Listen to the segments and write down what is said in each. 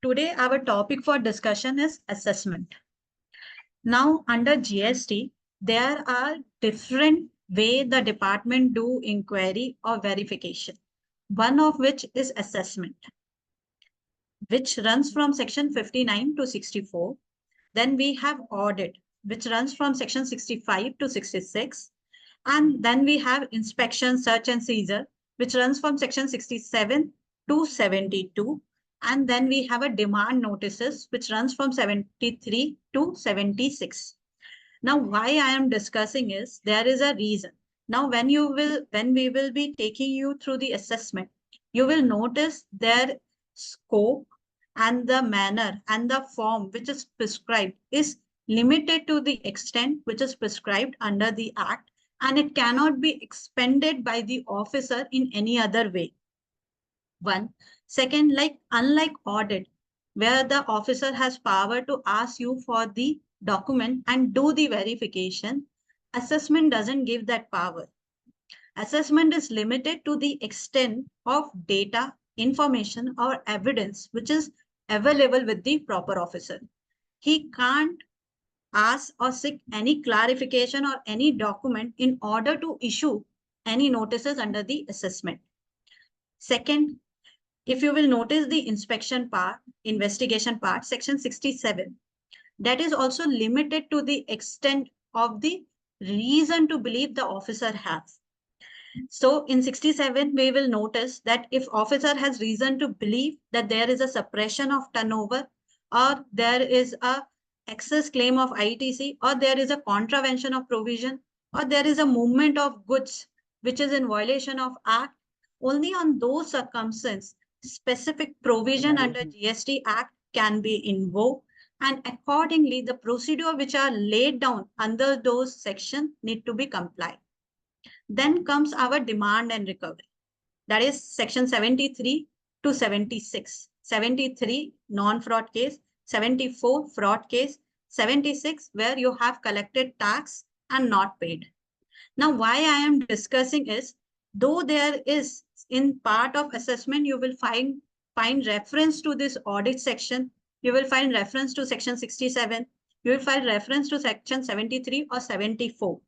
Today, our topic for discussion is assessment. Now, under GST, there are different way the department do inquiry or verification. One of which is assessment, which runs from section 59 to 64. Then we have audit, which runs from section 65 to 66. And then we have inspection, search and seizure, which runs from section 67 to 72. And then we have a demand notices, which runs from 73 to 76. Now, why I am discussing is there is a reason. Now, when we will be taking you through the assessment, you will notice their scope and the manner and the form which is prescribed is limited to the extent which is prescribed under the Act, and it cannot be expended by the officer in any other way. One. Second, unlike audit, where the officer has power to ask you for the document and do the verification, assessment doesn't give that power. Assessment is limited to the extent of data, information, or evidence which is available with the proper officer. He can't ask or seek any clarification or any document in order to issue any notices under the assessment. Second, if you will notice the inspection part, investigation part, section 67, that is also limited to the extent of the reason to believe the officer has. So in 67, we will notice that if officer has reason to believe that there is a suppression of turnover, or there is a excess claim of ITC, or there is a contravention of provision, or there is a movement of goods which is in violation of Act, only on those circumstances specific provision under GST Act can be invoked, and accordingly the procedure which are laid down under those sections need to be complied. Then comes our demand and recovery. That is section 73 to 76. 73 non-fraud case, 74 fraud case, 76 where you have collected tax and not paid. Now, why I am discussing is, though there is in part of assessment, you will find reference to this audit section. You will find reference to section 67. You will find reference to section 73 or 74.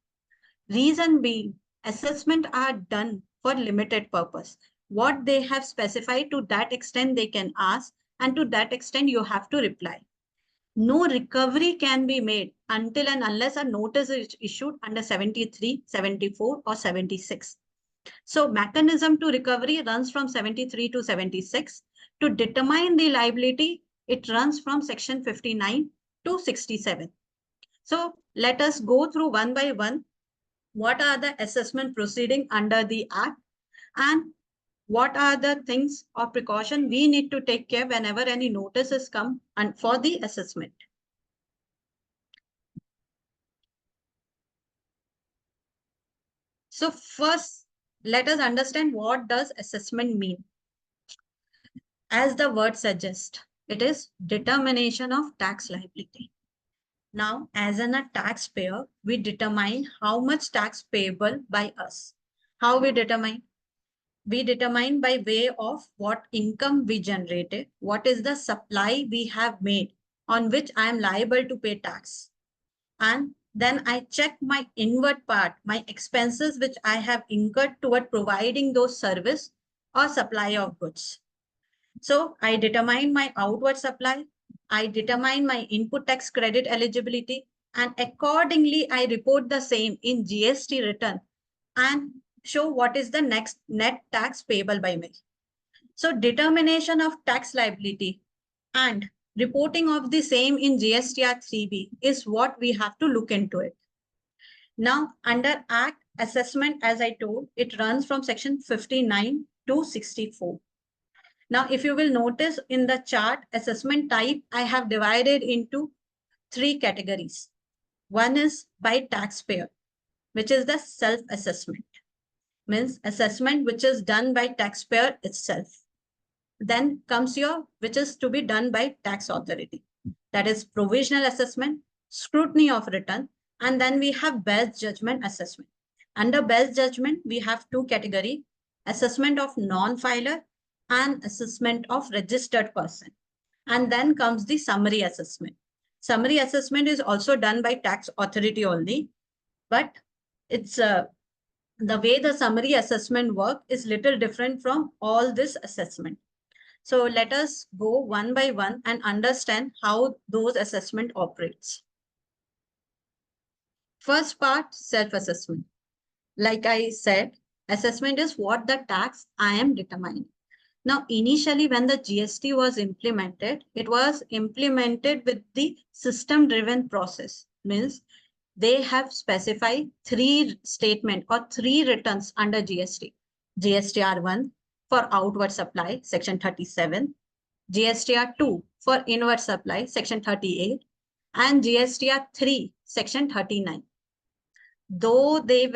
Reason being, assessment are done for limited purpose. What they have specified, to that extent they can ask, and to that extent you have to reply. No recovery can be made until and unless a notice is issued under 73, 74 or 76. So mechanism to recovery runs from 73 to 76. To determine the liability, it runs from section 59 to 67. So let us go through one by one. What are the assessment proceeding under the Act, and what are the things or precaution we need to take care whenever any notices come and for the assessment. So first, let us understand what does assessment mean. As the word suggests, it is determination of tax liability. Now, as a taxpayer, we determine how much tax payable by us. How we determine? We determine by way of what income we generated, what is the supply we have made on which I am liable to pay tax. And then I check my inward part, my expenses which I have incurred toward providing those service or supply of goods. So I determine my outward supply, I determine my input tax credit eligibility, and accordingly I report the same in GST return and show what is the next net tax payable by me. So determination of tax liability and reporting of the same in GSTR 3B is what we have to look into it. Now, under Act assessment, as I told, it runs from section 59 to 64. Now, if you will notice in the chart, assessment type, I have divided into 3 categories. One is by taxpayer, which is the self-assessment. Means assessment which is done by taxpayer itself. Then comes your, which is to be done by tax authority. That is provisional assessment, scrutiny of return, and then we have best judgment assessment. Under best judgment, we have 2 categories, assessment of non-filer and assessment of registered person. And then comes the summary assessment. Summary assessment is also done by tax authority only, but it's the way the summary assessment work is little different from all this assessment. So let us go one by one and understand how those assessment operates. First part, self-assessment. Like I said, assessment is what the tax I am determining. Now, initially when the GST was implemented, it was implemented with the system-driven process. Means they have specified 3 statement or 3 returns under GST. GSTR1 for outward supply, section 37. GSTR2 for inward supply, section 38. And GSTR3, section 39. Though they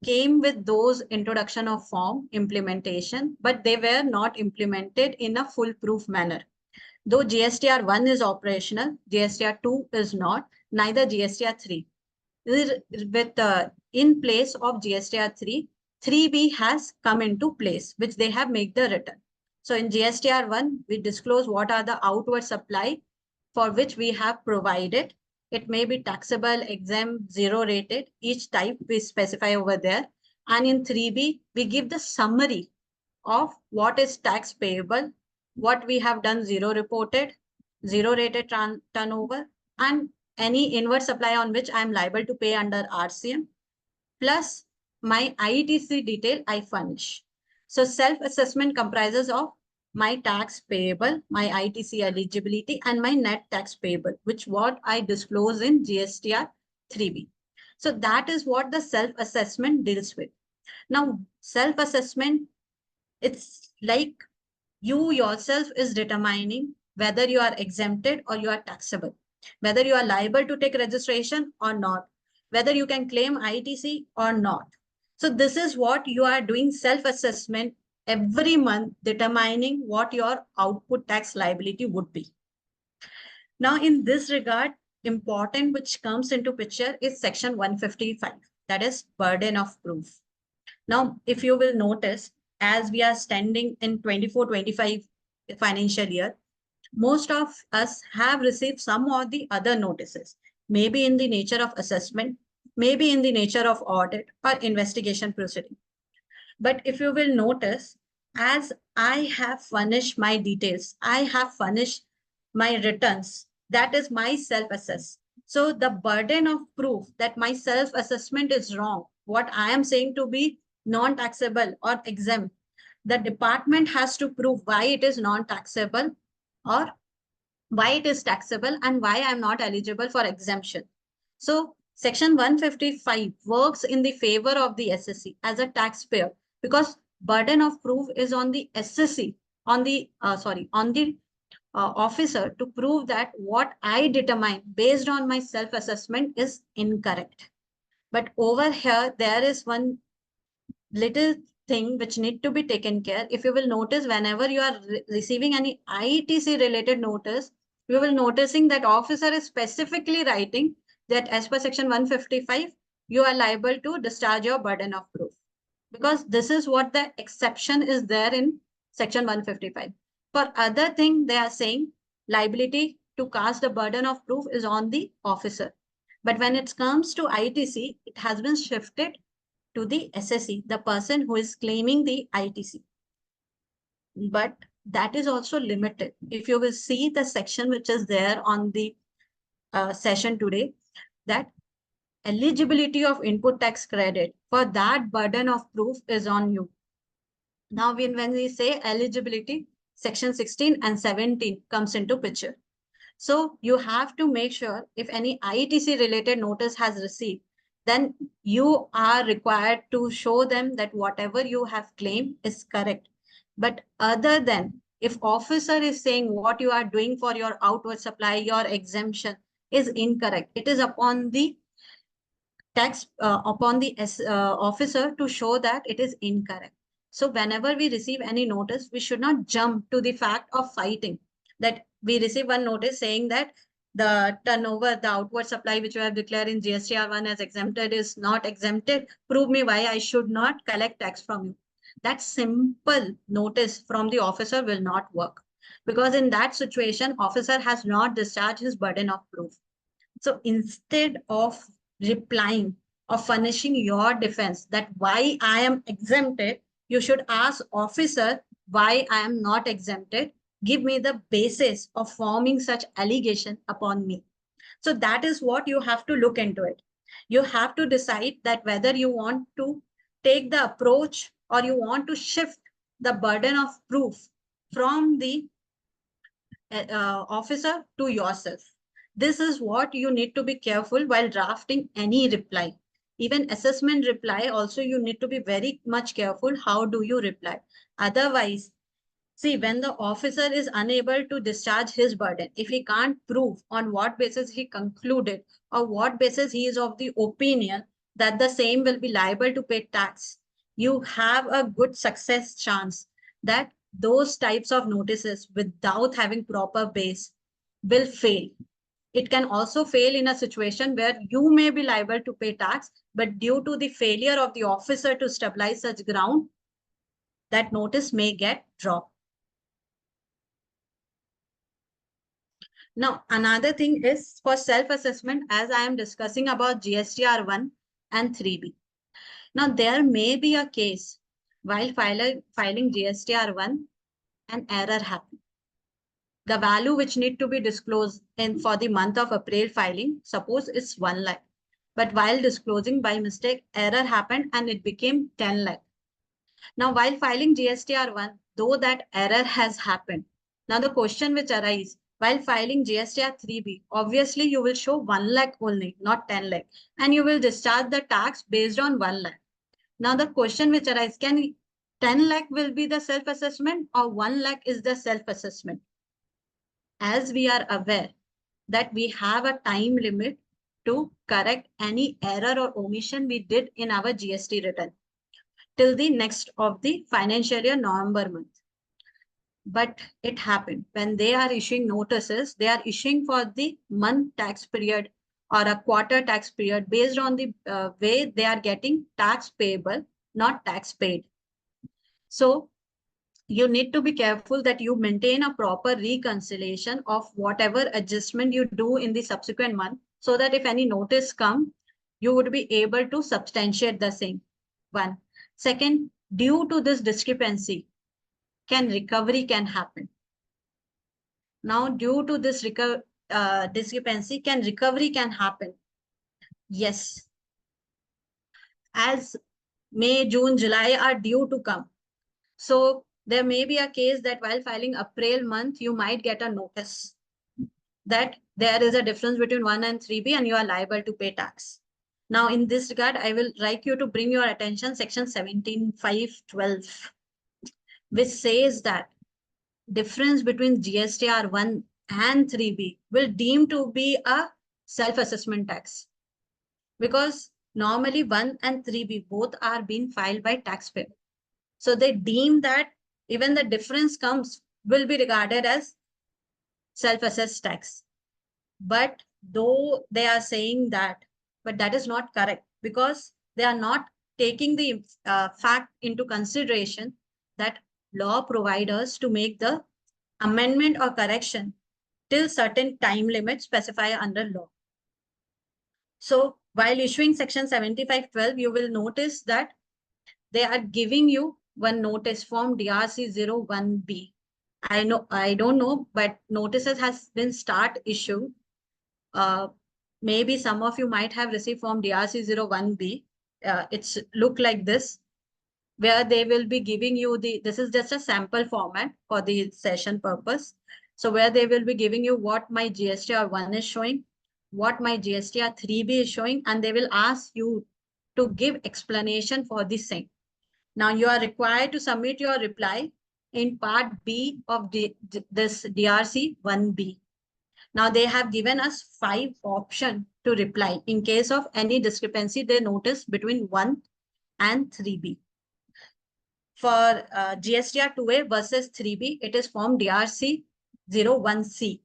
came with those introduction of form implementation, but they were not implemented in a foolproof manner. Though GSTR1 is operational, GSTR2 is not, neither GSTR3. With in place of GSTR3, 3B has come into place, which they have made the return. So in GSTR1, we disclose what are the outward supply for which we have provided. It may be taxable, exempt, zero rated. Each type we specify over there. And in 3B, we give the summary of what is tax payable, what we have done zero reported, zero rated turnover, and any inward supply on which I am liable to pay under RCM, plus my ITC detail I furnish. So self-assessment comprises of my tax payable, my ITC eligibility, and my net tax payable, which what I disclose in GSTR 3B. So that is what the self-assessment deals with. Now, self-assessment, it's like you yourself is determining whether you are exempted or you are taxable, whether you are liable to take registration or not, whether you can claim ITC or not. So this is what you are doing self-assessment every month, determining what your output tax liability would be. Now, in this regard, important which comes into picture is section 155, that is burden of proof. Now, if you will notice, as we are standing in 24-25 financial year, most of us have received some or the other notices, maybe in the nature of assessment, maybe in the nature of audit or investigation proceeding. But if you will notice, as I have furnished my details, I have furnished my returns, that is my self-assess. So the burden of proof that my self-assessment is wrong, what I am saying to be non-taxable or exempt, the department has to prove why it is non-taxable or why it is taxable and why I'm not eligible for exemption. So section 155 works in the favor of the SSC as a taxpayer because burden of proof is on the SSC, on the officer to prove that what I determine based on my self-assessment is incorrect. But over here, there is one little thing which need to be taken care. If you will notice, whenever you are receiving any ITC related notice, you will noticing that officer is specifically writing that as per section 155, you are liable to discharge your burden of proof. Because this is what the exception is there in section 155. For other thing, they are saying liability to cast the burden of proof is on the officer. But when it comes to ITC, it has been shifted to the SSC, the person who is claiming the ITC. But that is also limited. If you will see the section which is there on the session today, that eligibility of input tax credit for that burden of proof is on you. Now, when we say eligibility, section 16 and 17 comes into picture. So you have to make sure if any ITC related notice has received, then you are required to show them that whatever you have claimed is correct. But other than if officer is saying what you are doing for your outward supply, your exemption is incorrect, it is upon the officer to show that it is incorrect. So whenever we receive any notice, we should not jump to the fact of fighting that we receive one notice saying that the turnover, the outward supply which you have declared in GSTR1 as exempted is not exempted. Prove me why I should not collect tax from you. That simple notice from the officer will not work. because in that situation, officer has not discharged his burden of proof. So instead of replying or furnishing your defense that why I am exempted, you should ask officer why I am not exempted. Give me the basis of forming such allegation upon me. So that is what you have to look into it. You have to decide that whether you want to take the approach or you want to shift the burden of proof from the officer to yourself. This is what you need to be careful while drafting any reply. Even assessment reply also you need to be very much careful how do you reply. Otherwise, see, when the officer is unable to discharge his burden, if he can't prove on what basis he concluded or what basis he is of the opinion that the same will be liable to pay tax, you have a good success chance that those types of notices without having proper base will fail. It can also fail in a situation where you may be liable to pay tax, but due to the failure of the officer to stabilize such ground, that notice may get dropped. Now, another thing is for self-assessment, as I am discussing about GSTR 1 and 3B. Now, there may be a case while filing GSTR 1, an error happened. The value which need to be disclosed in for the month of April filing, suppose it's 1 lakh. But while disclosing by mistake, error happened and it became 10 lakh. Now, while filing GSTR 1, though that error has happened, now the question which arises, while filing GSTR 3B, obviously you will show 1 lakh only, not 10 lakh, and you will discharge the tax based on 1 lakh. Now the question which arises, can 10 lakh will be the self-assessment or 1 lakh is the self-assessment? As we are aware that we have a time limit to correct any error or omission we did in our GST return till the next of the financial year November month. But it happened when they are issuing notices, they are issuing for the month tax period or a quarter tax period based on the way they are getting tax payable, not tax paid. So you need to be careful that you maintain a proper reconciliation of whatever adjustment you do in the subsequent month so that if any notice come, you would be able to substantiate the same. One. Second, due to this discrepancy, recovery can happen. Now, due to this discrepancy, recovery can happen? Yes. As May, June, July are due to come. So there may be a case that while filing April month, you might get a notice that there is a difference between 1 and 3B and you are liable to pay tax. Now, in this regard, I will like you to bring your attention section 17.5.12, which says that difference between GSTR 1 and 3B will deem to be a self-assessment tax because normally 1 and 3B both are being filed by taxpayer. So they deem that even the difference comes will be regarded as self-assessed tax. But though they are saying that, but that is not correct because they are not taking the fact into consideration that law provides us to make the amendment or correction till certain time limits specified under law. So while issuing section 75.12, you will notice that they are giving you one notice form DRC 01B. I don't know, but notices has been start issued. Maybe some of you might have received form DRC 01B. It's look like this, where they will be giving you this is just a sample format for the session purpose. So where they will be giving you what my GSTR 1 is showing, what my GSTR 3B is showing, and they will ask you to give explanation for the same. Now you are required to submit your reply in part B of this DRC 1B. Now they have given us 5 options to reply in case of any discrepancy they notice between 1 and 3B. For GSTR 2A versus 3B, it is form DRC 01C.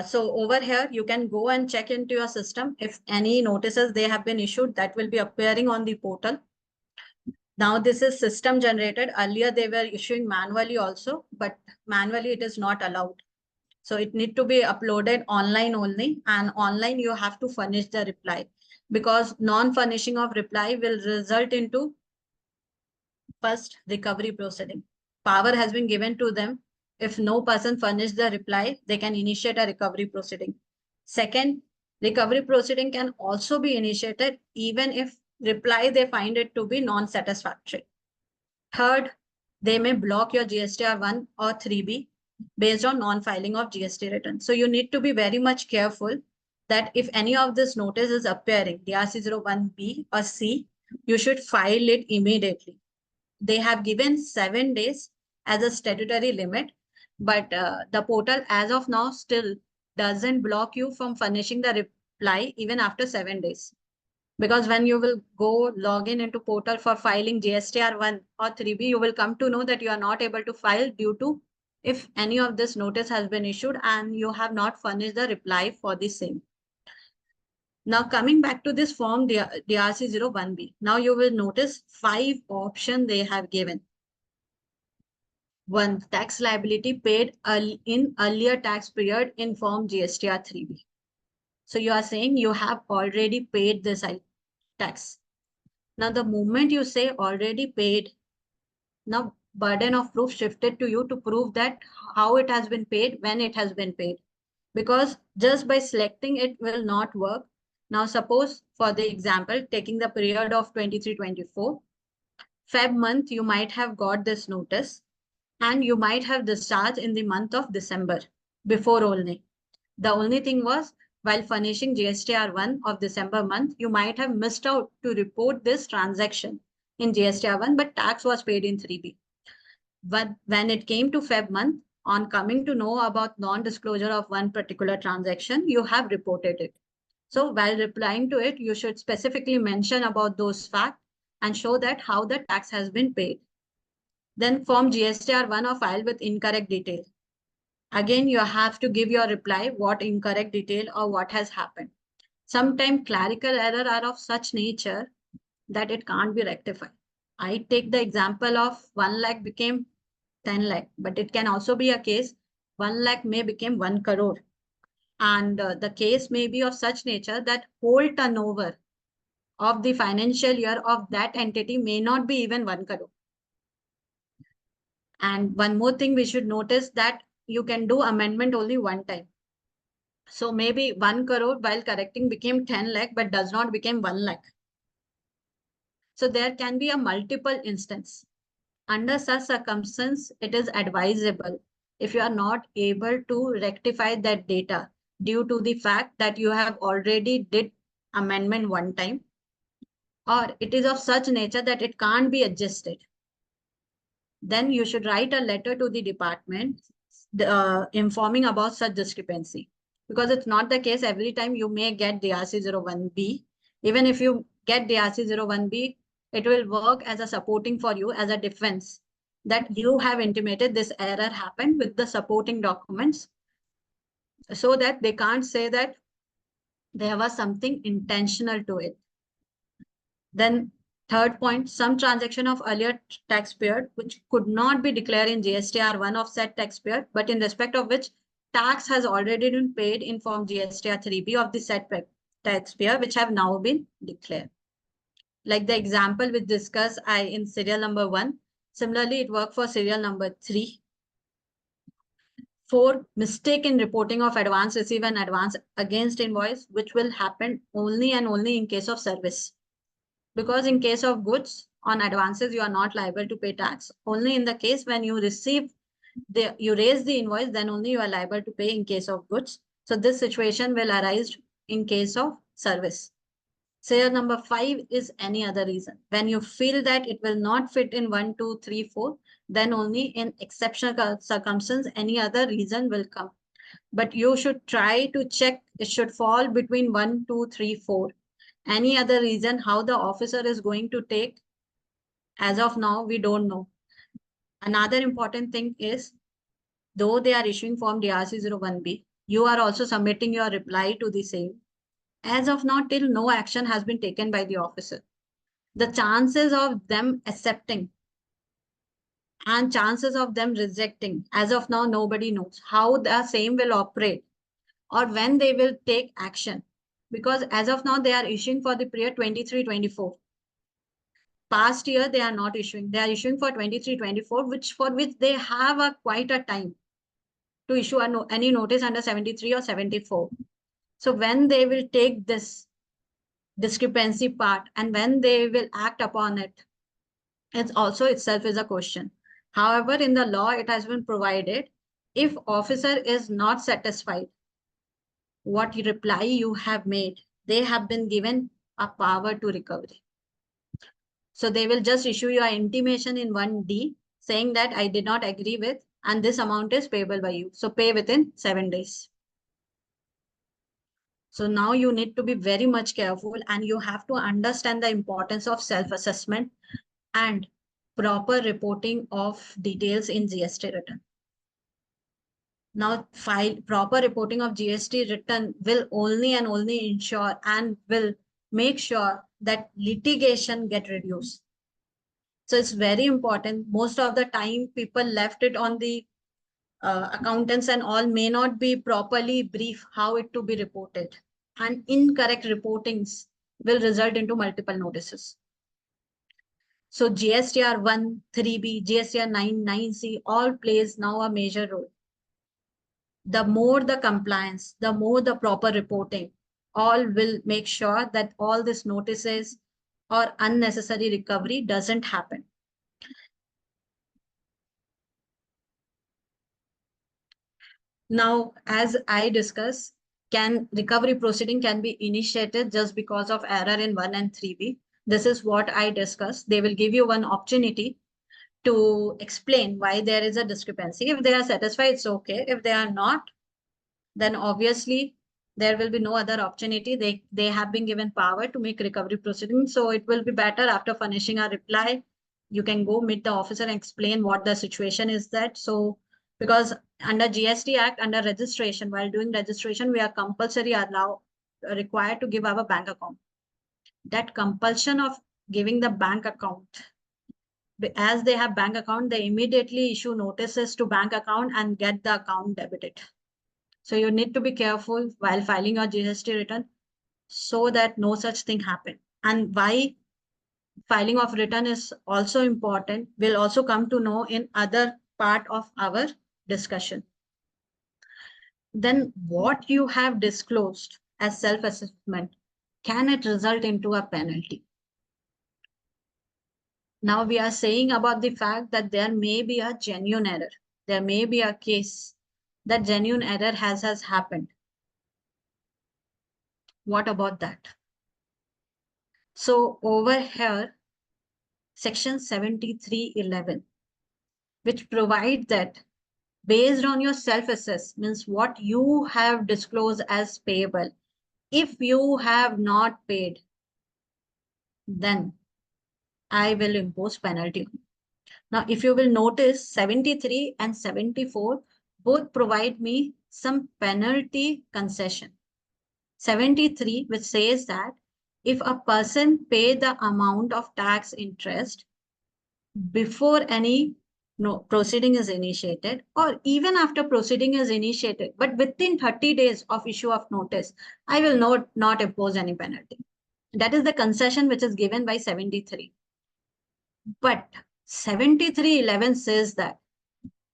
So over here, you can go and check into your system. If any notices they have been issued, that will be appearing on the portal. Now this is system generated. Earlier they were issuing manually also, but manually it is not allowed. So it need to be uploaded online only, and online you have to furnish the reply, because non-furnishing of reply will result into first recovery proceeding. Power has been given to them. If no person furnish the reply, they can initiate a recovery proceeding. Second, recovery proceeding can also be initiated even if reply they find it to be non-satisfactory. Third, they may block your GSTR 1 or 3B based on non-filing of GST return. So you need to be very much careful that if any of this notice is appearing, DRC 01B or C, you should file it immediately. They have given 7 days as a statutory limit, but the portal as of now still doesn't block you from furnishing the reply even after 7 days. Because when you will go log in into portal for filing GSTR 1 or 3B, you will come to know that you are not able to file due to if any of this notice has been issued and you have not furnished the reply for the same. Now coming back to this form DRC 01B, now you will notice 5 options they have given. 1. Tax liability paid in earlier tax period in form GSTR 3B. So you are saying you have already paid this tax. Now, the moment you say already paid, now burden of proof shifted to you to prove that how it has been paid, when it has been paid. Because just by selecting it will not work. Now, suppose for the example, taking the period of 23-24, Feb month, you might have got this notice and you might have discharged in the month of December before only. The only thing was, while furnishing GSTR 1 of December month, you might have missed out to report this transaction in GSTR 1, but tax was paid in 3B. But when it came to Feb month, on coming to know about non-disclosure of one particular transaction, you have reported it. So while replying to it, you should specifically mention about those facts and show that how the tax has been paid. Then form GSTR 1 or file with incorrect detail. Again, you have to give your reply, what incorrect detail or what has happened. Sometimes clerical error are of such nature that it can't be rectified. I take the example of 1 lakh became 10 lakh, but it can also be a case 1 lakh may become 1 crore. And the case may be of such nature that whole turnover of the financial year of that entity may not be even 1 crore. And one more thing we should notice that you can do amendment only one time. So maybe 1 crore while correcting became 10 lakh, but does not become 1 lakh. So there can be a multiple instance. Under such circumstance, it is advisable if you are not able to rectify that data due to the fact that you have already did amendment one time, or it is of such nature that it can't be adjusted, then you should write a letter to the department informing about such discrepancy. Because it's not the case every time you may get the RC01B. Even if you get the RC01B, it will work as a supporting for you as a defense that you have intimated this error happened with the supporting documents, so that they can't say that there was something intentional to it. Then third point, some transaction of earlier tax period which could not be declared in GSTR 1 of said tax period, but in respect of which tax has already been paid in form GSTR 3B of the said tax period, which have now been declared. Like the example we discussed in serial number 1. Similarly, it worked for serial number 3. 4. Mistake in reporting of advance receive and advance against invoice, which will happen only and only in case of service. Because in case of goods on advances, you are not liable to pay tax. Only in the case when you receive, you raise the invoice, then only you are liable to pay in case of goods. So this situation will arise in case of service. Serial number 5 is any other reason. When you feel that it will not fit in 1, 2, 3, 4, then only in exceptional circumstances, any other reason will come. But you should try to check it should fall between 1, 2, 3, 4. Any other reason how the officer is going to take, as of now, we don't know. Another important thing is, though they are issuing form DRC01B, you are also submitting your reply to the same. As of now, till no action has been taken by the officer. the chances of them accepting and chances of them rejecting, as of now, nobody knows how the same will operate or when they will take action. Because as of now, they are issuing for the period 23-24. Past year, they are not issuing. They are issuing for 23-24, for which they have quite a time to issue any notice under 73 or 74. So when they will take this discrepancy part and when they will act upon it, it's also itself is a question. However, in the law, it has been provided if officer is not satisfied what reply you have made, they have been given a power to recovery. So they will just issue you an intimation in 1D saying that I did not agree with and this amount is payable by you. So pay within 7 days. So now you need to be very much careful and you have to understand the importance of self-assessment and proper reporting of details in GST return. Now, proper reporting of GST return will only and only ensure and will make sure that litigation get reduced. So it's very important. Most of the time, people left it on the accountants and all may not be properly brief how it to be reported. And incorrect reportings will result into multiple notices. So GSTR 1, 3B, GSTR 9, 9C all plays now a major role. The more the compliance, the more the proper reporting, all will make sure that all these notices or unnecessary recovery doesn't happen. Now, as I discussed, recovery proceeding can be initiated just because of error in 1 and 3B. This is what I discussed. They will give you one opportunity to explain why there is a discrepancy. If they are satisfied, it's okay. If they are not, then obviously there will be no other opportunity. They have been given power to make recovery proceedings. So it will be better after furnishing a reply, you can go meet the officer and explain what the situation is that. So because under GST Act, under registration, while doing registration, we are compulsory required to give our bank account. That compulsion of giving the bank account, as they have bank account, they immediately issue notices to bank account and get the account debited. So you need to be careful while filing your GST return so that no such thing happen. And why filing of return is also important, we'll also come to know in other part of our discussion. Then what you have disclosed as self-assessment, can it result into a penalty? Now we are saying about the fact that there may be a genuine error. There may be a case that genuine error has happened. What about that? So over here, section 7311, which provides that based on your self-assess, means what you have disclosed as payable, if you have not paid, then I will impose penalty. Now, if you will notice 73 and 74, both provide me some penalty concession. 73, which says that if a person pay the amount of tax interest before any proceeding is initiated or even after proceeding is initiated, but within 30 days of issue of notice, I will not impose any penalty. That is the concession which is given by 73. But 7311 says that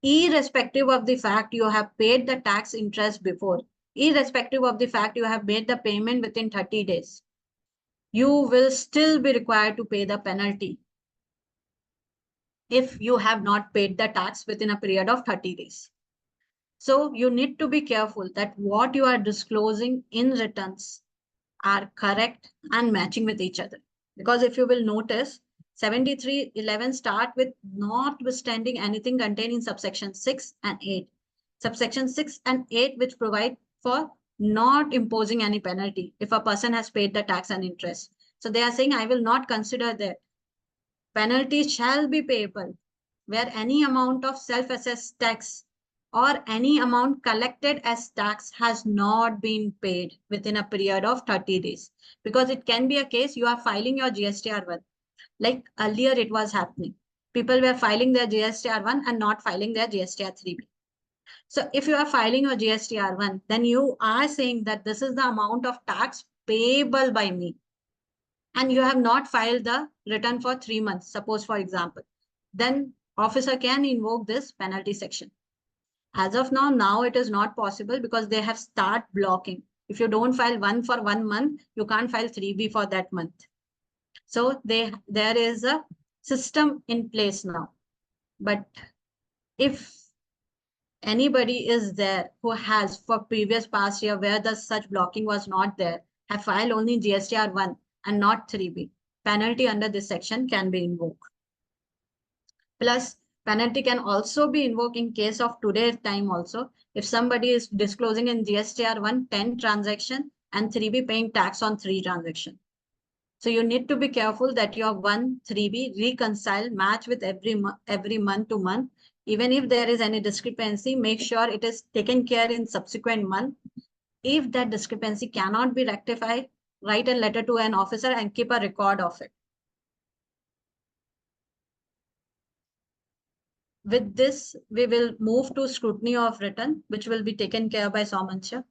irrespective of the fact you have paid the tax interest before, irrespective of the fact you have made the payment within 30 days, you will still be required to pay the penalty if you have not paid the tax within a period of 30 days. So you need to be careful that what you are disclosing in returns are correct and matching with each other. Because if you will notice, 7311 start with notwithstanding anything contained in subsection 6 and 8. Subsection 6 and 8 which provide for not imposing any penalty if a person has paid the tax and interest. So they are saying I will not consider that. Penalty shall be payable where any amount of self-assessed tax or any amount collected as tax has not been paid within a period of 30 days. Because it can be a case you are filing your GSTR1 Like earlier it was happening. People were filing their GSTR1 and not filing their GSTR3B. So if you are filing your GSTR1, then you are saying that this is the amount of tax payable by me. And you have not filed the return for 3 months, suppose for example, then officer can invoke this penalty section. As of now it is not possible because they have start blocking. If you don't file one for 1 month, you can't file 3B for that month. So there is a system in place now. But if anybody is there who has for previous past year where the such blocking was not there, have filed only GSTR1 and not 3B, penalty under this section can be invoked. Plus, penalty can also be invoked in case of today's time also. If somebody is disclosing in GSTR1 10 transaction and 3B paying tax on 3 transaction. So you need to be careful that your 1 3B reconcile match with every month to month. Even if there is any discrepancy, make sure it is taken care in subsequent month. If that discrepancy cannot be rectified, write a letter to an officer and keep a record of it. With this, we will move to scrutiny of return, which will be taken care by Somansha.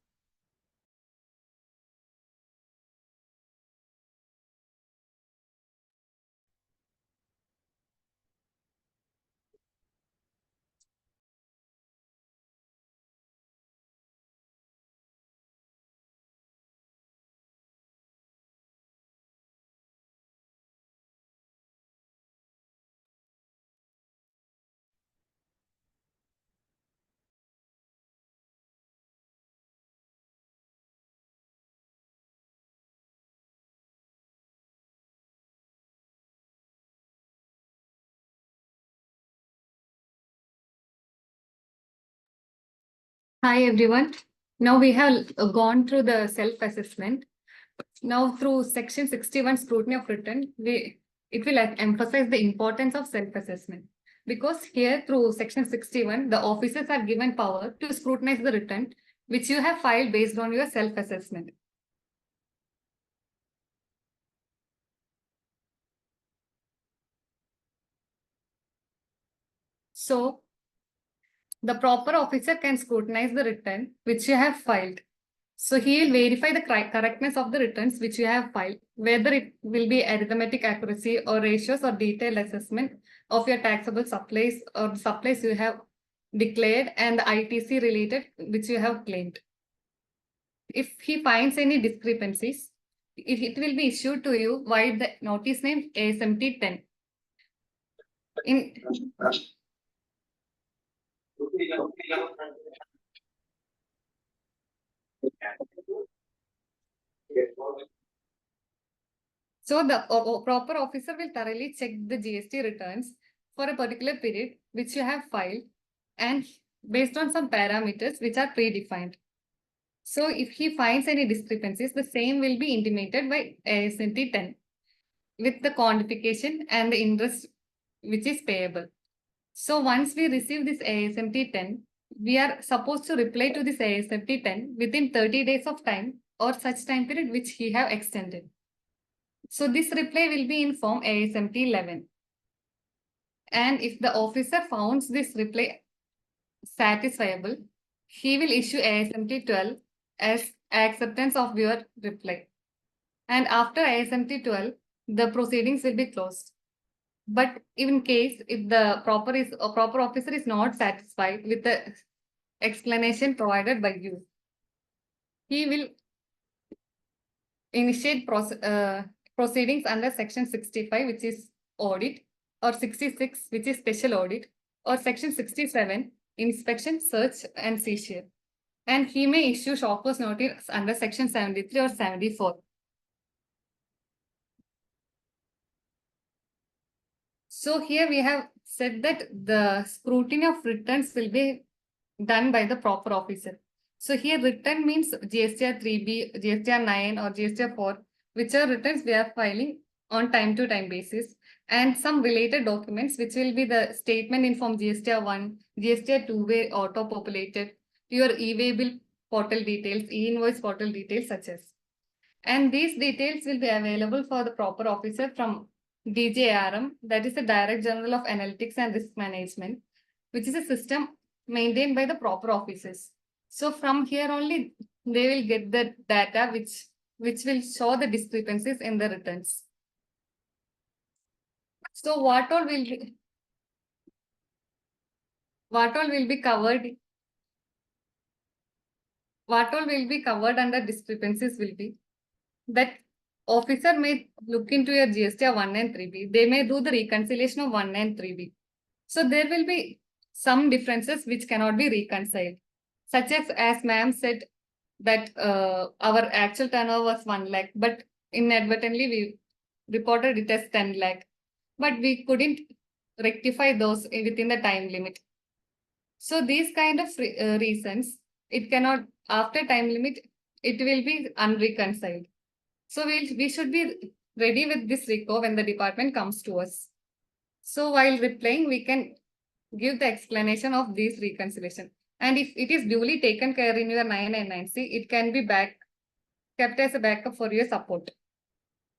Hi everyone. Now we have gone through the self-assessment. Now through section 61 scrutiny of return, it will emphasize the importance of self-assessment. Because here through section 61, the officers are given power to scrutinize the return which you have filed based on your self-assessment. So the proper officer can scrutinize the return which you have filed. So he will verify the correctness of the returns which you have filed, whether it will be arithmetic accuracy or ratios or detailed assessment of your taxable supplies or supplies you have declared and the ITC related which you have claimed. If he finds any discrepancies, it will be issued to you via the notice name ASMT 10. So the proper officer will thoroughly check the GST returns for a particular period which you have filed and based on some parameters which are predefined. So if he finds any discrepancies, the same will be intimated by ASNT 10 with the quantification and the interest which is payable. So once we receive this ASMT 10, we are supposed to reply to this ASMT 10 within 30 days of time or such time period which he have extended. So this reply will be in form ASMT 11. And if the officer finds this reply satisfiable, he will issue ASMT 12 as acceptance of your reply. And after ASMT 12, the proceedings will be closed. But in case if the proper officer is not satisfied with the explanation provided by you, he will initiate proceedings under section 65, which is audit, or 66, which is special audit, or section 67, inspection, search and seizure. And he may issue show cause notice under section 73 or 74. So here we have said that the scrutiny of returns will be done by the proper officer. So here return means GSTR 3B, GSTR 9 or GSTR 4, which are returns we are filing on time to time basis, and some related documents which will be the statement in form GSTR 1, GSTR 2 way auto populated, your e-way bill portal details, e-invoice portal details such as. And these details will be available for the proper officer from DJRM, that is the Direct General of Analytics and Risk Management, which is a system maintained by the proper officers. So from here only, they will get the data which will show the discrepancies in the returns. So what all will be covered? What all will be covered under discrepancies will be that officer may look into your GST of 1 and 3B. They may do the reconciliation of 1 and 3B. So there will be some differences which cannot be reconciled, such as ma'am said that our actual turnover was 1 lakh, but inadvertently we reported it as 10 lakh, but we couldn't rectify those within the time limit. So these kind of reasons, it cannot, after time limit, it will be unreconciled. So we should be ready with this recall when the department comes to us. So while replying, we can give the explanation of these reconciliation. And if it is duly taken care in your 999C, it can be kept as a backup for your support.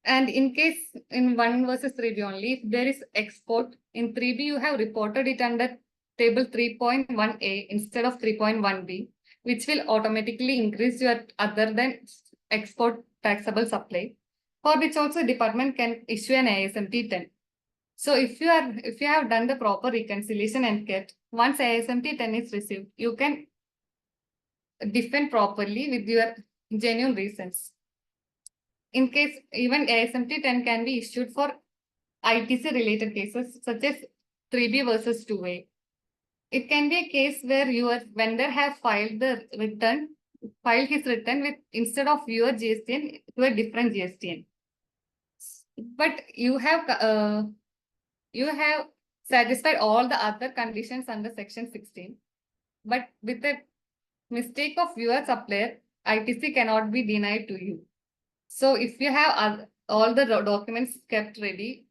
And in case in 1 versus 3B only, if there is export in 3B, you have reported it under table 3.1A instead of 3.1B, which will automatically increase your other than export taxable supply, for which also department can issue an ASMT 10. So if you have done the proper reconciliation and kept, once ASMT 10 is received, you can defend properly with your genuine reasons. In case even ASMT 10 can be issued for ITC related cases such as 3B versus 2A. It can be a case where your vendor have filed his return with instead of your GSTN to a different GSTN. But you have satisfied all the other conditions under section 16. But with the mistake of your supplier, ITC cannot be denied to you. So if you have all the documents kept ready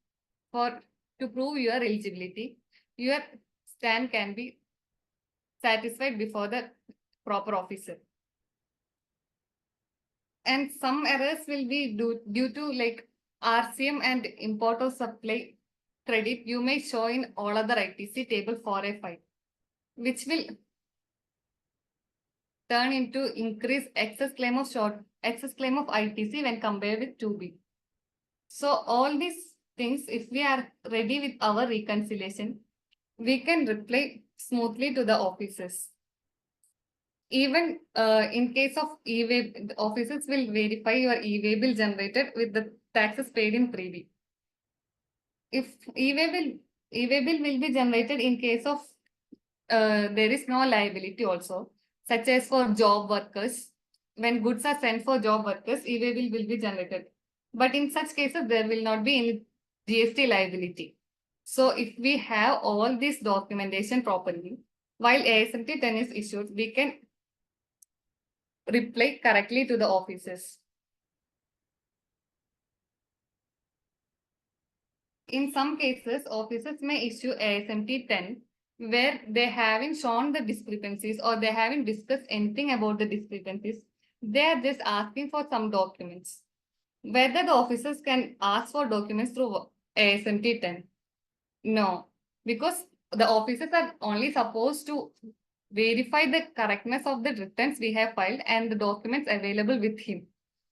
to prove your eligibility, your stand can be satisfied before the proper officer. And some errors will be due to like RCM and import or supply credit. You may show in all other ITC table 4A5, which will turn into increase excess claim of ITC when compared with 2B. So all these things, if we are ready with our reconciliation, we can reply smoothly to the officers. Even in case of e-way, the officers will verify your e-way bill generated with the taxes paid in 3B. If e-way bill will be generated in case of there is no liability also, such as for job workers. When goods are sent for job workers, e-way bill will be generated. But in such cases, there will not be any GST liability. So if we have all this documentation properly, while ASMT 10 is issued, we can reply correctly to the officers. In some cases, officers may issue ASMT 10 where they haven't shown the discrepancies or they haven't discussed anything about the discrepancies. They are just asking for some documents. Whether the officers can ask for documents through ASMT 10? No, because the officers are only supposed to verify the correctness of the returns we have filed and the documents available with him.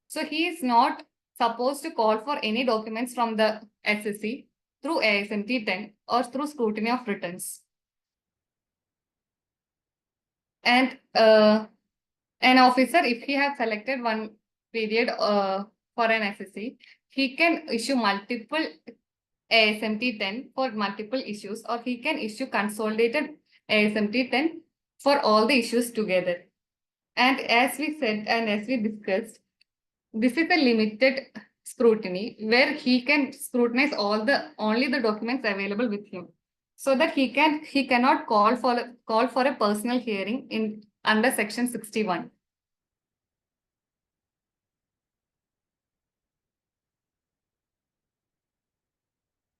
So he is not supposed to call for any documents from the SSC through ASMT 10 or through scrutiny of returns. And an officer, if he has selected one period for an SSC, he can issue multiple ASMT 10 for multiple issues, or he can issue consolidated ASMT 10 for all the issues together. And as we said and as we discussed, this is a limited scrutiny where he can scrutinize only the documents available with him, so that he cannot call for a personal hearing in under section 61.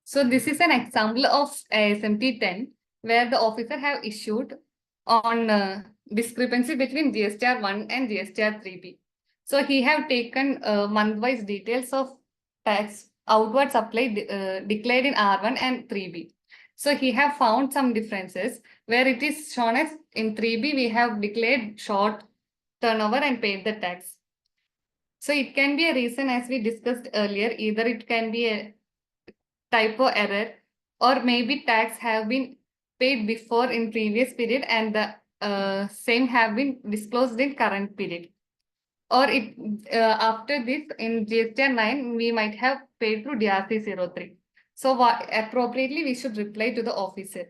So this is an example of ASMT 10 where the officer have issued on discrepancy between GSTR 1 and GSTR 3B. So he have taken month-wise details of tax outward supply declared in R1 and 3B. So he have found some differences where it is shown as in 3B we have declared short turnover and paid the tax. So it can be a reason as we discussed earlier, either it can be a typo error or maybe tax have been paid before in previous period and the same have been disclosed in current period. Or it after this in GST 9 we might have paid through DRC 03. So what appropriately we should reply to the officer.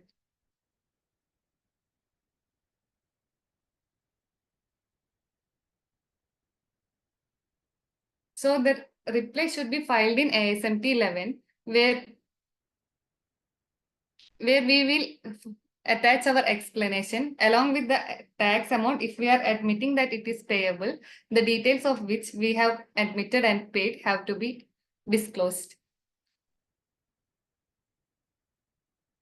So the reply should be filed in ASMT 11 where we will attach our explanation along with the tax amount if we are admitting that it is payable, the details of which we have admitted and paid have to be disclosed.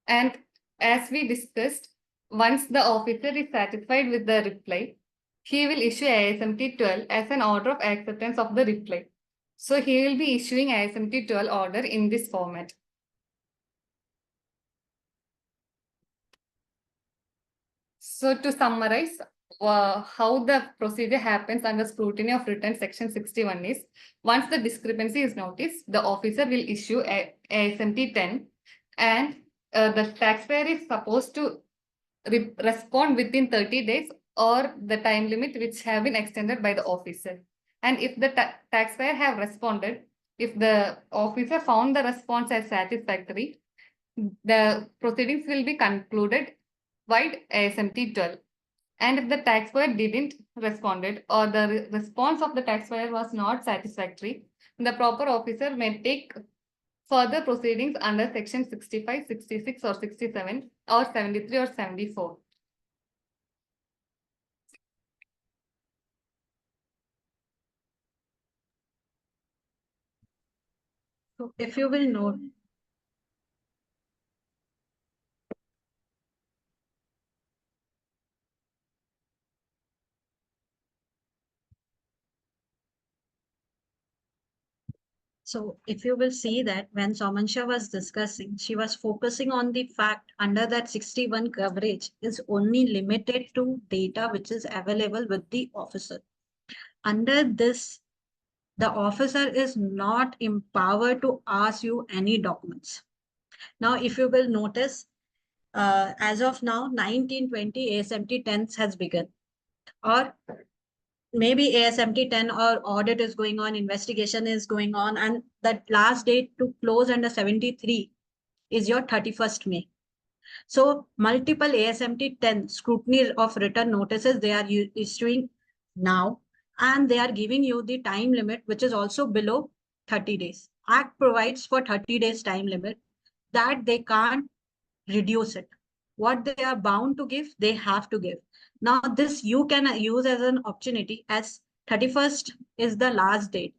And as we discussed, once the officer is satisfied with the reply, he will issue ASMT 12 as an order of acceptance of the reply. So he will be issuing ASMT 12 order in this format. So to summarize, how the procedure happens under scrutiny of return section 61 is, once the discrepancy is noticed, the officer will issue a ASMT 10 and the taxpayer is supposed to respond within 30 days or the time limit which have been extended by the officer. And if the taxpayer have responded, if the officer found the response as satisfactory, the proceedings will be concluded by ASMT 12. And if the taxpayer didn't responded or the response of the taxpayer was not satisfactory, the proper officer may take further proceedings under section 65, 66 or 67 or 73 or 74. So if you will note, so if you will see that when Somansha was discussing, she was focusing on the fact under that 61 coverage is only limited to data which is available with the officer. Under this, the officer is not empowered to ask you any documents. Now, if you will notice, as of now, 1920 ASMT 10 has begun, or maybe ASMT 10 or audit is going on, investigation is going on, and that last date to close under 73 is your 31st May. So multiple ASMT 10 scrutiny of return notices they are issuing now, and they are giving you the time limit, which is also below 30 days. Act provides for 30 days time limit that they can't reduce it. What they are bound to give, they have to give. Now, this you can use as an opportunity as 31st is the last date.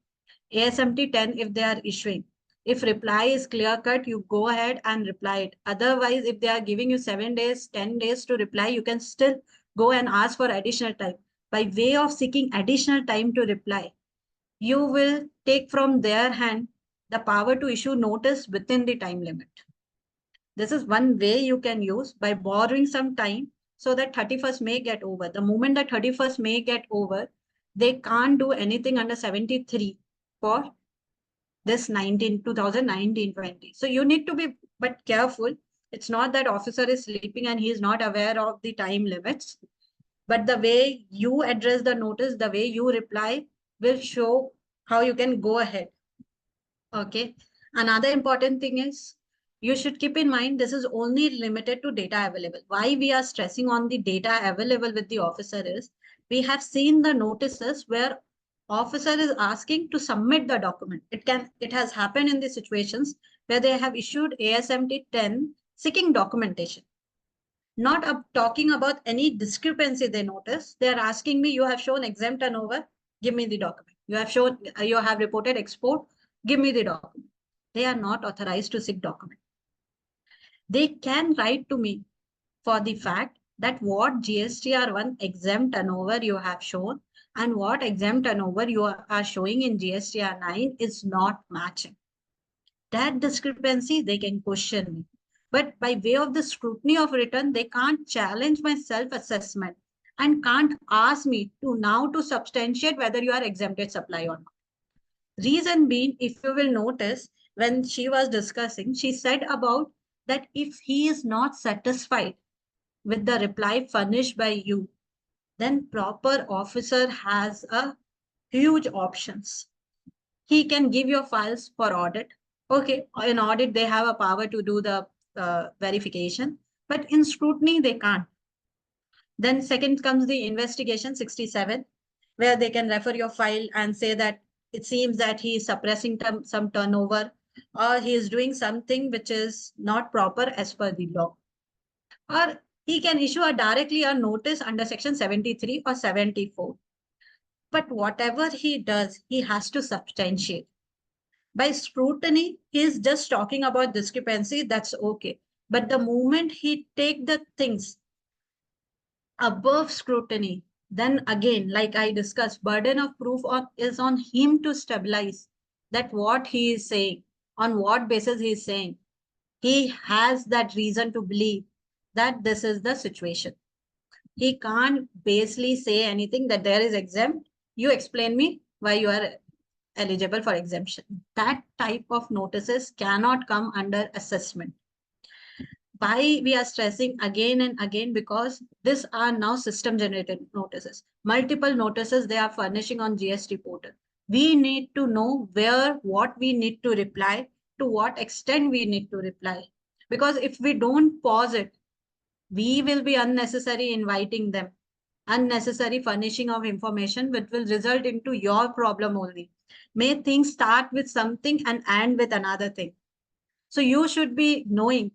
ASMT 10 if they are issuing. If reply is clear cut, you go ahead and reply it. Otherwise, if they are giving you 7 days, 10 days to reply, you can still go and ask for additional time. By way of seeking additional time to reply, you will take from their hand the power to issue notice within the time limit. This is one way you can use by borrowing some time so that 31st may get over. The moment that 31st may get over, they can't do anything under 73 for this 2019-20. So you need to be but careful. It's not that officer is sleeping and he is not aware of the time limits, but the way you address the notice, the way you reply will show how you can go ahead. Okay. Another important thing is you should keep in mind this is only limited to data available. Why we are stressing on the data available with the officer is we have seen the notices where officer is asking to submit the document. It has happened in the situations where they have issued ASMT 10 seeking documentation. Not talking about any discrepancy they notice. They are asking me, you have shown exempt turnover, give me the document. You have reported export, give me the document. They are not authorized to seek document. They can write to me for the fact that what GSTR1 exempt turnover you have shown and what exempt turnover you are showing in GSTR9 is not matching. that discrepancy, they can question me. But by way of the scrutiny of return, they can't challenge my self-assessment and can't ask me to now to substantiate whether you are exempted supply or not. Reason being, if you will notice, when she was discussing, she said about that if he is not satisfied with the reply furnished by you, then proper officer has a huge options. He can give your files for audit. Okay, in audit, they have a power to do the verification, but in scrutiny, they can't. Then second comes the investigation 67, where they can refer your file and say that it seems that he is suppressing some turnover or he is doing something which is not proper as per the law. Or he can issue directly a notice under section 73 or 74. But whatever he does, he has to substantiate. By scrutiny, he is just talking about discrepancy, that's okay. But the moment he take the things above scrutiny, then again, like I discussed, burden of proof is on him to stabilize that what he is saying, on what basis he is saying. He has that reason to believe that this is the situation. He can't basically say anything that there is exempt. You explain me why you are eligible for exemption. That type of notices cannot come under assessment. Why we are stressing again and again, because these are now system generated notices. Multiple notices they are furnishing on GST portal. We need to know what we need to reply, to what extent we need to reply. Because if we don't pause it, we will be unnecessary inviting them, unnecessary furnishing of information, which will result into your problem only. May things start with something and end with another thing. So you should be knowing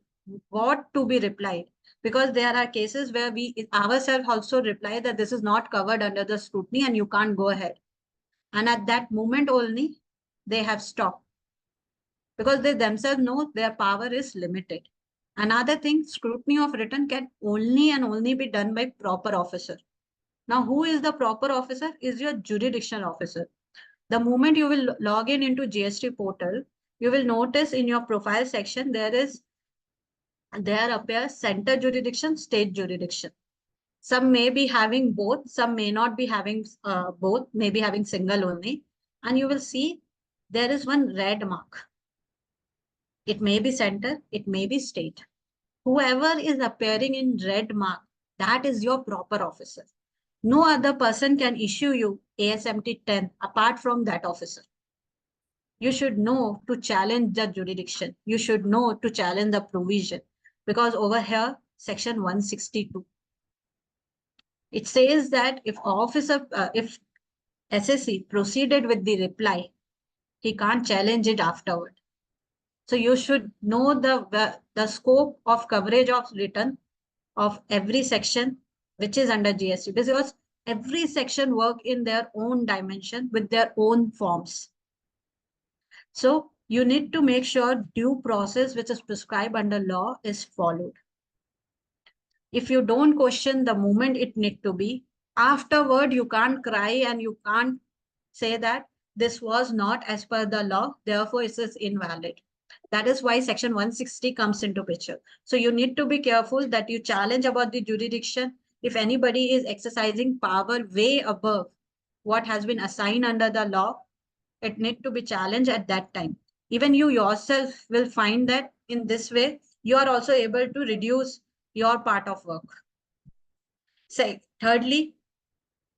what to be replied, because there are cases where we ourselves also reply that this is not covered under the scrutiny and you can't go ahead. And at that moment only, they have stopped because they themselves know their power is limited. Another thing, scrutiny of written can only and only be done by proper officer. Now, who is the proper officer? Is your jurisdictional officer. The moment you will log in into GST portal, you will notice in your profile section, there appears center jurisdiction, state jurisdiction. Some may be having both, some may not be having both, maybe having single only. And you will see there is one red mark. It may be center, it may be state. Whoever is appearing in red mark, that is your proper officer. No other person can issue you ASMT 10 apart from that officer. You should know to challenge the jurisdiction. You should know to challenge the provision, because over here, section 162, it says that if SSC proceeded with the reply, he can't challenge it afterward. So you should know the scope of coverage of return of every section which is under GST, because every section work in their own dimension with their own forms. So you need to make sure due process which is prescribed under law is followed. If you don't question the moment it need to be, afterward you can't cry and you can't say that this was not as per the law, therefore it is invalid. That is why section 160 comes into picture. So you need to be careful that you challenge about the jurisdiction. If anybody is exercising power way above what has been assigned under the law, it need to be challenged at that time. Even you yourself will find that in this way, you are also able to reduce your part of work. Say, thirdly,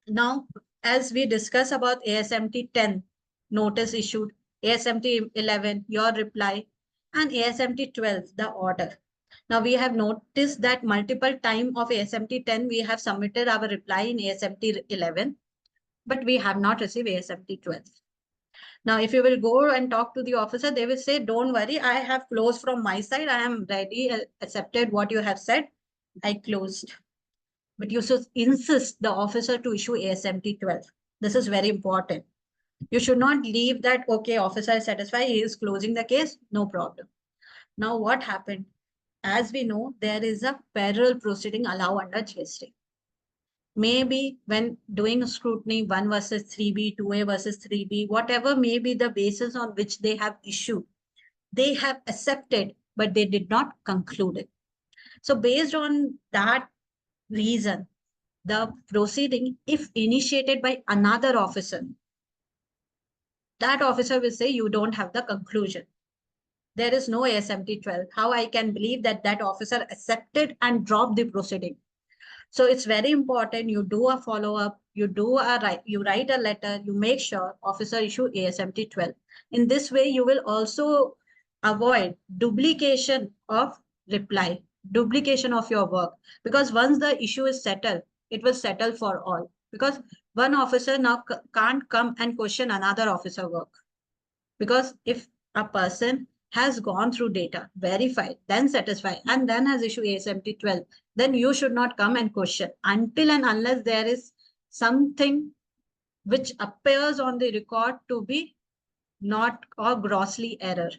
now, as we discuss about ASMT 10, notice issued, ASMT 11, your reply, and ASMT 12, the order. Now, we have noticed that multiple time of ASMT 10, we have submitted our reply in ASMT 11, but we have not received ASMT 12. Now, if you will go and talk to the officer, they will say, don't worry, I have closed from my side. I am ready, accepted what you have said. I closed. But you should insist the officer to issue ASMT 12. This is very important. You should not leave that, okay, officer is satisfied, he is closing the case, no problem. Now, what happened? As we know, there is a parallel proceeding allowed under GST. Maybe when doing scrutiny 1 versus 3B, 2A versus 3B, whatever may be the basis on which they have issued, they have accepted, but they did not conclude it. So based on that reason, the proceeding, if initiated by another officer, that officer will say you don't have the conclusion. There is no ASMT 12. How I can believe that that officer accepted and dropped the proceeding? So it's very important you do a follow-up, you write a letter, you make sure officer issue ASMT 12. In this way, you will also avoid duplication of reply, duplication of your work. Because once the issue is settled, it will settle for all. Because one officer now can't come and question another officer work. Because if a person has gone through data, verified, then satisfied, and then has issued ASMT 12, then you should not come and question until and unless there is something which appears on the record to be not or grossly error.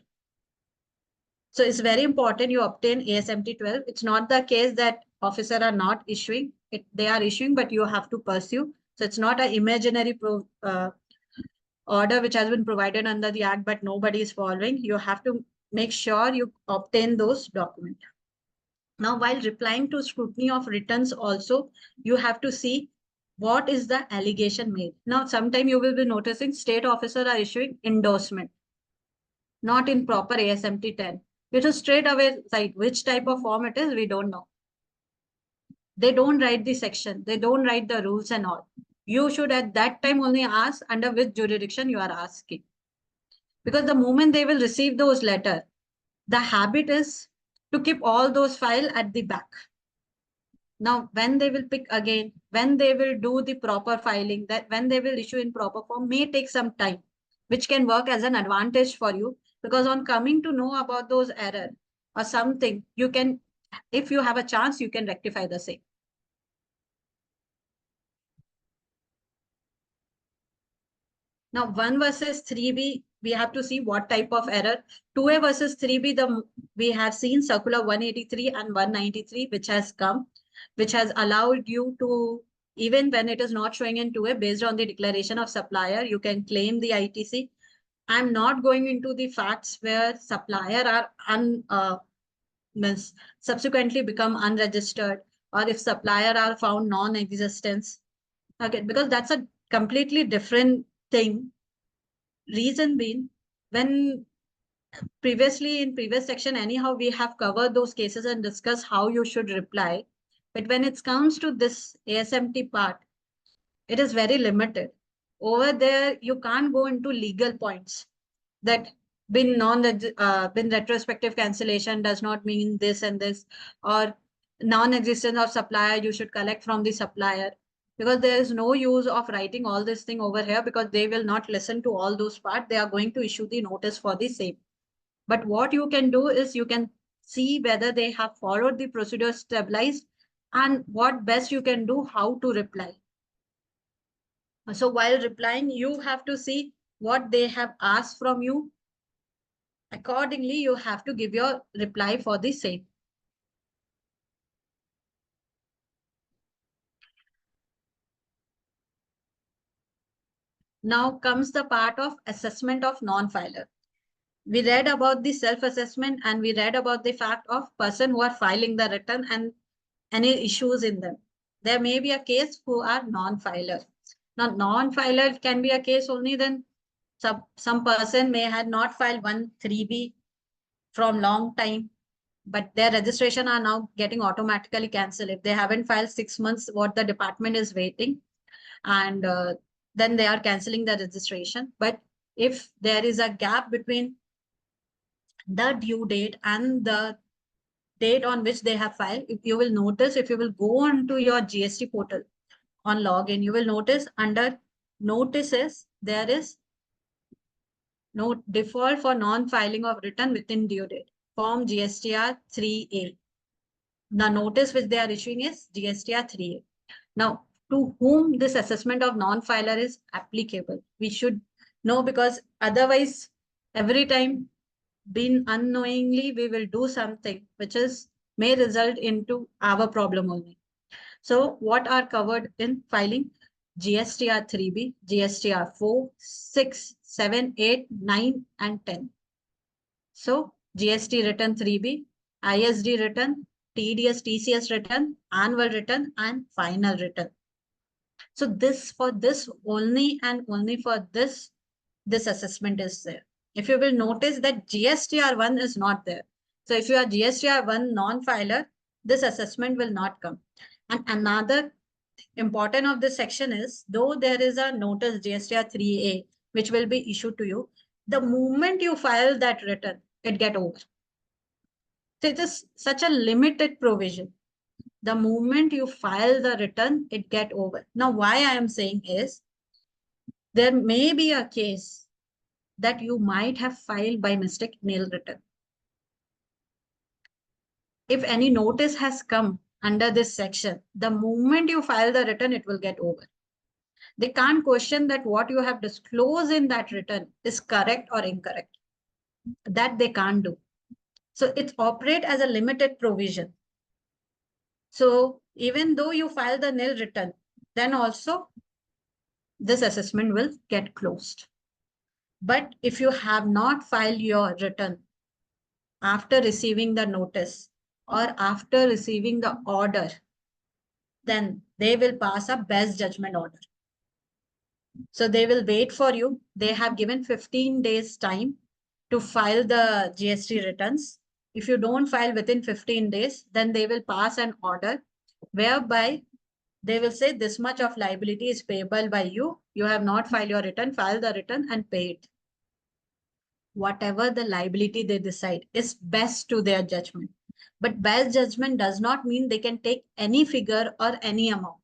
So it's very important you obtain ASMT 12. It's not the case that officer are not issuing it, they are issuing, but you have to pursue. So it's not an imaginary order which has been provided under the act, but nobody is following. You have to make sure you obtain those documents. Now, while replying to scrutiny of returns also, you have to see what is the allegation made. Now, sometime you will be noticing state officers are issuing endorsement, not in proper ASMT 10. Which is straight away like which type of form it is, we don't know. They don't write the section, they don't write the rules and all. You should at that time only ask under which jurisdiction you are asking. Because the moment they will receive those letters, the habit is to keep all those files at the back. Now, when they will pick again, when they will do the proper filing, that when they will issue in proper form may take some time, which can work as an advantage for you. Because on coming to know about those errors or something, you can, if you have a chance, you can rectify the same. Now, 1 versus 3B, we have to see what type of error. 2A versus 3B, we have seen circular 183 and 193, which has come, which has allowed you to, even when it is not showing in 2A, based on the declaration of supplier, you can claim the ITC. I'm not going into the facts where supplier are subsequently become unregistered, or if supplier are found non-existence. Okay, because that's a completely different thing. Reason being, when previously in previous section, anyhow, we have covered those cases and discussed how you should reply. But when it comes to this ASMT part, it is very limited. Over there, you can't go into legal points that been retrospective cancellation does not mean this and this, or non-existence of supplier, you should collect from the supplier. Because there is no use of writing all this thing over here, because they will not listen to all those parts. They are going to issue the notice for the same. But what you can do is you can see whether they have followed the procedure stabilized, and what best you can do, how to reply. So while replying, you have to see what they have asked from you. Accordingly, you have to give your reply for the same. Now comes the part of assessment of non-filer. We read about the self-assessment, and we read about the fact of person who are filing the return and any issues in them. There may be a case who are non-filer. Now, non-filer can be a case only then some person may have not filed 1(3)B from long time, but their registration are now getting automatically cancelled. If they haven't filed 6 months, what the department is waiting, and then they are cancelling the registration. But if there is a gap between the due date and the date on which they have filed, if you will notice, if you will go on to your GST portal on login, you will notice under notices, there is no default for non-filing of return within due date, form GSTR 3A. The notice which they are issuing is GSTR 3A. Now, to whom this assessment of non-filer is applicable, we should know, because otherwise, every time, being unknowingly, we will do something which is may result into our problem only. So what are covered in filing? GSTR 3B, GSTR 4, 6, 7, 8, 9, and 10. So GST return 3B, ISD return, TDS, TCS return, annual return, and final return. So for this only and only for this assessment is there. If you will notice that GSTR1 is not there. So if you are GSTR1 non-filer, this assessment will not come. And another important of this section is, though there is a notice GSTR3A, which will be issued to you, the moment you file that return, it get over. So it is such a limited provision. The moment you file the return, it get over. Now, why I am saying is, there may be a case that you might have filed by mistake nil return. If any notice has come under this section, the moment you file the return, it will get over. They can't question that what you have disclosed in that return is correct or incorrect. That they can't do. So it operates as a limited provision. So even though you file the nil return, then also this assessment will get closed. But if you have not filed your return after receiving the notice or after receiving the order, then they will pass a best judgment order. So they will wait for you. They have given 15 days time to file the GST returns. If you don't file within 15 days, then they will pass an order whereby they will say this much of liability is payable by you. You have not filed your return, file the return and pay it. Whatever the liability they decide is best to their judgment. But best judgment does not mean they can take any figure or any amount.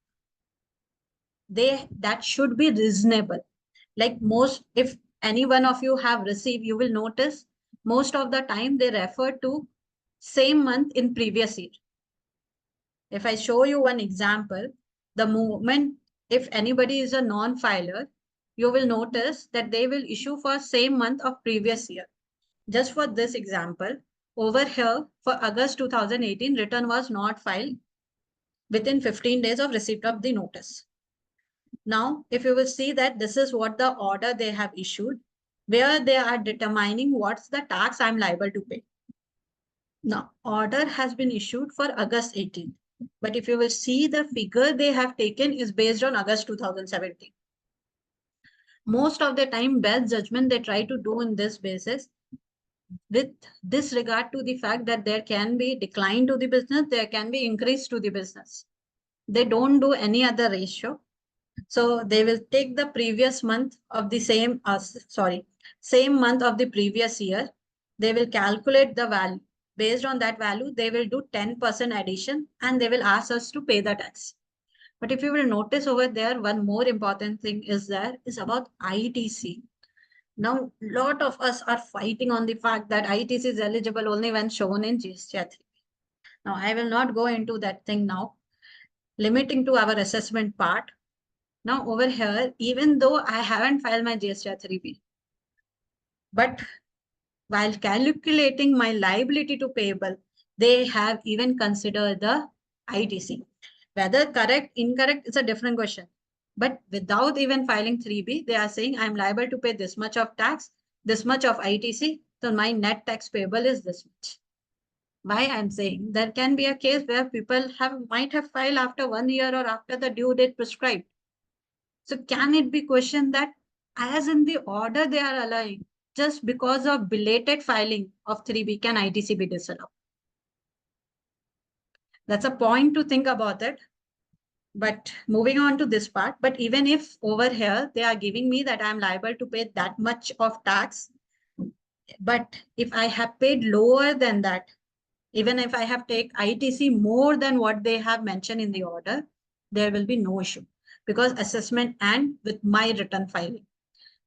That should be reasonable. Like most, if any one of you have received, you will notice most of the time they refer to same month in previous year. If I show you one example, the moment, if anybody is a non-filer, you will notice that they will issue for same month of previous year. Just for this example, over here for August 2018, return was not filed within 15 days of receipt of the notice. Now, if you will see that this is what the order they have issued, where they are determining what's the tax I'm liable to pay. Now, order has been issued for August 18th. But if you will see, the figure they have taken is based on August 2017. Most of the time, best judgment they try to do in this basis, with this regard to the fact that there can be decline to the business, there can be increase to the business. They don't do any other ratio. So they will take the previous month of the same month of the previous year. They will calculate the value. Based on that value, they will do 10% addition and they will ask us to pay the tax. But if you will notice over there, one more important thing is about ITC. Now, a lot of us are fighting on the fact that ITC is eligible only when shown in GST. Now, I will not go into that thing now, limiting to our assessment part. Now, over here, even though I haven't filed my GST 3B, but while calculating my liability to payable, they have even considered the ITC. Whether correct, incorrect, it's a different question. But without even filing 3B, they are saying I'm liable to pay this much of tax, this much of ITC, so my net tax payable is this much. Why I'm saying there can be a case where people might have filed after 1 year or after the due date prescribed. So can it be questioned that as in the order they are allowing, just because of belated filing of 3B, can ITC be disallowed? That's a point to think about it. But moving on to this part, but even if over here they are giving me that I'm liable to pay that much of tax, but if I have paid lower than that, even if I have take ITC more than what they have mentioned in the order, there will be no issue because assessment and with my return filing.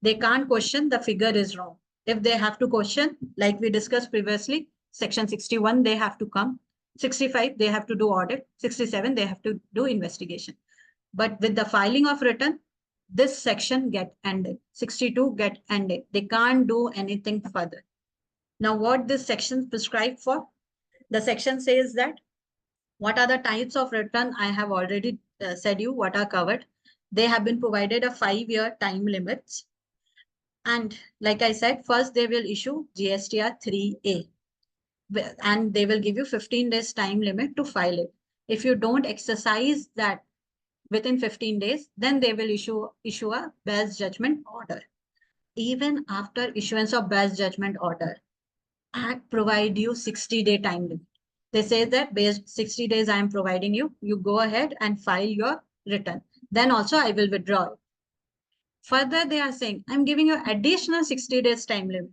They can't question the figure is wrong. If they have to question, like we discussed previously, section 61, they have to come. 65, they have to do audit. 67, they have to do investigation. But with the filing of return, this section get ended. 62 get ended. They can't do anything further. Now, what this section prescribed for? The section says that what are the types of return I have already said you what are covered. They have been provided a 5-year time limits. And like I said, first they will issue GSTR 3A and they will give you 15 days time limit to file it. If you don't exercise that within 15 days, then they will issue a best judgment order. Even after issuance of best judgment order, Act provide you 60-day time limit. They say that based 60 days I am providing you, you go ahead and file your return. Then also I will withdraw it. Further, they are saying, I'm giving you additional 60 days time limit.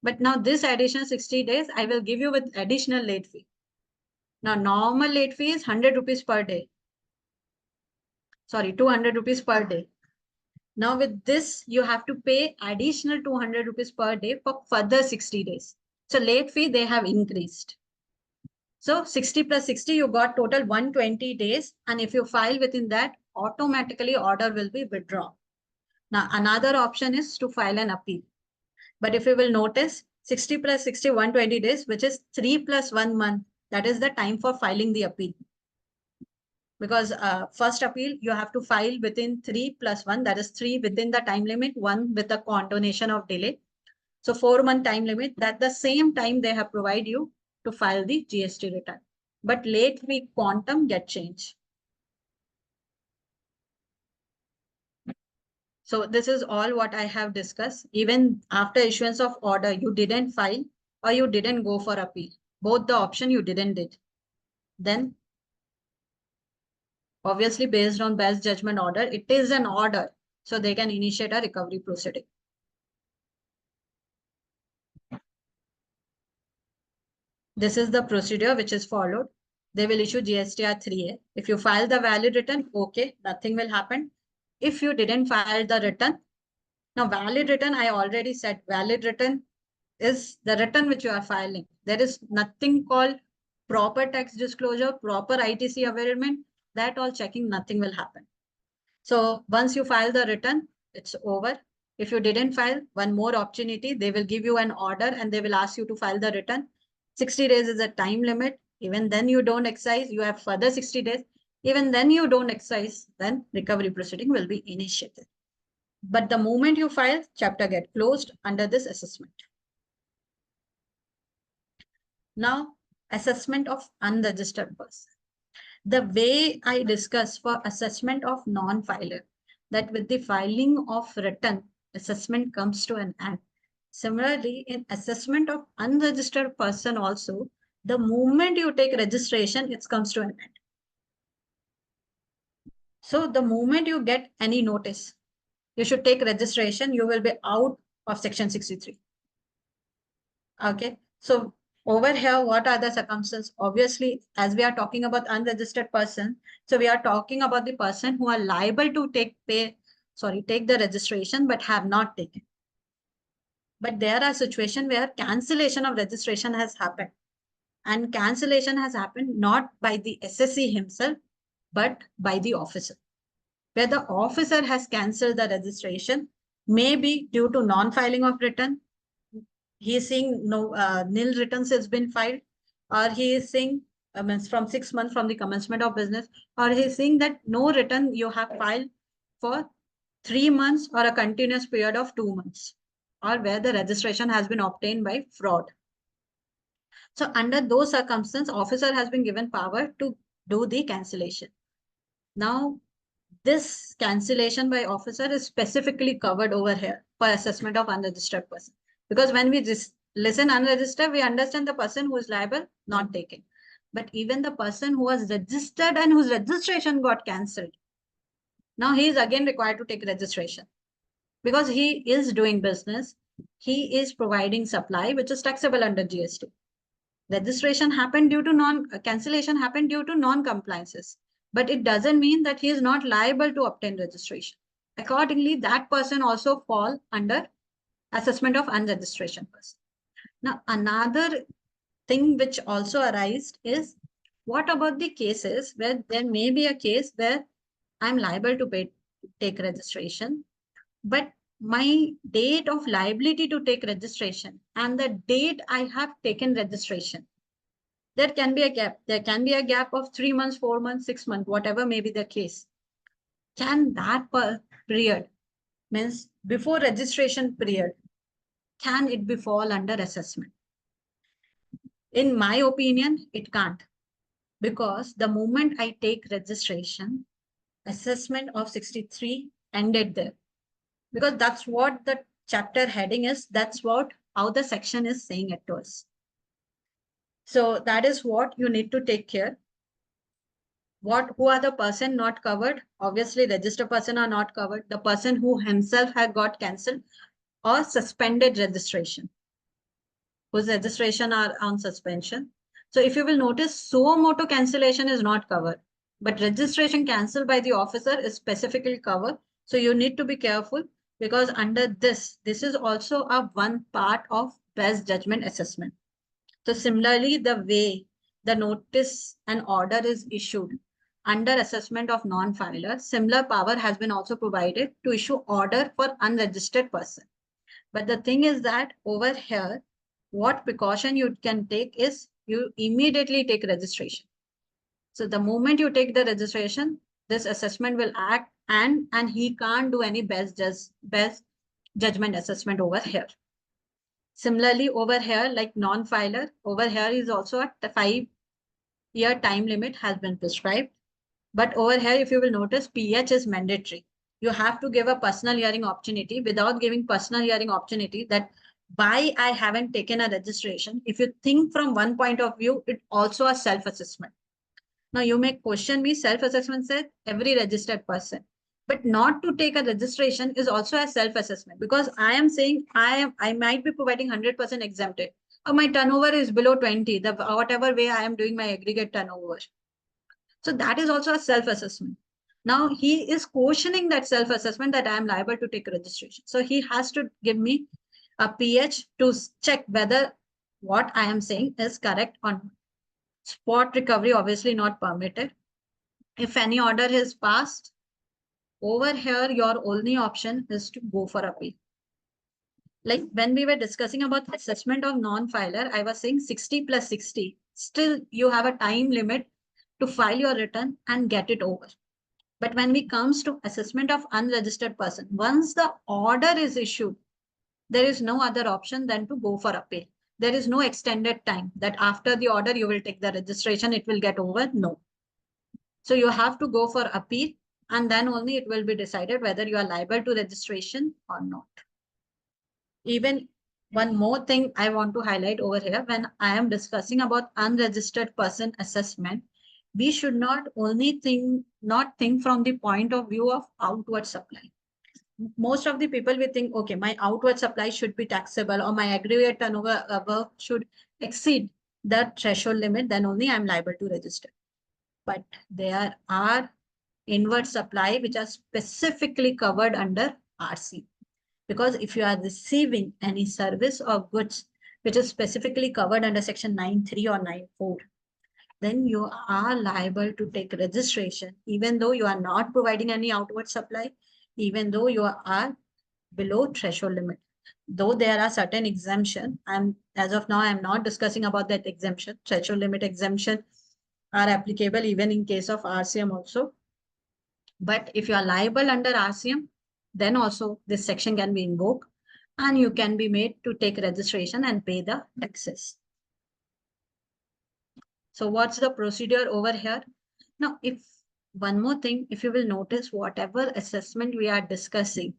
But now this additional 60 days, I will give you with additional late fee. Now, normal late fee is 100 rupees per day. Sorry, 200 rupees per day. Now with this, you have to pay additional 200 rupees per day for further 60 days. So late fee, they have increased. So 60 plus 60, you got total 120 days. And if you file within that, automatically order will be withdrawn. Now, another option is to file an appeal. But if you will notice, 60 plus 60, 120 days, which is 3 plus 1 month. That is the time for filing the appeal. Because first appeal, you have to file within 3 plus 1. That is 3 within the time limit, 1 with the condonation of delay. So 4-month time limit, that the same time they have provided you to file the GST return. But late fee quantum get changed. So this is all what I have discussed. Even after issuance of order, you didn't file or you didn't go for appeal. Both the option you didn't did. Then obviously based on best judgment order, it is an order. So they can initiate a recovery proceeding. This is the procedure which is followed. They will issue GSTR 3A. If you file the valid return, okay, nothing will happen. If you didn't file the return, now valid return, I already said valid return is the return which you are filing. There is nothing called proper tax disclosure, proper ITC availment, that all checking, nothing will happen. So once you file the return, it's over. If you didn't file, one more opportunity, they will give you an order and they will ask you to file the return. 60 days is a time limit. Even then you don't exercise, you have further 60 days. Even then you don't exercise, then recovery proceeding will be initiated. But the moment you file, chapter get closed under this assessment. Now, assessment of unregistered person. The way I discuss for assessment of non-filer, that with the filing of return, assessment comes to an end. Similarly, in assessment of unregistered person also, the moment you take registration, it comes to an end. So the moment you get any notice, you should take registration, you will be out of section 63. Okay, so over here, what are the circumstances? Obviously, as we are talking about unregistered person, so we are talking about the person who are liable to take the registration, but have not taken. But there are situations where cancellation of registration has happened. And cancellation has happened not by the SSC himself, but by the officer. Where the officer has cancelled the registration, maybe due to non-filing of return, he is saying no nil returns has been filed, or he is saying from 6 months from the commencement of business, or he is saying that no return you have filed for 3 months or a continuous period of 2 months, or where the registration has been obtained by fraud. So under those circumstances, officer has been given power to do the cancellation. Now, this cancellation by officer is specifically covered over here for assessment of unregistered person. Because when we just listen unregistered, we understand the person who is liable, not taken. But even the person who was registered and whose registration got cancelled, now he is again required to take registration. Because he is doing business, he is providing supply, which is taxable under GST. Registration happened due to cancellation happened due to non-compliances. But it doesn't mean that he is not liable to obtain registration. Accordingly, that person also fall under assessment of unregistration person. Now, another thing which also arises is, what about the cases where there may be a case where I'm liable to take registration, but my date of liability to take registration and the date I have taken registration, there can be a gap. There can be a gap of 3 months, 4 months, 6 months, whatever may be the case. Can that period means before registration period, can it be fall under assessment? In my opinion, it can't, because the moment I take registration, assessment of 63 ended there, because that's what the chapter heading is. That's what how the section is saying it to us. So that is what you need to take care. Who are the person not covered? Obviously, registered person are not covered. The person who himself had got cancelled or suspended registration, whose registration are on suspension. So if you will notice, suo motu cancellation is not covered, but registration cancelled by the officer is specifically covered. So you need to be careful, because under this is also a one part of best judgment assessment. So similarly, the way the notice and order is issued under assessment of non-filer, similar power has been also provided to issue order for unregistered person. But the thing is that over here, what precaution you can take is you immediately take registration. So the moment you take the registration, this assessment will act, and he can't do any best judgment assessment over here. Similarly, over here, like non-filer, over here is also a 5-year time limit has been prescribed. But over here, if you will notice, PH is mandatory. You have to give a personal hearing opportunity. Without giving personal hearing opportunity, that why I haven't taken a registration, if you think from one point of view, it also a self-assessment. Now you may question me, self-assessment says every registered person, but not to take a registration is also a self-assessment, because I am saying I might be providing 100% exempted, or my turnover is below 20, the whatever way I am doing my aggregate turnover. So that is also a self-assessment. Now he is questioning that self-assessment, that I am liable to take registration. So he has to give me a PH to check whether what I am saying is correct or not. Spot recovery obviously not permitted. If any order is passed, over here, your only option is to go for appeal. Like when we were discussing about assessment of non-filer, I was saying 60 plus 60. Still, you have a time limit to file your return and get it over. But when it comes to assessment of unregistered person, once the order is issued, there is no other option than to go for appeal. There is no extended time that after the order, you will take the registration, it will get over. No. So you have to go for appeal, and then only it will be decided whether you are liable to registration or not. Even one more thing I want to highlight over here, when I am discussing about unregistered person assessment, we should not think from the point of view of outward supply. Most of the people will think, okay, my outward supply should be taxable, or my aggregate turnover above should exceed the threshold limit, then only I'm liable to register. But there are inward supply which are specifically covered under RC. Because if you are receiving any service or goods which is specifically covered under section 9.3 or 9.4, then you are liable to take registration, even though you are not providing any outward supply, even though you are below threshold limit. Though there are certain exemption, and as of now, I'm not discussing about that exemption. Threshold limit exemption are applicable even in case of RCM also. But if you are liable under RCM, then also this section can be invoked, and you can be made to take registration and pay the taxes. So what's the procedure over here? Now, if one more thing, if you will notice, whatever assessment we are discussing,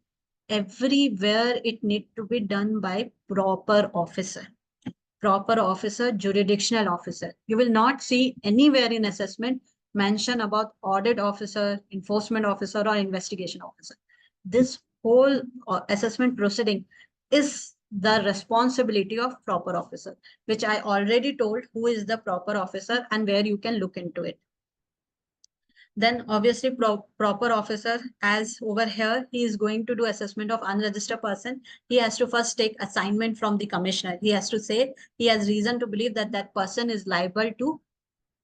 everywhere it need to be done by proper officer, jurisdictional officer. You will not see anywhere in assessment mention about audit officer, enforcement officer, or investigation officer. This whole assessment proceeding is the responsibility of proper officer, which I already told who is the proper officer and where you can look into it. Then obviously proper officer, as over here, he is going to do assessment of unregistered person. He has to first take assignment from the commissioner. He has to say he has reason to believe that that person is liable to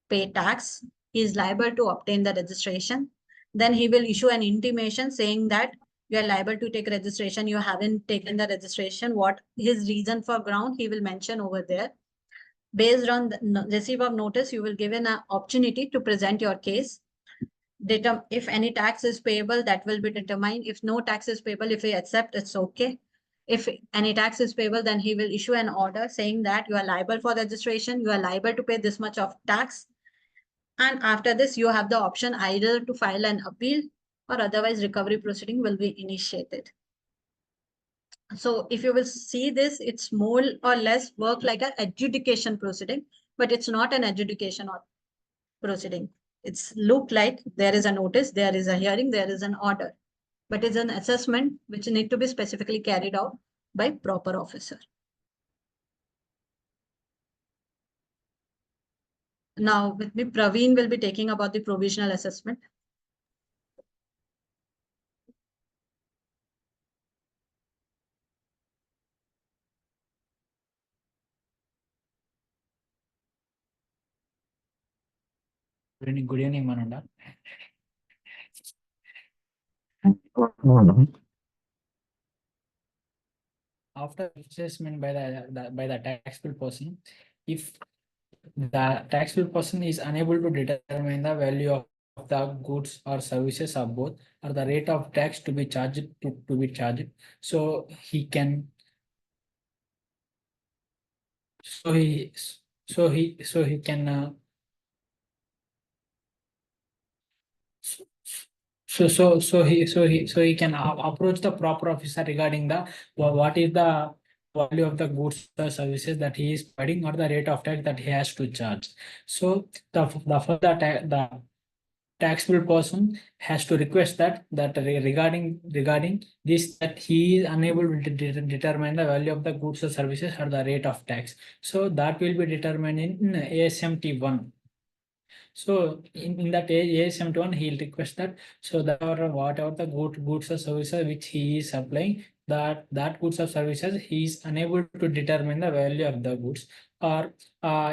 pay tax. He is liable to obtain the registration. Then he will issue an intimation saying that you are liable to take registration. You haven't taken the registration. What his reason for ground, he will mention over there. Based on the receipt of notice, you will given an opportunity to present your case. if any tax is payable, that will be determined. If no tax is payable, if he accept, it's okay. If any tax is payable, then he will issue an order saying that you are liable for registration, you are liable to pay this much of tax. And after this, you have the option either to file an appeal or otherwise recovery proceeding will be initiated. So if you will see this, it's more or less work like an adjudication proceeding, but it's not an adjudication or proceeding. It's look like there is a notice, there is a hearing, there is an order, but it's an assessment which need to be specifically carried out by proper officer. Now with me, Praveen will be taking about the provisional assessment. Good evening, Mananda. After assessment by the taxable person, if the taxable person is unable to determine the value of the goods or services of both, or the rate of tax to be charged to be charged, so he can so he can so he can approach the proper officer regarding the what is the value of the goods or services that he is providing, or the rate of tax that he has to charge. So the taxable person has to request that regarding this, that he is unable to determine the value of the goods or services or the rate of tax. So that will be determined in ASMT 1. So in that ASMT1, he'll request that, so that whatever the goods or services which he is supplying, that goods or services, he is unable to determine the value of the goods, or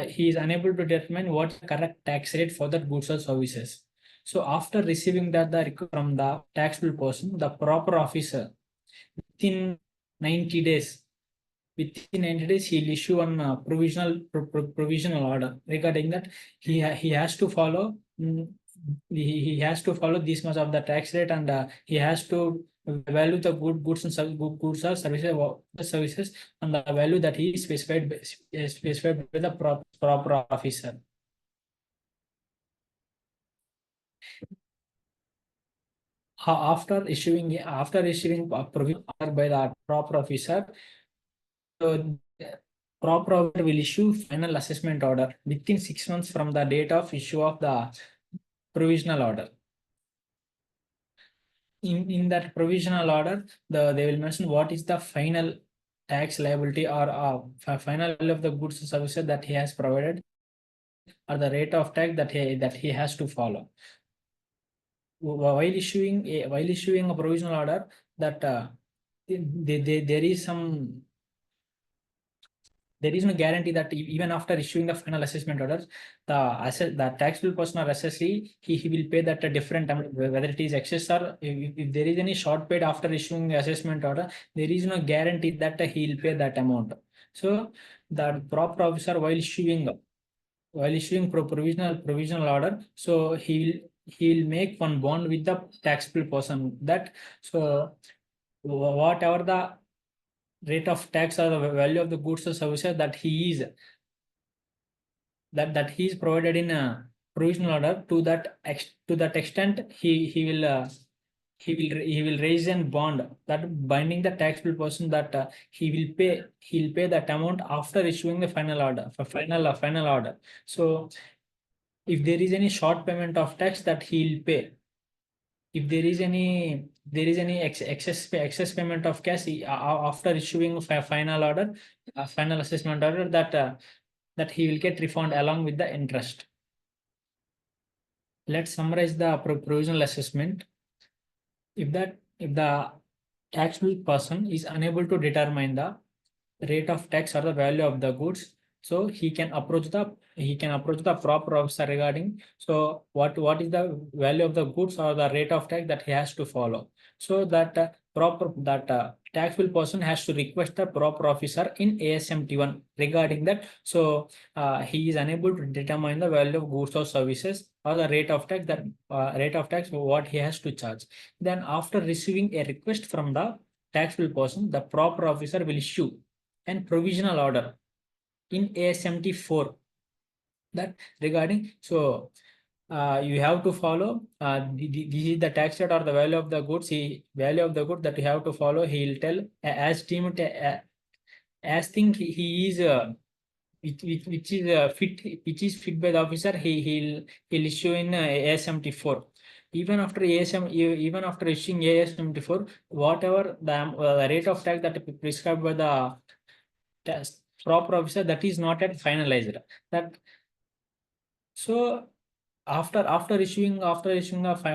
he is unable to determine what the correct tax rate for that goods or services. So after receiving that the request from the taxable person, the proper officer within 90 days within 90 days, he'll issue one provisional order regarding that he has to follow he has to follow this much of the tax rate, and he has to value the goods goods or services and the value that he specified by the proper officer. After issuing a provision order by the proper officer, so proper officer will issue final assessment order within 6 months from the date of issue of the provisional order. In that provisional order, they will mention what is the final tax liability or final value of the goods and services that he has provided, or the rate of tax that he has to follow. While issuing a provisional order, that there is no guarantee that even after issuing the final assessment orders, the taxable person or assessee, he will pay that a different amount, whether it is excess or if there is any short paid after issuing the assessment order, there is no guarantee that he will pay that amount. So the proper officer, while issuing provisional order, so he'll make one bond with the taxable person, that so whatever the rate of tax or the value of the goods or services that he is provided in a provisional order, to that extent he will raise a bond that binding the taxable person that he'll pay that amount after issuing the final order final order. So if there is any short payment of tax, that he'll pay. If there is any excess payment of cash, after issuing final order, final assessment order, that he will get refund along with the interest. Let's summarize the provisional assessment. If the taxable person is unable to determine the rate of tax or the value of the goods, so he can approach the proper officer regarding, so what is the value of the goods or the rate of tax that he has to follow. So that taxable person has to request the proper officer in ASMT1 regarding that. So he is unable to determine the value of goods or services or the rate of tax what he has to charge. Then after receiving a request from the taxable person, the proper officer will issue an provisional order in A74 that regarding. So you have to follow this is the tax rate or the value of the goods. Value of the good that you have to follow. He will tell as deemed as think he is which is fit by the officer. He'll issue in A74. Even after even after issuing A74, whatever the rate of tax that prescribed by the proper officer, that is not yet finalized. That so after issuing a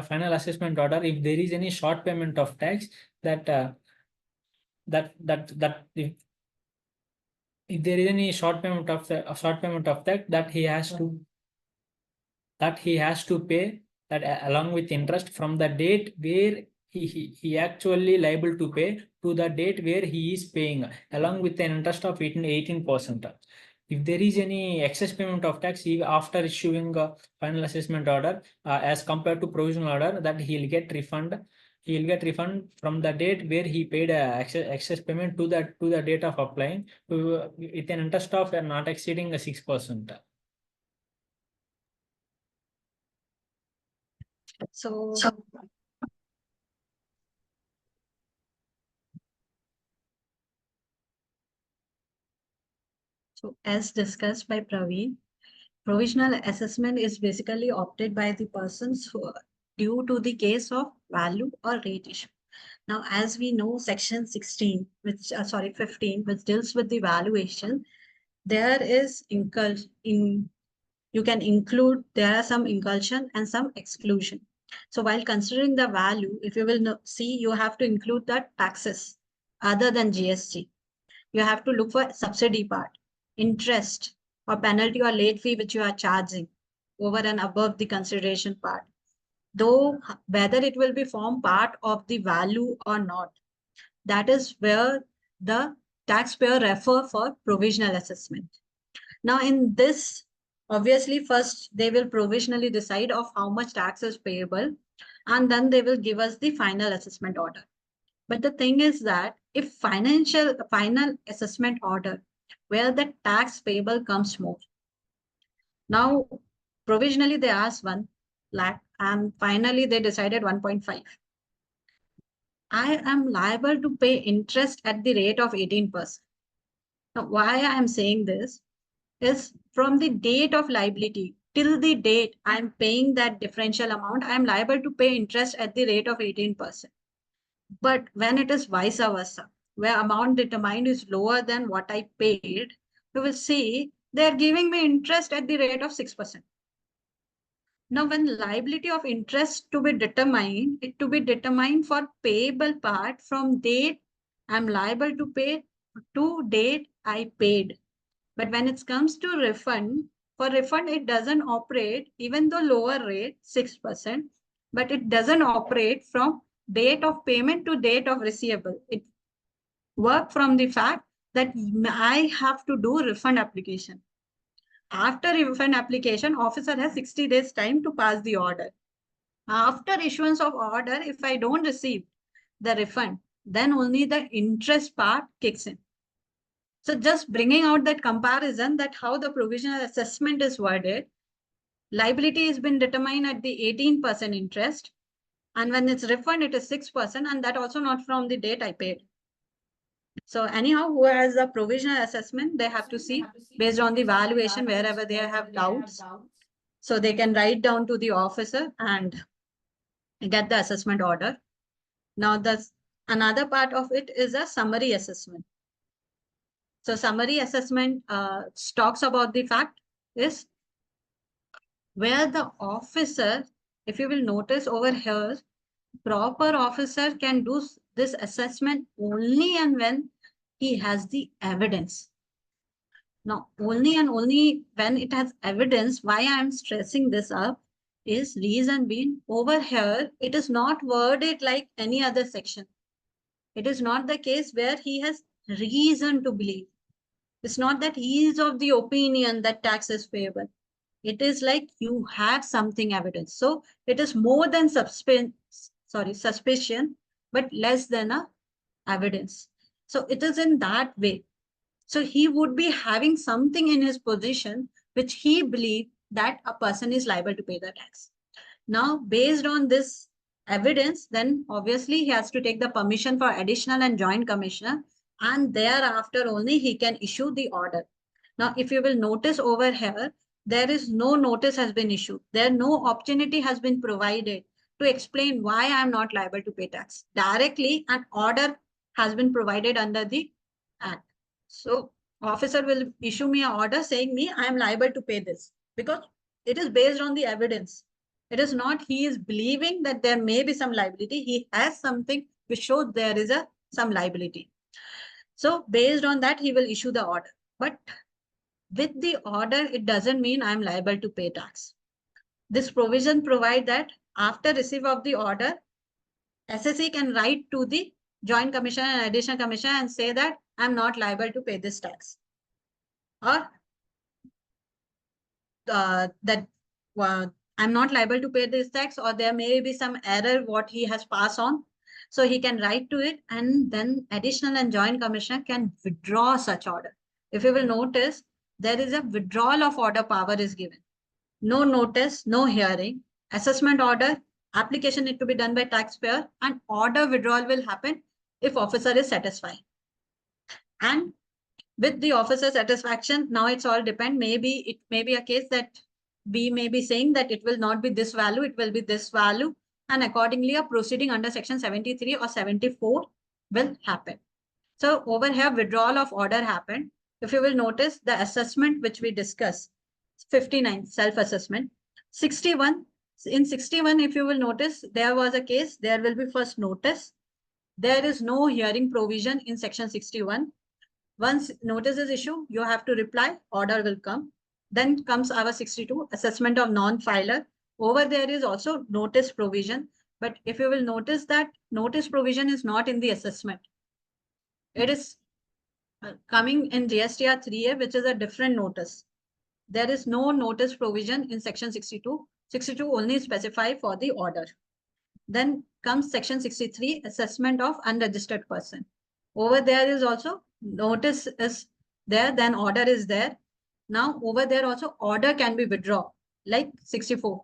final assessment order, if there is any short payment of tax, that if there is any short payment of that he has to pay that along with interest from the date where he actually liable to pay to the date where he is paying, along with an interest of 18%. If there is any excess payment of tax after issuing a final assessment order as compared to provisional order, that he'll get refund from the date where he paid excess payment to the date of applying with an interest of not exceeding 6%. So as discussed by Praveen, provisional assessment is basically opted by the persons who due to the case of value or rate issue. Now, as we know, section 16, 15, which deals with the valuation, there is you can include, there are some inclusion and some exclusion. So while considering the value, if you will see, you have to include the taxes other than GST. You have to look for subsidy part, interest or penalty or late fee which you are charging over and above the consideration part. Though whether it will be form part of the value or not, that is where the taxpayer refer for provisional assessment. Now in this, obviously first they will provisionally decide of how much tax is payable, and then they will give us the final assessment order. But the thing is that if final assessment order where the tax payable comes more, now provisionally they asked 1 lakh and finally they decided 1.5. I am liable to pay interest at the rate of 18%. Now, why I am saying this is from the date of liability till the date I am paying that differential amount, I am liable to pay interest at the rate of 18%. But when it is vice versa, where amount determined is lower than what I paid, you will see they are giving me interest at the rate of 6%. Now, when liability of interest to be determined, it to be determined for payable part from date I'm liable to pay to date I paid. But when it comes to refund, for refund, it doesn't operate, even though lower rate, 6%, but it doesn't operate from date of payment to date of receivable. It works from the fact that I have to do refund application. After refund application, officer has 60 days time to pass the order. After issuance of order, if I don't receive the refund, then only the interest part kicks in. So just bringing out that comparison, that how the provisional assessment is worded, liability has been determined at the 18% interest. And when it's refund, it is 6%, and that also not from the date I paid. So anyhow, who has a provisional assessment, they have to see based on the valuation wherever they have doubts. So they can write down to the officer and get the assessment order. Now, another part of it is a summary assessment. So summary assessment talks about the fact is where the officer, if you will notice over here, proper officer can do this assessment only and when he has the evidence. Now, only and only when it has evidence, why I am stressing this up is reason being over here, it is not worded like any other section. It is not the case where he has reason to believe. It's not that he is of the opinion that tax is payable. It is like you have something evidence. So it is more than suspicion, but less than a evidence. So it is in that way. So he would be having something in his position which he believed that a person is liable to pay the tax. Now, based on this evidence, then obviously he has to take the permission for additional and joint commissioner, and thereafter only he can issue the order. Now, if you will notice over here, there is no notice has been issued. There no opportunity has been provided to explain why I am not liable to pay tax. Directly, an order has been provided under the Act. So, officer will issue me an order saying me I am liable to pay this because it is based on the evidence. It is not he is believing that there may be some liability. He has something which shows there is some liability. So based on that, he will issue the order. But with the order, it doesn't mean I'm liable to pay tax. This provision provides that after receipt of the order, SSE can write to the Joint Commissioner and Additional Commissioner and say that I'm not liable to pay this tax. Or that I'm not liable to pay this tax, or there may be some error what he has passed on. So he can write to it, and then Additional and Joint Commissioner can withdraw such order. If you will notice, there is a withdrawal of order power is given. No notice, no hearing, assessment order, application need to be done by taxpayer, and order withdrawal will happen if officer is satisfied. And with the officer satisfaction, now it's all depend. Maybe it may be a case that we may be saying that it will not be this value, it will be this value. And accordingly, a proceeding under section 73 or 74 will happen. So over here, withdrawal of order happened. If you will notice the assessment which we discussed, 59, self-assessment, 61, in 61, if you will notice, there was a case, there will be first notice. There is no hearing provision in section 61. Once notice is issued, you have to reply, order will come. Then comes our 62, assessment of non-filer. Over there is also notice provision. But if you will notice that notice provision is not in the assessment. It is coming in GSTR 3A, which is a different notice. There is no notice provision in section 62. 62 only specify for the order. Then comes section 63, assessment of unregistered person. Over there is also notice is there, then order is there. Now over there also order can be withdrawn, like 64.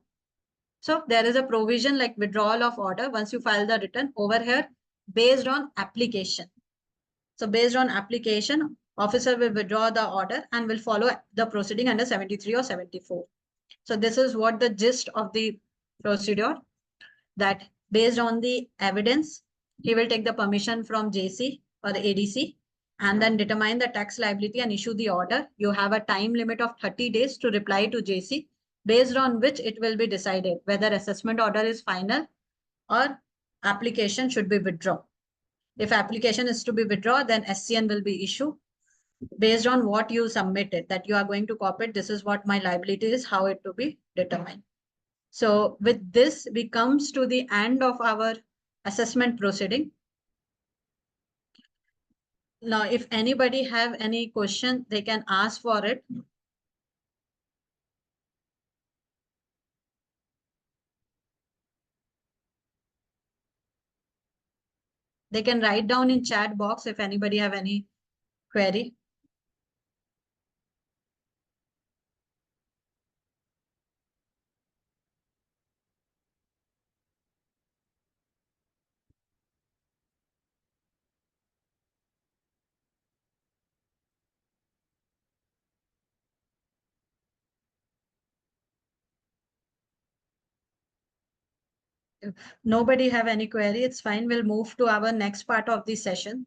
So there is a provision like withdrawal of order once you file the return over here based on application. So based on application, officer will withdraw the order and will follow the proceeding under 73 or 74. So this is what the gist of the procedure, that based on the evidence, he will take the permission from JC or the ADC and then determine the tax liability and issue the order. You have a time limit of 30 days to reply to JC, based on which it will be decided whether assessment order is final or application should be withdrawn. If application is to be withdrawn, then SCN will be issued based on what you submitted, that you are going to cooperate. This is what my liability is, how it to be determined. So with this, we comes to the end of our assessment proceeding. Now, if anybody have any question, they can ask for it. They can write down in chat box if anybody have any query. If nobody have any query, it's fine. We'll move to our next part of the session.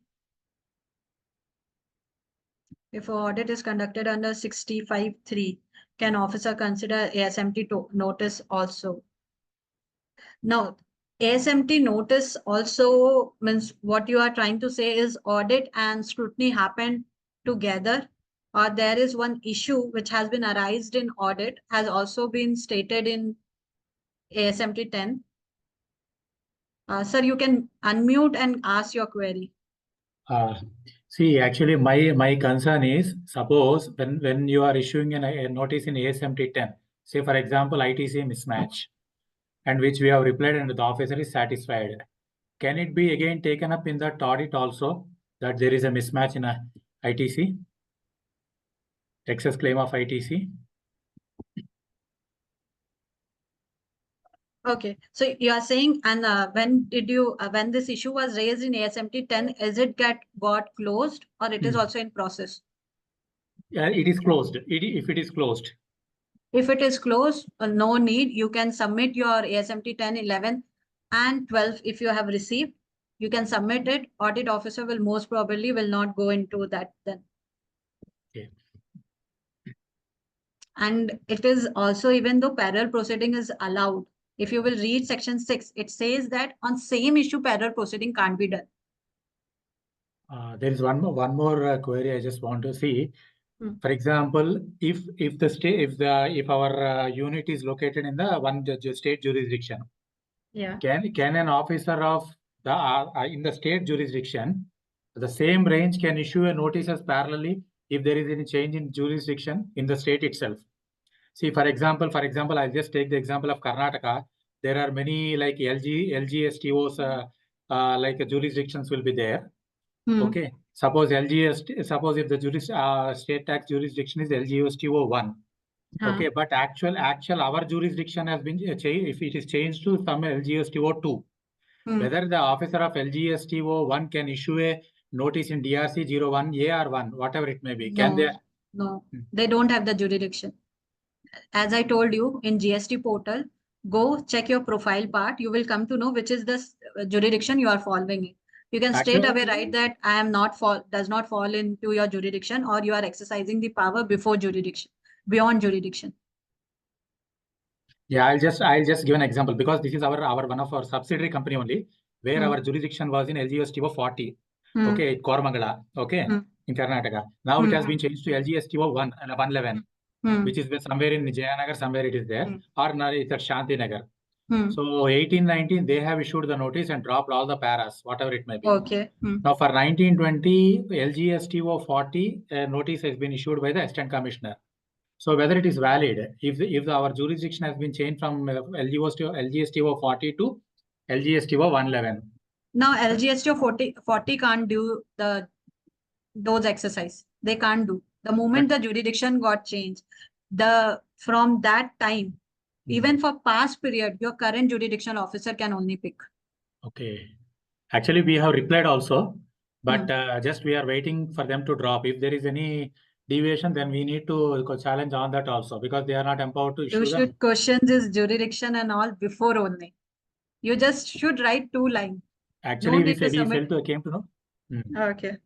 If audit is conducted under 65(3), can officer consider ASMT notice also? Now, ASMT notice also means what you are trying to say is audit and scrutiny happen together, or there is one issue which has been arised in audit has also been stated in ASMT 10. Sir, you can unmute and ask your query. See, actually, my concern is, suppose when you are issuing a notice in ASMT 10, say for example, ITC mismatch, and which we have replied and the officer is satisfied. Can it be again taken up in that audit also that there is a mismatch in a ITC? Excess claim of ITC? Okay, so you are saying, and when did you, when this issue was raised in ASMT 10, is it got closed or it is also in process? Yeah, it is closed. If it is closed. If it is closed, no need. You can submit your ASMT 10, 11, and 12 if you have received. You can submit it. Audit officer will most probably will not go into that then. Okay. And it is also, even though parallel proceeding is allowed, if you will read section 6, it says that on same issue parallel proceeding can't be done. There is one more query I just want to see. For example, if our unit is located in the one state jurisdiction, Yeah. can an officer of the in the state jurisdiction, the same range can issue a notice as parallelly if there is any change in jurisdiction in the state itself? See, for example, I'll just take the example of Karnataka. There are many like LGSTOs, like jurisdictions will be there. Okay. Suppose if the state tax jurisdiction is LGSTO 1. Okay, but actual our jurisdiction has been changed. If it is changed to some LGSTO 2, whether the officer of LGSTO 1 can issue a notice in DRC 01A or 1, whatever it may be. Can they? No, they don't have the jurisdiction. As I told you, in GST portal, go check your profile part. You will come to know which is the jurisdiction you are following in. You can straight away write that I am not does not fall into your jurisdiction, or you are exercising the power before jurisdiction, beyond jurisdiction. Yeah, I'll just give an example because this is our one of our subsidiary company only, where our jurisdiction was in LGSTO 40. Okay, Koramangala. Okay, in Karnataka. Now it has been changed to LGSTO 111, which is somewhere in Jayanagar, somewhere it is there, or it's at Shantinagar. So 1819, they have issued the notice and dropped all the paras, whatever it may be. Okay. Now for 1920, LGSTO 40, notice has been issued by the Assistant Commissioner. So whether it is valid, if our jurisdiction has been changed from LGSTO 40 to LGSTO 111. Now LGSTO 40 can't do those exercise. They can't do. The moment the jurisdiction got changed, from that time, even for past period, your current jurisdiction officer can only pick. Okay. Actually, we have replied also, but just we are waiting for them to drop. If there is any deviation, then we need to challenge on that also because they are not empowered to issue. You should question this jurisdiction and all before only. You just should write 2 lines. Actually, No we came to know. Okay.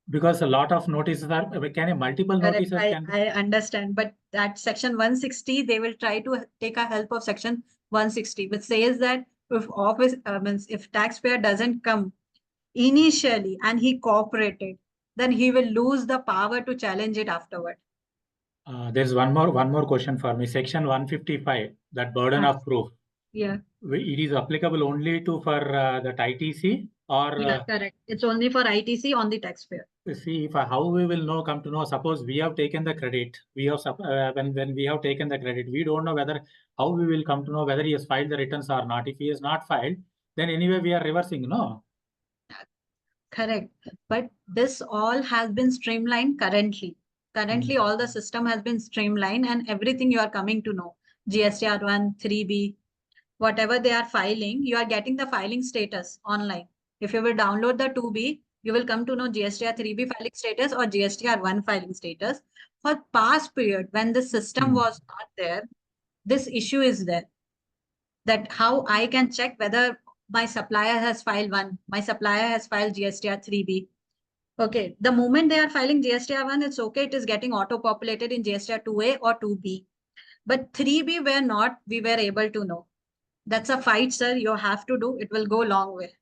Because a lot of notices are, multiple notices can be. I understand, but that section 160, they will try to take a help of section 160, which says that if office means if taxpayer doesn't come initially and he cooperated, then he will lose the power to challenge it afterward. There's one more question for me. Section 155, that burden of proof. Yeah. It is applicable only for that ITC or? Yeah, correct. It's only for ITC on the taxpayer. See, how we will come to know, suppose we have taken the credit, we have when we have taken the credit, we don't know how we will come to know whether he has filed the returns or not. If he has not filed, then anyway we are reversing, no? Correct. But this all has been streamlined currently. Currently, all the system has been streamlined and everything you are coming to know. GST R1, 3B, whatever they are filing, you are getting the filing status online. If you will download the 2B, you will come to know GSTR 3B filing status or GSTR 1 filing status. For past period, when the system was not there, this issue is there. That how I can check whether my supplier has filed 1, my supplier has filed GSTR 3B. Okay, the moment they are filing GSTR 1, it's okay. It is getting auto-populated in GSTR 2A or 2B. But 3B we were able to know. That's a fight, sir. You have to do. It will go a long way.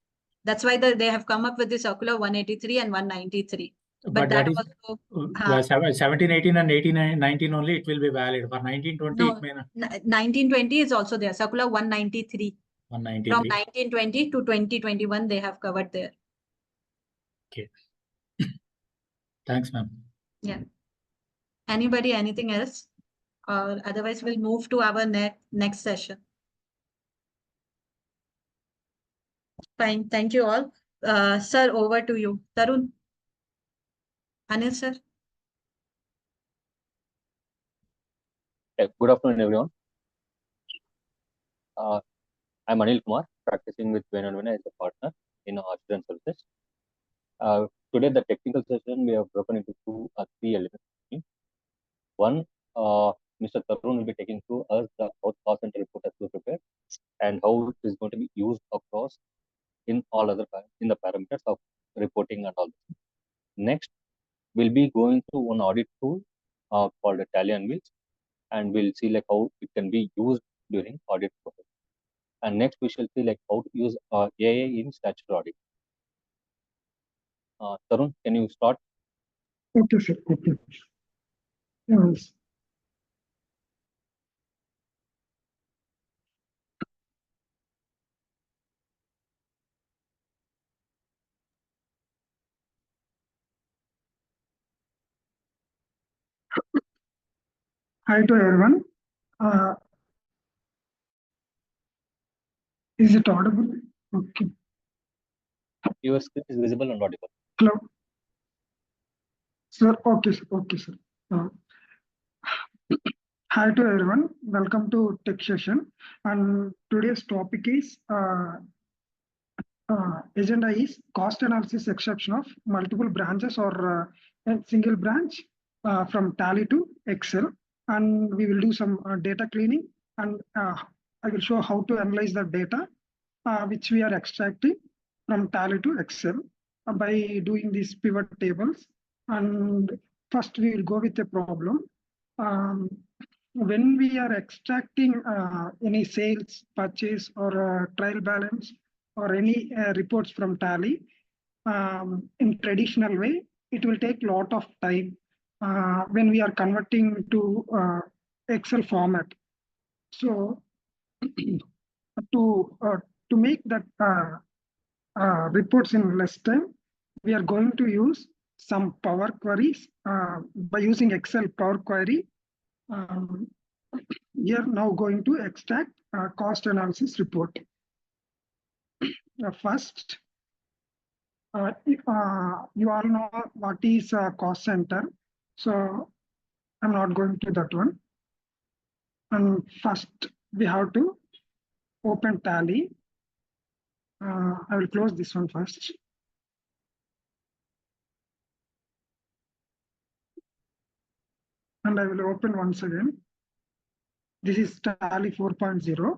That's why they have come up with the circular 183 and 193. But that is also 17, 18 and 18, 19 only it will be valid. For 1920, no, it may not. 1920 is also there. Circular 193. 193. From 1920 to 2021, they have covered there. Okay. Thanks, ma'am. Yeah. Anybody, anything else? Or otherwise we'll move to our next session. Fine, thank you all. Sir, over to you. Tarun. Anil sir. Good afternoon, everyone. I'm Anil Kumar, practicing with Venan as a partner in Assurance Services. Today, the technical session, we have broken into two or three elements. One, Mr. Tarun will be taking through us the how cost center report has been prepared and how it is going to be used across in all other in the parameters of reporting and all this. Next, we'll be going through one audit tool called a Tally and Wheels, and we'll see like how it can be used during audit process. And next we shall see like how to use AI in statutory audit. Tarun, can you start? Okay, sir. Okay. Yes. Hi to everyone. Is it audible? Okay. Your screen is visible and audible. Hello. Sir, okay, sir. Okay, sir. Hi to everyone. Welcome to tech session. And today's topic is agenda is cost analysis exception of multiple branches or a single branch from Tally to Excel. And we will do some data cleaning, and I will show how to analyze the data which we are extracting from Tally to Excel by doing these pivot tables. And first we will go with a problem. When we are extracting any sales, purchase, or trial balance, or any reports from Tally in traditional way, it will take a lot of time when we are converting to Excel format. So to make that reports in less time, we are going to use some Power Queries by using Excel Power Query. We are now going to extract cost analysis report. First, you all know what is cost center, so I'm not going to that one. And first, we have to open Tally. I will close this one first. And I will open once again. This is Tally 4.0.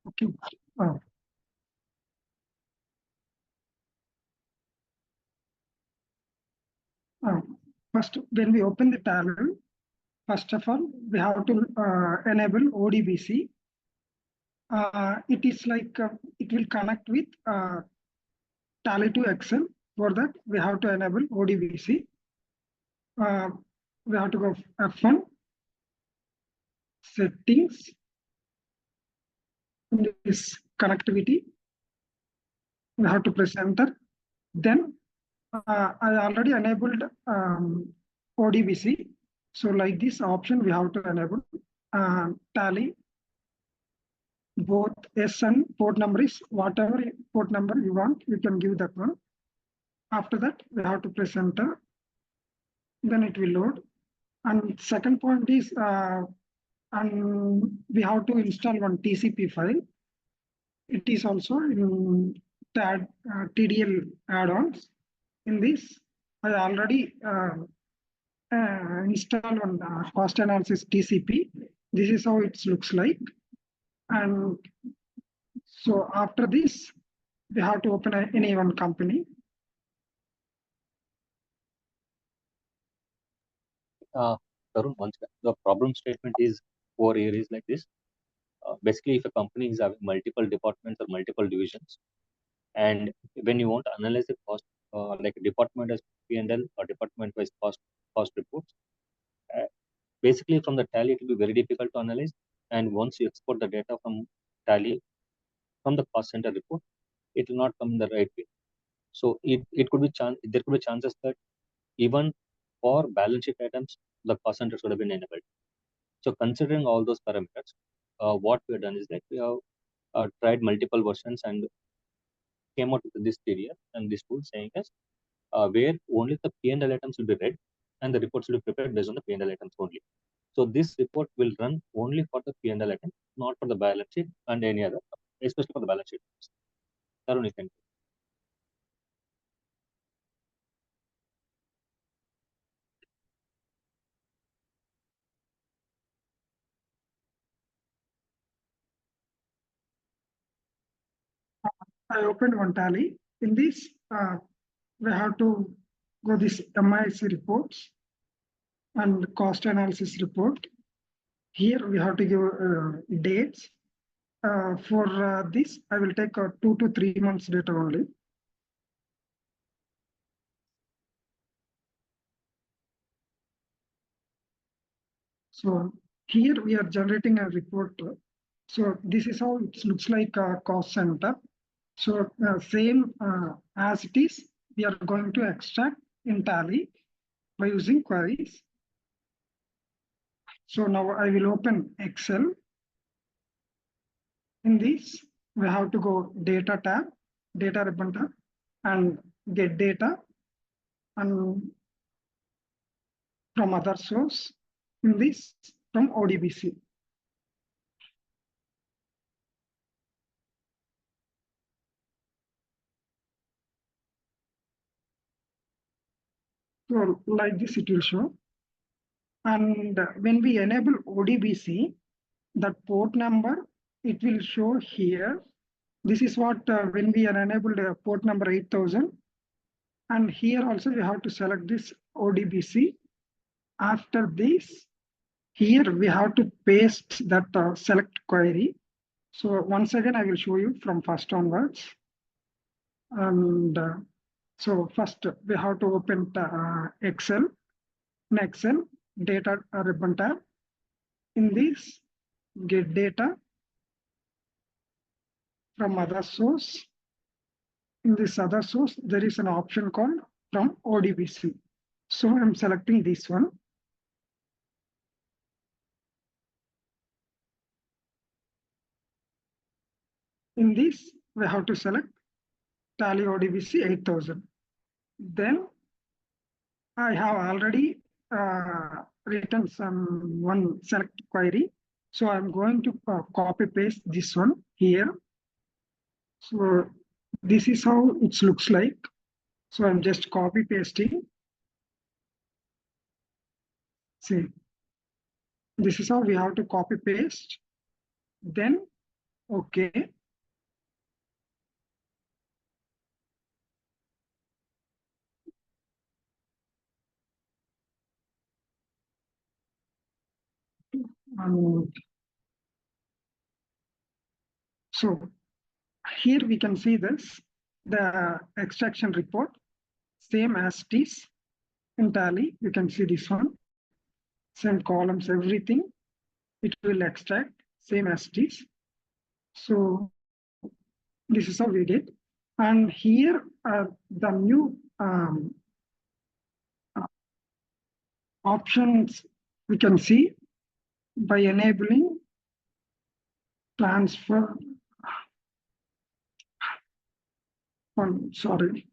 Okay. First, when we open the Tally, first of all, we have to enable ODBC. It is like it will connect with Tally to Excel. For that, we have to enable ODBC. We have to go F1, settings, this connectivity. We have to press enter. Then I already enabled ODBC. So like this option, we have to enable Tally. Both S and port number is whatever port number you want, you can give that one. After that, we have to press enter. Then it will load. And second point is, and we have to install one TCP file. It is also in TDL add-ons. In this, I already installed one cost analysis TCP. This is how it looks like. And so after this, we have to open any one company. Tarun, once the problem statement is 4 areas like this. basically, if a company is having multiple departments or multiple divisions, and when you want to analyze the cost, like department as P&L or department-wise cost reports, basically from the tally, it will be very difficult to analyze. And once you export the data from tally, from the cost center report, it will not come in the right way. So it could be there could be chances that even for balance sheet items, the cost center should have been enabled. So considering all those parameters, what we have done is that we have tried multiple versions and came out with this theory and this tool saying as where only the P&L items will be read and the reports will be prepared based on the P&L items only. So this report will run only for the P&L item, not for the balance sheet and any other, especially for the balance sheet. Tarun, you can. I opened one tally. In this, we have to go this MIC reports and cost analysis report. Here we have to give dates. For this, I will take 2 to 3 months data only. So here we are generating a report. So this is how it looks like a cost center. So same as it is, we are going to extract in tally by using queries. So now I will open Excel. In this, we have to go data tab, data ribbon tab, and get data, and from other source. In this, from ODBC. So like this, it will show. And when we enable ODBC, that port number, it will show here. This is what when we are enabled port number 8000. And here also we have to select this ODBC. After this, here we have to paste that select query. So once again, I will show you from first onwards. And so first we have to open Excel. In Excel, data ribbon tab. In this, get data from other source. In this other source, there is an option called from ODBC. So I'm selecting this one. In this, we have to select tally ODBC 8000. Then I have already written one select query. So I'm going to copy paste this one here. So this is how it looks like. So I'm just copy pasting. See, this is how we have to copy paste. Then, okay. So here we can see this, the extraction report, same as it is in tally. You can see this one, same columns, everything. It will extract same as it is. So this is how we did. And here the new options we can see by enabling transfer. Sorry.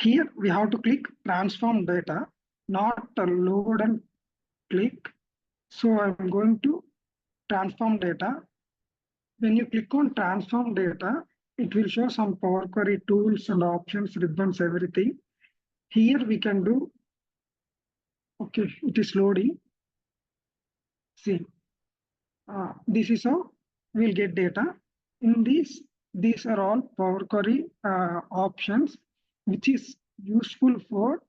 Here we have to click transform data, not load and click. So I'm going to transform data. When you click on transform data, it will show some Power Query tools and options, ribbons, everything. Here we can do, okay, it is loading. See, this is how we'll get data. In this, These are all Power Query options, which is useful for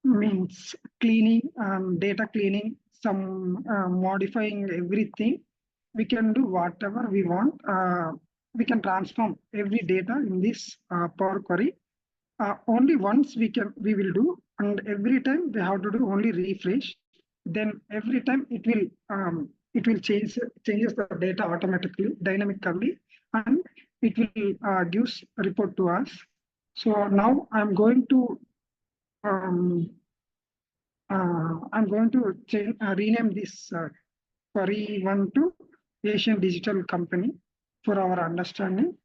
means cleaning, data cleaning, some modifying everything. We can do whatever we want. We can transform every data in this Power Query. Only once we will do, and every time we have to do only refresh. Then every time it will changes the data automatically, dynamically, and it will gives a report to us. So now I'm going to change, rename this query one to Asian Digital Company for our understanding.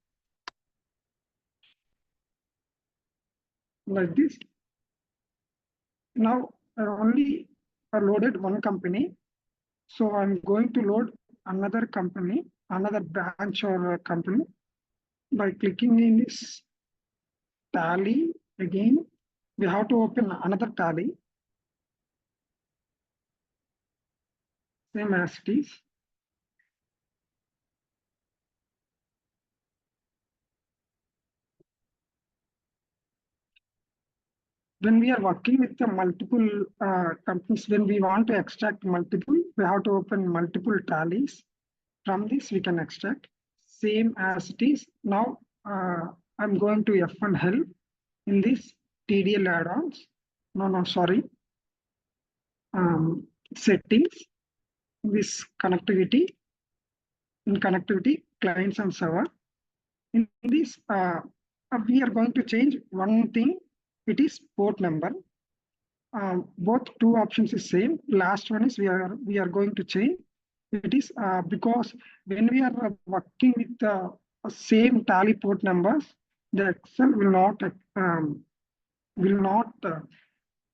Like this. Now I only loaded one company. So I'm going to load another company, another branch or a company by clicking in this tally again. We have to open another tally. Same as it is. When we are working with the multiple companies, when we want to extract multiple, we have to open multiple tallies. From this, we can extract same as it is. Now, I'm going to F1 help in this TDL add-ons. No, sorry. Settings, this connectivity, in connectivity, clients and server. In this, we are going to change one thing. It is port number. Both two options is same. Last one is we are going to change. It is because when we are working with the same tally port numbers, the Excel will not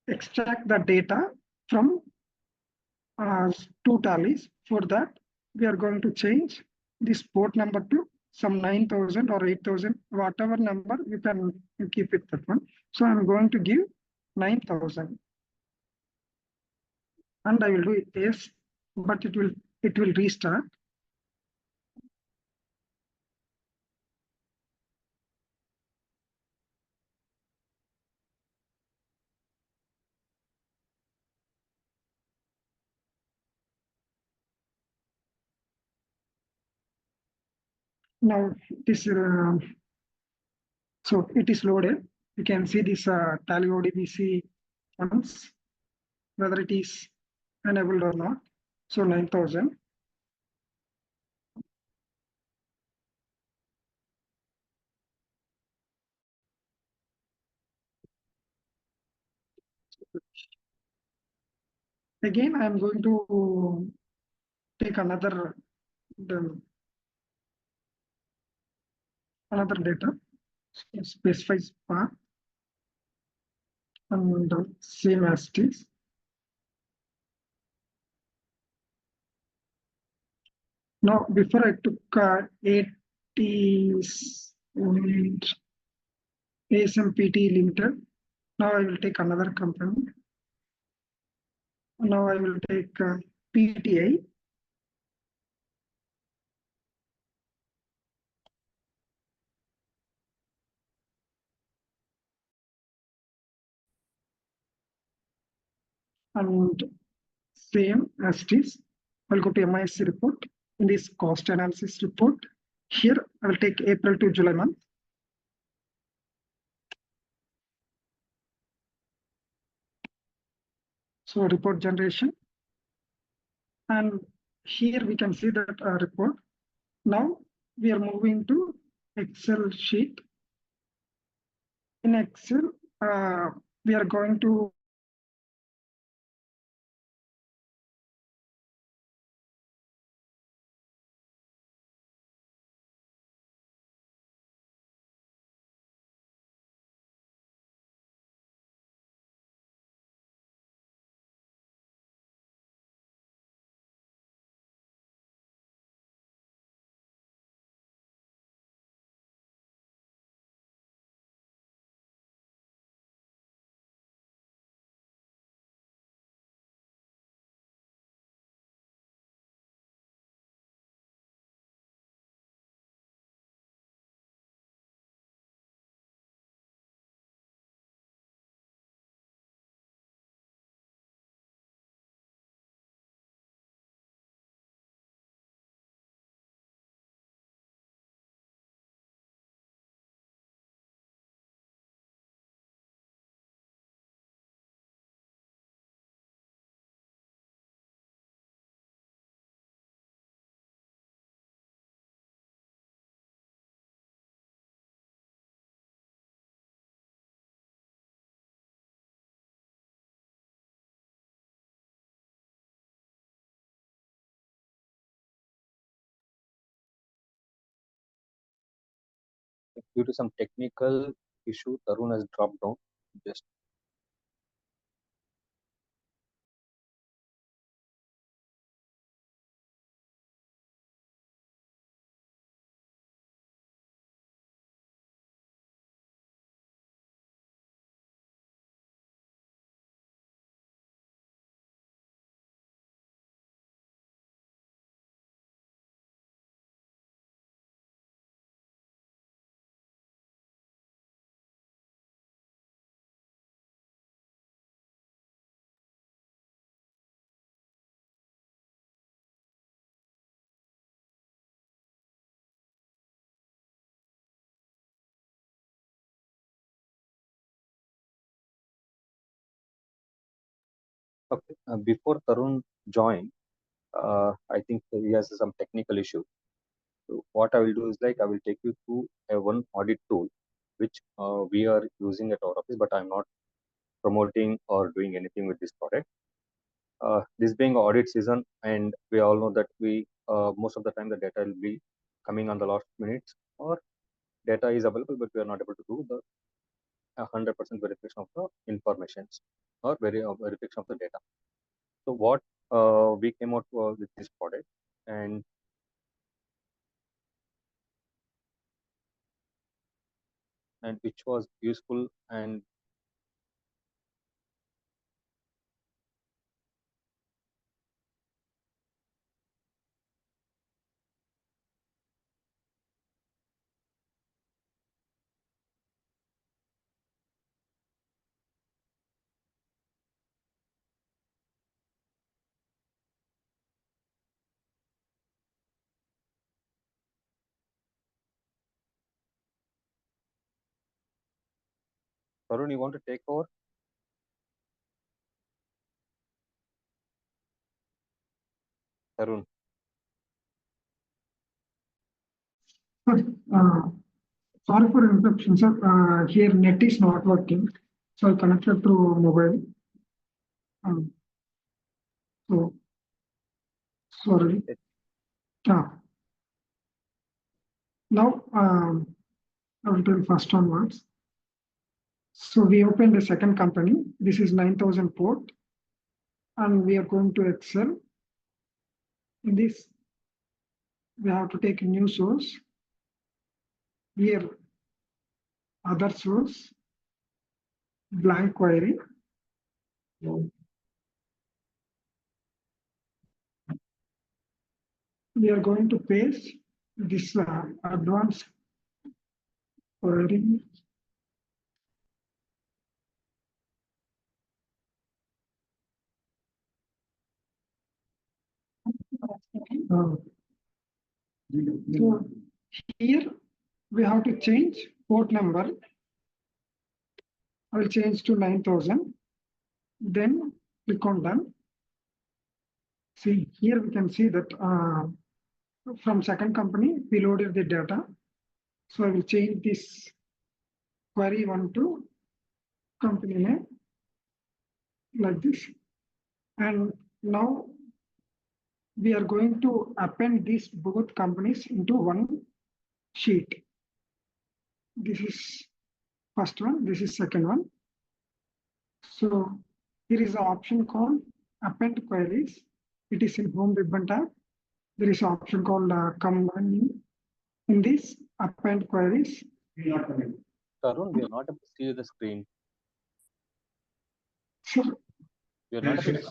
extract the data from two tallies. For that, we are going to change this port number to some 9,000 or 8,000, whatever number you can keep it that one. So I'm going to give 9,000. And I will do yes, but it will restart. Now this so it is loaded. You can see this tally ODBC funds, whether it is enabled or not. So 9,000. Again, I am going to take another data, specifies path, and same as it is. Now, before I took ASMPT Limited, now I will take another company. Now I will take PTI. And same as it is, I'll go to MISC report. In this cost analysis report, here I will take April to July month. So report generation. And here we can see that report. Now we are moving to Excel sheet. In Excel, we are going to due to some technical issue, Tarun has dropped down. Just okay. Before Tarun joined, I think he has some technical issue. So what I will do is like I will take you through a one audit tool which we are using at our office, but I'm not promoting or doing anything with this product. This being audit season, and we all know that we most of the time the data will be coming on the last minutes, or data is available, but we are not able to do the 100% verification of the informations or verification of the data. So what we came out with this product, and which was useful and Tarun, you want to take over? Tarun. Sorry for interruption, sir. Here net is not working, so I connected through mobile. So sorry. Now I will tell first onwards. So we opened a second company. This is 9,000 port, and we are going to Excel. In this, we have to take a new source. Here, other source, blank query. We are going to paste this advanced query. So here we have to change port number. I will change to 9,000. Then click on done. See, here we can see that from second company, we loaded the data. So I will change this query one to company name like this. And now we are going to append these both companies into one sheet. This is first one, this is second one. So here is an option called append queries. It is in home ribbon tab. There is an option called combine. In this append queries. Tarun, we are not able to see the screen. Sure. We are not able to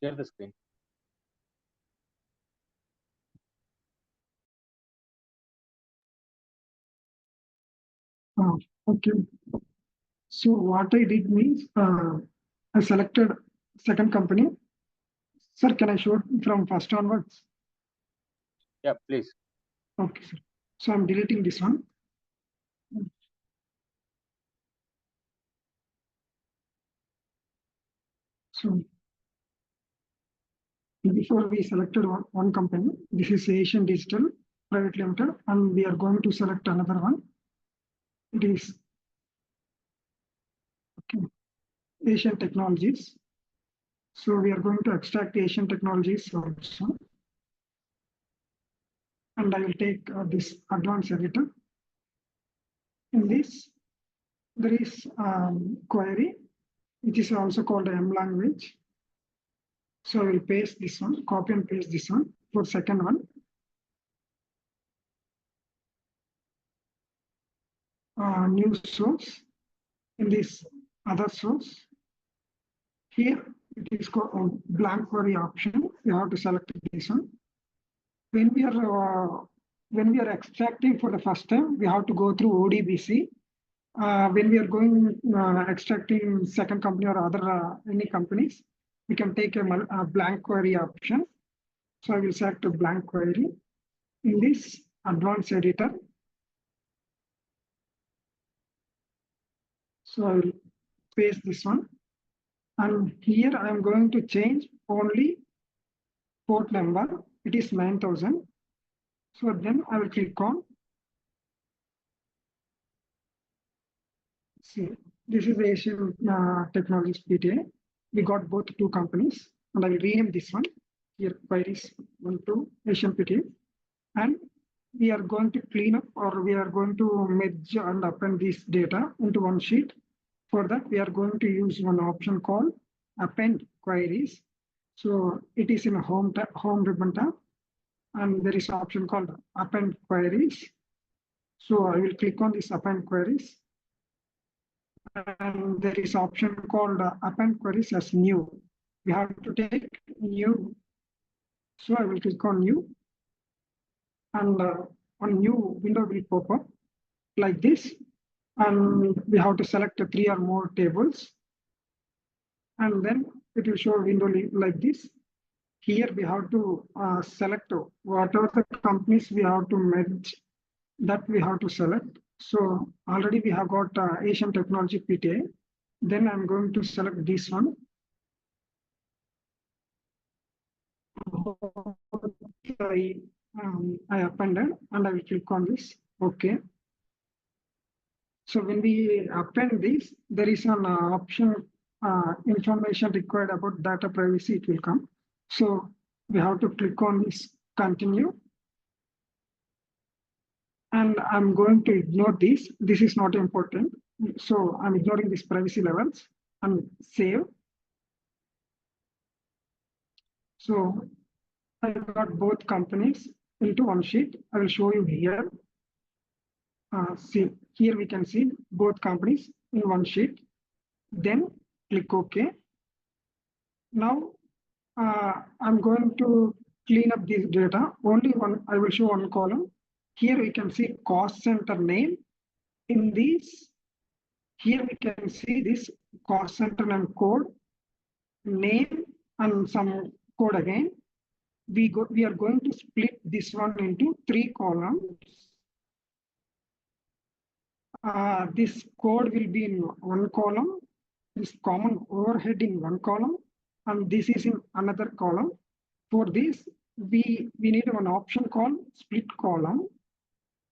share the screen. Okay. So what I did means I selected second company. Sir, can I show it from first onwards? Yeah, please. Okay, sir. So I'm deleting this one. So before we selected one company, this is Asian Digital Private Limited, and we are going to select another one. It is Asian Technologies. So we are going to extract Asian Technologies also. and I will take this advanced editor. In this, there is query, which is also called M language. So I will paste this one, copy and paste this one for second one. New source. In this other source, here it is called blank query option. You have to select this one. When we are extracting for the first time, we have to go through ODBC. When we are going extracting second company or other any companies, we can take a blank query option. So I will select a blank query. In this advanced editor, so I will paste this one. And here I am going to change only port number. It is 9000. So then I will click on. See, this is Asian Technologies PTA. We got both two companies, and I will rename this one. Here queries 1 to Asian PTA. And we are going to clean up, or we are going to merge and append this data into one sheet. For that, we are going to use one option called Append queries. So it is in a home ribbon tab, and there is an option called Append queries. So I will click on this Append queries, and there is an option called Append queries as new. We have to take new. So I will click on new, and one new window will pop up like this, and we have to select 3 or more tables, and then it will show a window like this. Here we have to select whatever the companies we have to merge, that we have to select. So already we have got Asian Technology PTA. Then I'm going to select this one. I appended, and I will click on this. Okay. So when we append this, there is an option information required about data privacy. It will come. So we have to click on this continue. And I'm going to ignore this. This is not important. So I'm ignoring these privacy levels and save. So I got both companies into one sheet. I will show you here. See, here we can see both companies in one sheet. Then click OK. Now I'm going to clean up this data. Only one, I will show one column. Here we can see cost center name. In this, here we can see this cost center name code, name, and some code again. We are going to split this one into 3 columns. This code will be in one column, this common overhead in one column, and this is in another column. For this, we need one option called split column.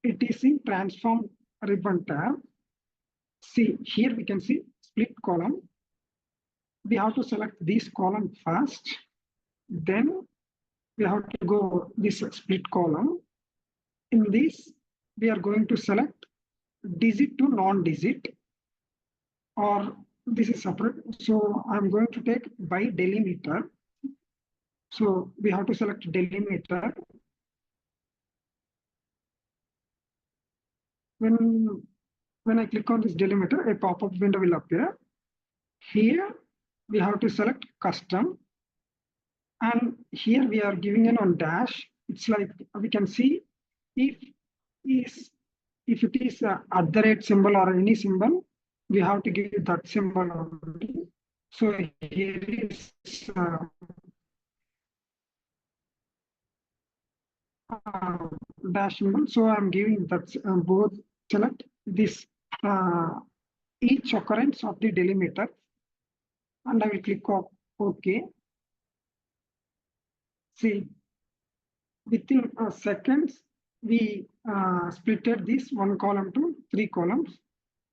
It is in transform ribbon tab. See, here we can see split column. We have to select this column first. Then we have to go this split column. In this, we are going to select digit to non-digit, or this is separate. So I'm going to take by delimiter. So we have to select delimiter. When I click on this delimiter, a pop-up window will appear. Here we have to select custom, and here we are giving it on dash. It's like we can see if it is @ symbol or any symbol, we have to give that symbol already. So here is dash symbol. So I'm giving that both. Select this each occurrence of the delimiter, and I will click on OK. See, within seconds, we splitted this one column to 3 columns.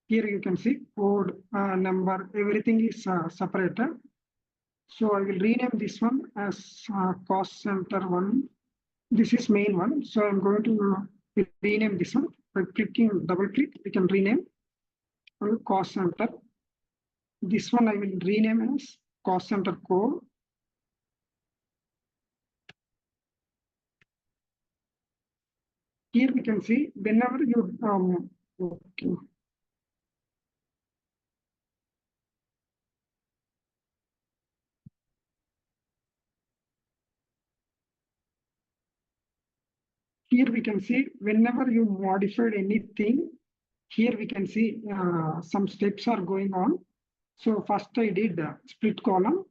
Here you can see code, number, everything is separated. So I will rename this one as cost center 1 This is main one. So I'm going to rename this one by clicking double click. We can rename cost center. This one I will rename as cost center core. Here we can see whenever you okay. Here we can see whenever you modified anything, here we can see some steps are going on. So first I did split column.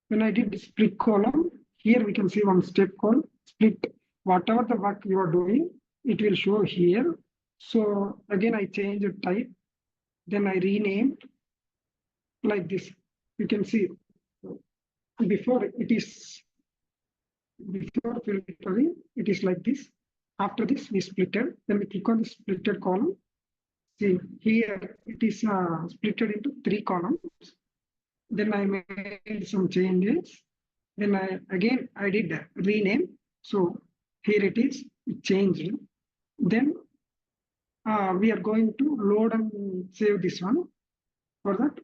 When I did split column, here we can see one step called split. Whatever the work you are doing, it will show here. So again, I changed the type. Then I renamed like this. You can see before filtering, it is like this. After this, we splitted. Then we click on the splitted column. See here, it is splitted into 3 columns. Then I made some changes. Then I did rename. So here it is, it changed. Then we are going to load and save this one. For that,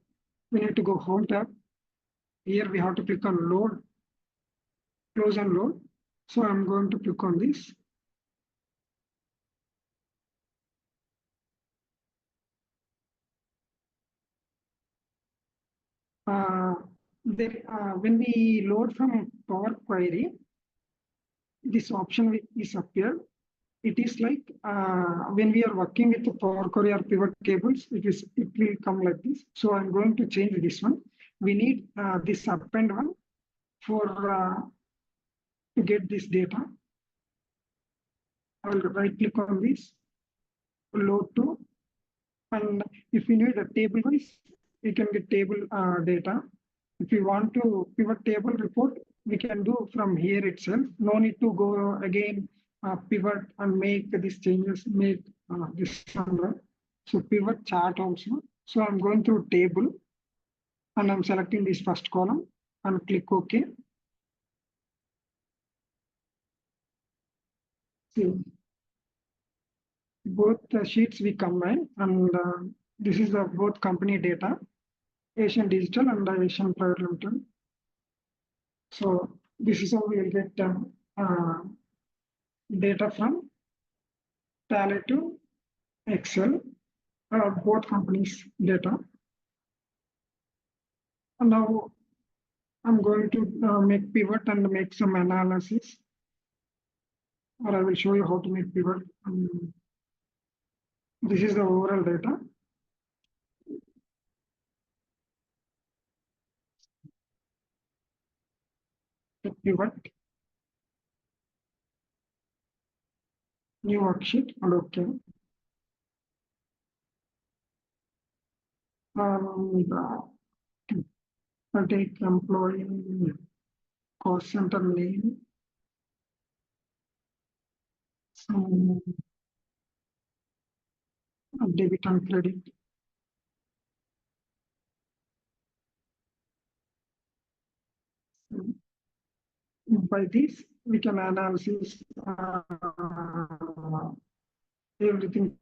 we need to go home tab. Here we have to click on load, close and load. So I'm going to click on this. When we load from Power Query, this option is appeared. It is like when we are working with the Power Query or pivot tables, it will come like this. So I'm going to change this one. We need this append one for to get this data. I will right click on this, load to, and if we need a table wise, we can get table data. If we want to pivot table report, we can do from here itself. No need to go again pivot and make these changes, make this number. So pivot chart also. So I'm going through table and I'm selecting this first column and click OK. See, both the sheets we combine, and this is the both company data, Asian Digital and Asian Private Limited. So this is how we will get data from Tally to Excel, both companies' data. And now I'm going to make pivot and make some analysis, or I will show you how to make pivot. This is the overall data. The pivot, new worksheet, and OK. I'll take employee cost center name. Some debit and credit. By this, we can analyze everything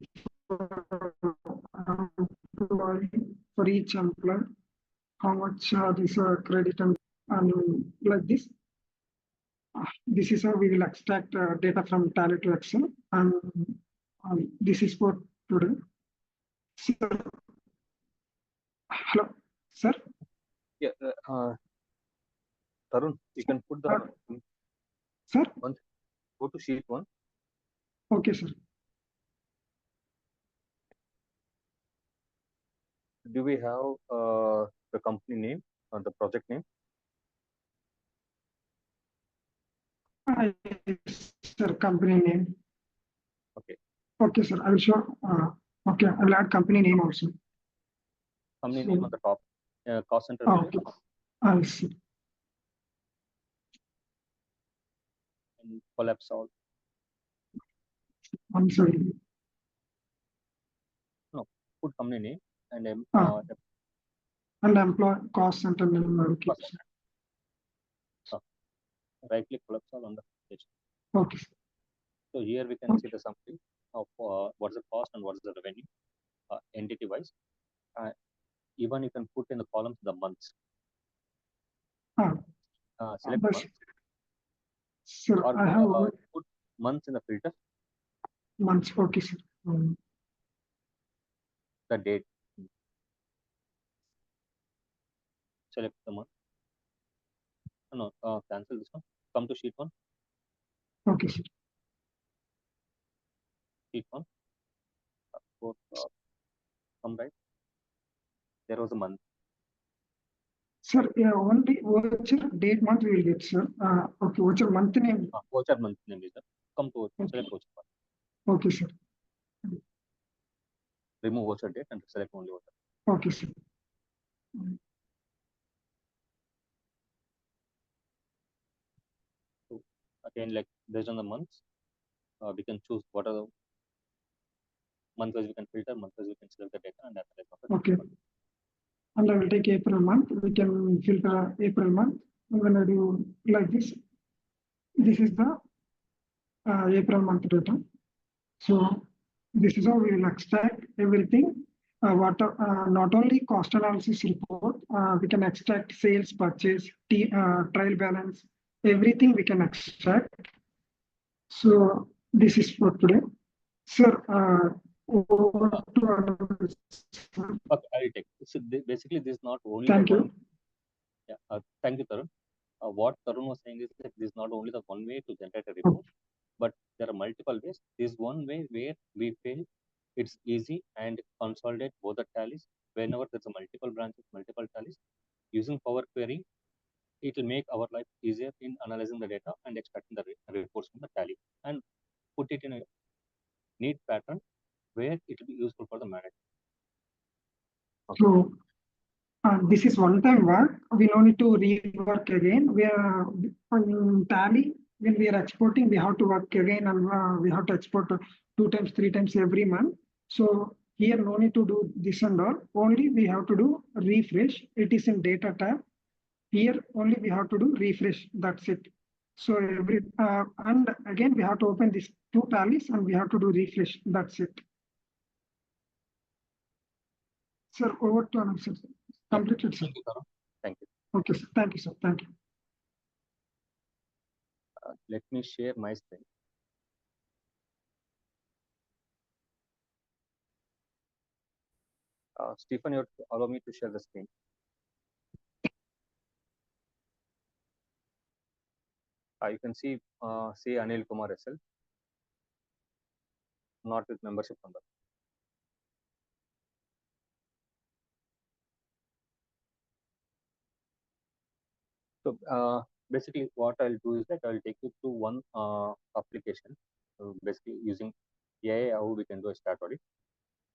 for each employee, how much this credit and like this. This is how we will extract data from Tally to Excel, and this is for today. So, hello, sir. Yeah, Tarun, you can put the sir. One, go to sheet 1. Okay, sir. Do we have the company name or the project name? Sir, company name. Okay. Okay, sir. I will show. Okay, I will add company name also. Company name on the top. Cost center. Okay. I see. And collapse all. I'm sorry. No, put company name and and employee cost center name. Okay. Right click collapse all on the page. Okay. So here we can see the summary of what's the cost and what is the revenue entity wise. Even you can put in the columns the months. Select But, months. sir, Or I have put months in the filter. months. Okay, sir. The date. Select the month. No, cancel this one. Come to sheet 1. Okay, sir. Sheet 1. Come right. There was a month. Sir, yeah, only voucher date month we will get, sir. Okay, voucher month name. Voucher month name is there. Come to select voucher month. Okay, sir. Remove voucher date and select only voucher. Okay, sir. So again, like based on the months, we can choose what are the month wise we can filter, month wise we can select the data and analyze. Okay. And I will take April month. We can filter April month. I'm going to do like this. This is the April month data. So this is how we will extract everything. Not only cost analysis report, we can extract sales, purchase, trial balance, everything we can extract. So this is for today. Sir, over to Okay, I will take. So basically, this is not only Thank the you. one. Yeah, thank you, Tarun. What Tarun was saying is that this is not only the one way to generate a report, but there are multiple ways. This is one way where we feel it's easy and consolidate both the tallies. Whenever there's a multiple branches, multiple tallies, using Power Query, it will make our life easier in analyzing the data and extracting the reports from the tally and put it in a neat pattern where it will be useful for the manager. Okay. So this is one-time work. We don't need to rework again. We are on Tally. When we are exporting, we have to work again, and we have to export 2 times, 3 times every month. So here, no need to do this and all. Only we have to do refresh. It is in data tab. Here only we have to do refresh. That's it. So and again we have to open these 2 tallies and we have to do refresh. That's it. Sir, over to Anand, sir. Completed, sir. Thank you. Okay, sir. Thank you, sir. Thank you. Let me share my screen. Stephen, you allow me to share the screen. You can see, say Anil Kumar SL, not with membership number. So basically, what I'll do is that I'll take you through one application. So basically, using AI, how we can do a stat audit.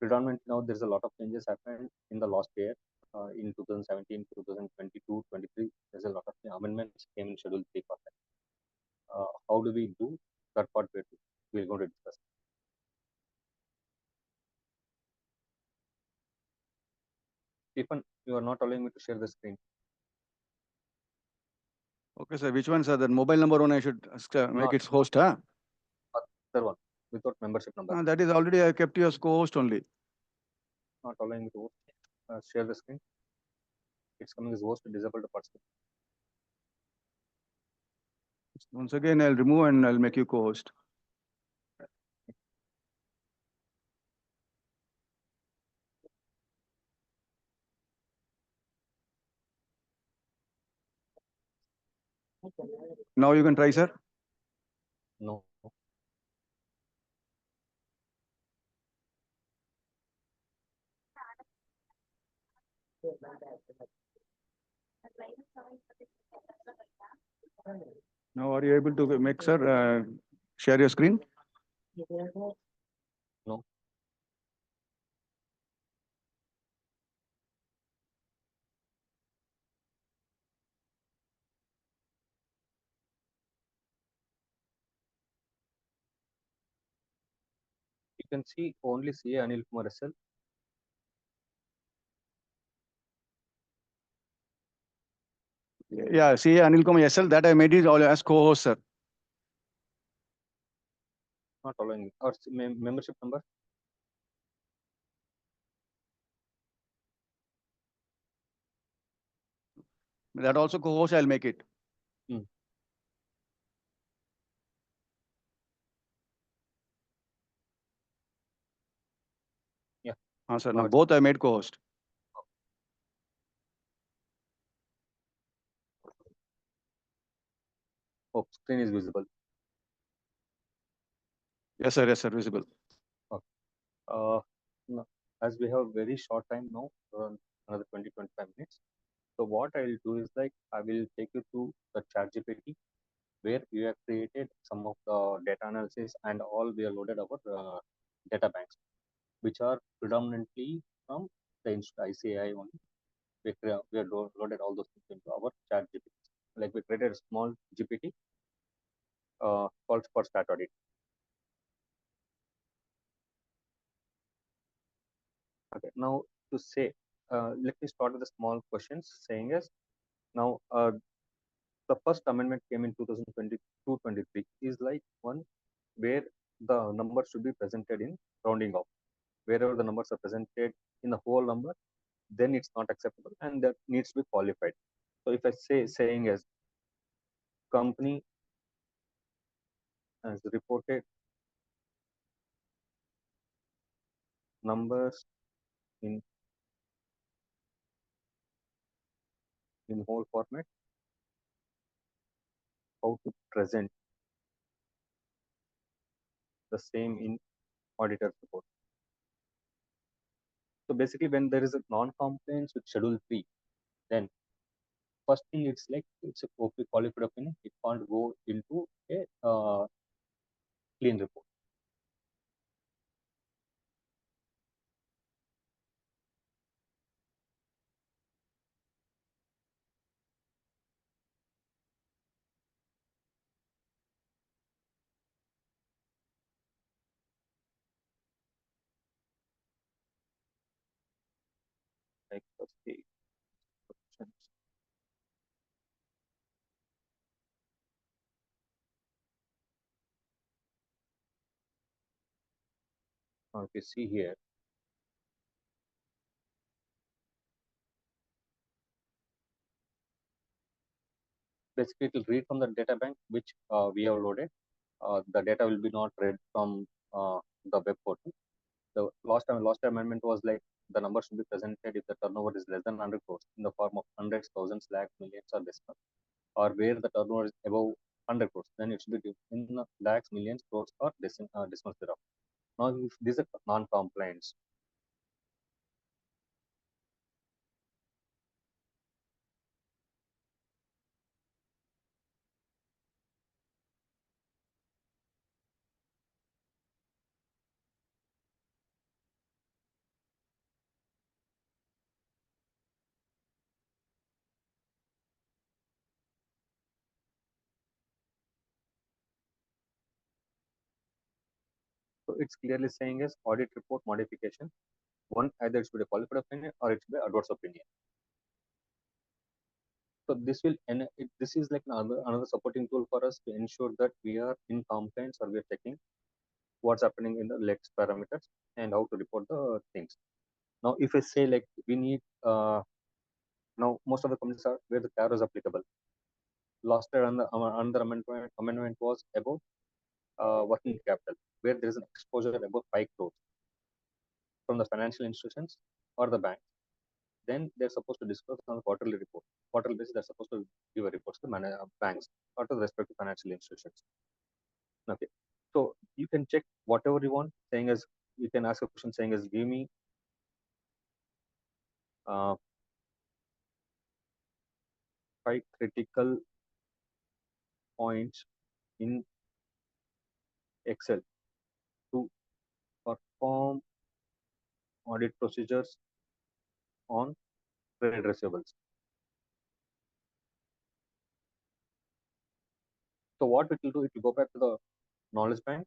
Predominantly now, there's a lot of changes happened in the last year. In 2017, 2022, 23, there's a lot of amendments came in Schedule 3 for that. How do we do that part? We're going to discuss. Stephen, you are not allowing me to share the screen. Okay, sir. Which one, sir? The mobile number one I should make its host, huh? Other one, without membership number. That is already I kept you as co-host only. Not allowing me to share the screen. It's coming as host disabled to participate. Once again, I'll remove and I'll make you co-host. Now you can try, sir. No. Now are you able to make, sir, share your screen? No. You can see only CA Anil Kumar SL. Yeah, see Anil Kumar SL, that I made it all as co-host, sir. not allowing or membership number. That also co-host, I'll make it. Sir, now both I made co-host. Oh, screen is visible. Yes, sir, visible. No, as we have very short time now, another 20-25 minutes. So what I'll do is like, I will take you to the ChatGPT, where we have created some of the data analysis and all we have loaded our data banks, which are predominantly from the ICAI only. We have loaded all those things into our ChatGPT. Like we created a small GPT called for Stat Audit. Okay, now to say, let me start with the small questions saying as now the first amendment came in 2022-23 is like one where the numbers should be presented in rounding off. Wherever the numbers are presented in the whole number, then it's not acceptable and that needs to be qualified. So if I saying as company has reported numbers in whole format, how to present the same in auditor's report. So basically, when there is a non-compliance with Schedule 3, then first thing it's like it's a qualified opinion. It can't go into a clean report. Like let's see. Now if you see here, basically it will read from the data bank which we have loaded. The data will be not read from the web portal. The last amendment was like the number should be presented if the turnover is less than 100 crores in the form of hundreds, thousands, lakhs, millions, or decimal, or where the turnover is above 100 crores, then it should be in lakhs, millions, crores, or decimals thereof. Now, if these are non-compliance, so it's clearly saying as audit report modification. One, either it should be a qualified opinion or it should be adverse opinion. So this will this is like another supporting tool for us to ensure that we are in compliance or we are checking what's happening in the lex parameters and how to report the things. Now, if I say like we need now most of the companies are where the CAR is applicable. Last year, another amendment was about working capital, where there is an exposure above 5 crores from the financial institutions or the bank. Then they're supposed to disclose on the quarterly report. Quarterly basis, they're supposed to give a report to the banks or to the respective financial institutions. Okay, so you can check whatever you want, saying as you can ask a question saying as give me 5 critical points in Excel to perform audit procedures on trade receivables. So what it will do, it will go back to the knowledge bank,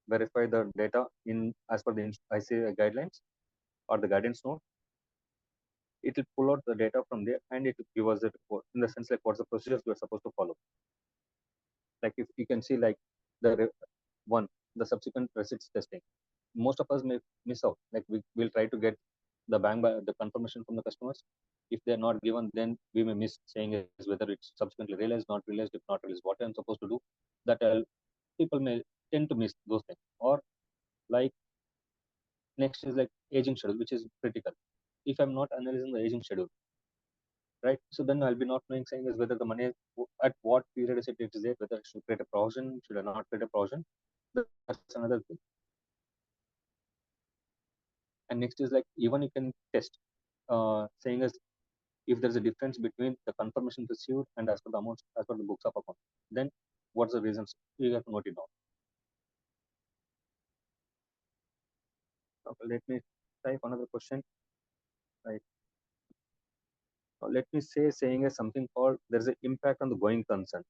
verify the data in as per the ICAI guidelines or the guidance note. It will pull out the data from there and it will give us the report in the sense like what's the procedures we are supposed to follow. Like if you can see like the one, the subsequent receipts testing. Most of us may miss out. Like we'll try to get the bank by the confirmation from the customers. If they're not given, then we may miss saying is whether it's subsequently realized, not realized. If not realized, what I'm supposed to do. That people may tend to miss those things. Or like next is like aging schedule, which is critical. If I'm not analyzing the aging schedule, right? So then I'll be not knowing saying is whether the money at what period is it is there, whether I should create a provision, should I not create a provision. That's another thing. And next is like even you can test saying as if there's a difference between the confirmation received and as per the amounts as per the books of account, then what's the reasons? You have to note it down. Okay, let me type another question. Right. Now, let me say saying as something called there's an impact on the going concern.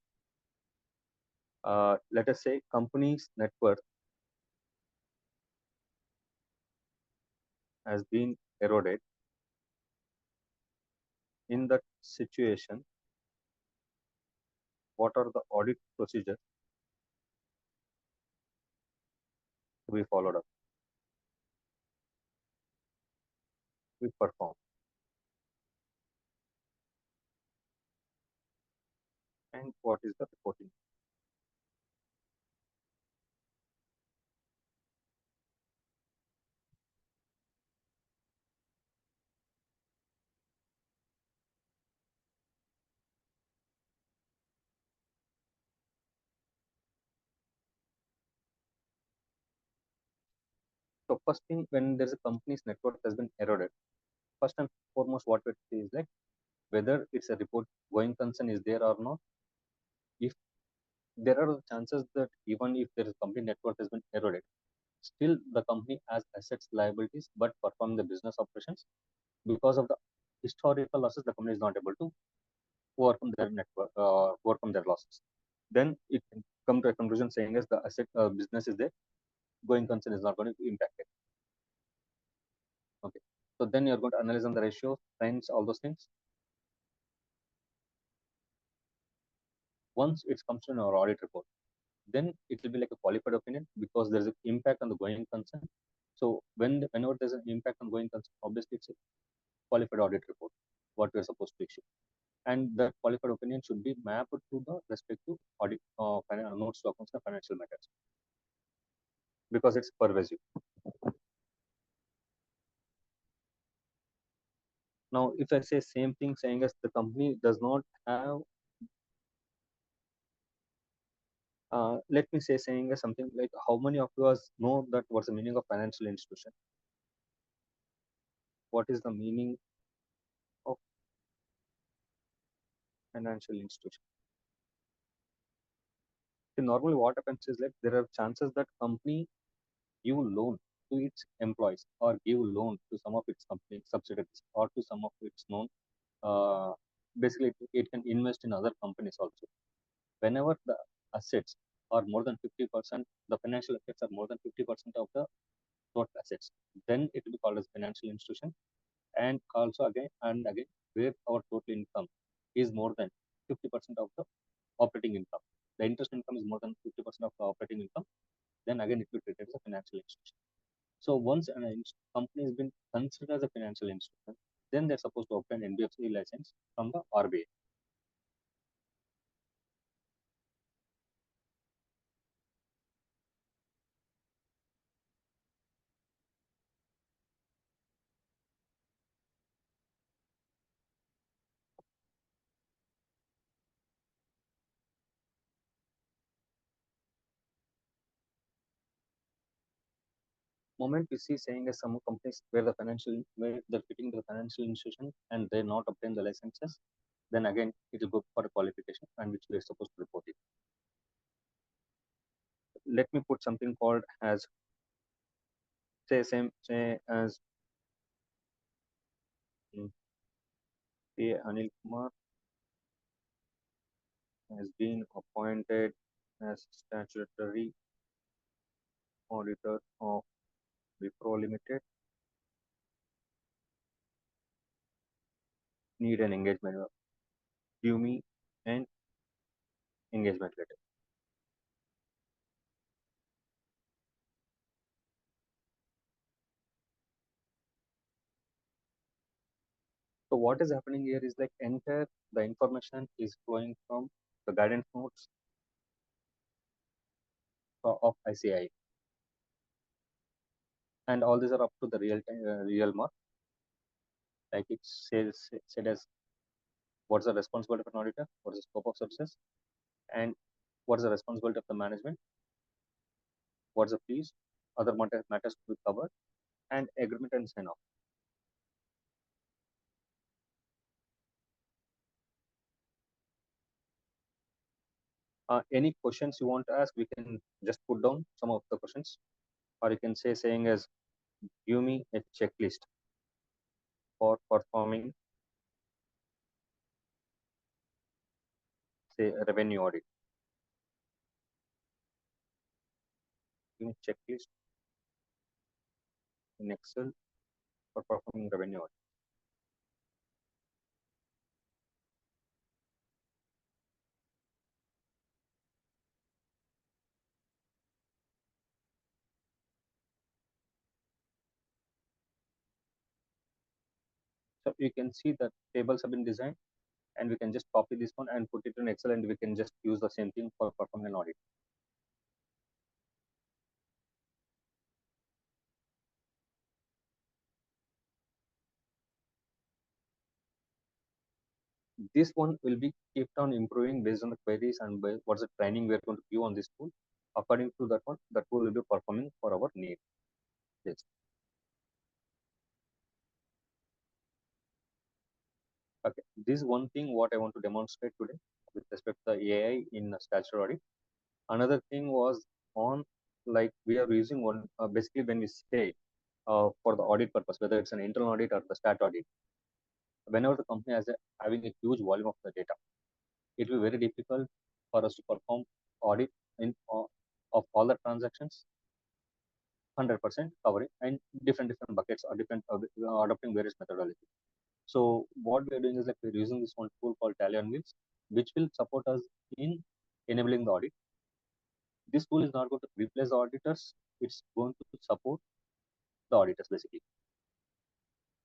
Let us say company's net worth has been eroded. In that situation, what are the audit procedures to be followed up? We perform. And what is the reporting? So first thing, when there's a company's net worth has been eroded, first and foremost, what we see is like whether it's a report going concern is there or not. If there are chances that even if there is company net worth has been eroded, still the company has assets, liabilities, but perform the business operations because of the historical losses, the company is not able to overcome their network, overcome their losses. Then it can come to a conclusion saying as the asset business is there, going concern is not going to be impacted. Okay, so then you're going to analyze on the ratio, trends, all those things. Once it comes to our audit report, then it will be like a qualified opinion because there's an impact on the going concern. So whenever there's an impact on going concern, obviously it's a qualified audit report, what we're supposed to issue. And that qualified opinion should be mapped to the respective audit notes to accounts and financial matters because it's pervasive. Now, if I say same thing saying as the company does not have, let me say saying as something like how many of us know that what's the meaning of financial institution? What is the meaning of financial institution? So normally what happens is like there are chances that company give loan to its employees or give loan to some of its company subsidiaries or to some of its known basically it can invest in other companies also. Whenever the assets are more than 50%, the financial assets are more than 50% of the total assets, then it will be called as financial institution. And also again and again, where our total income is more than 50% of the operating income, the interest income is more than 50% of the operating income, then again it will be treated as a financial institution. So once a company has been considered as a financial institution, then they're supposed to obtain NBFC license from the RBI. Moment we see saying as some companies where they're fitting the financial institution and they not obtain the licenses, then again it will go for a qualification and which we are supposed to report it. Let me put something called as say as Anil Kumar has been appointed as statutory auditor of Wipro Limited. Need an engagement. Give me an engagement letter. So what is happening here is like the information is flowing from the guidance notes of ICI. And all these are up to the real mark. Like it said as what's the responsibility of an auditor, what is the scope of services, and what is the responsibility of the management, what's the fees, other matters to be covered, and agreement and sign off. Any questions you want to ask, we can just put down some of the questions, or you can saying as give me a checklist for performing, say, a revenue audit. Give me a checklist in Excel for performing revenue audit. So you can see that tables have been designed, and we can just copy this one and put it in Excel, and we can just use the same thing for performing an audit. This one will be kept on improving based on the queries and what's the training we are going to give on this tool. According to that one, the tool will be performing for our need. Yes. Okay, this one thing what I want to demonstrate today with respect to the AI in statutory audit. Another thing was on, like, we are using one basically when we say for the audit purpose, whether it's an internal audit or the stat audit, whenever the company has having a huge volume of the data, it will be very difficult for us to perform audit of all the transactions 100% covering and different buckets or different adopting various methodologies. So what we are doing is like we're using this one tool called Tally on Wheels, which will support us in enabling the audit. This tool is not going to replace the auditors; it's going to support the auditors basically.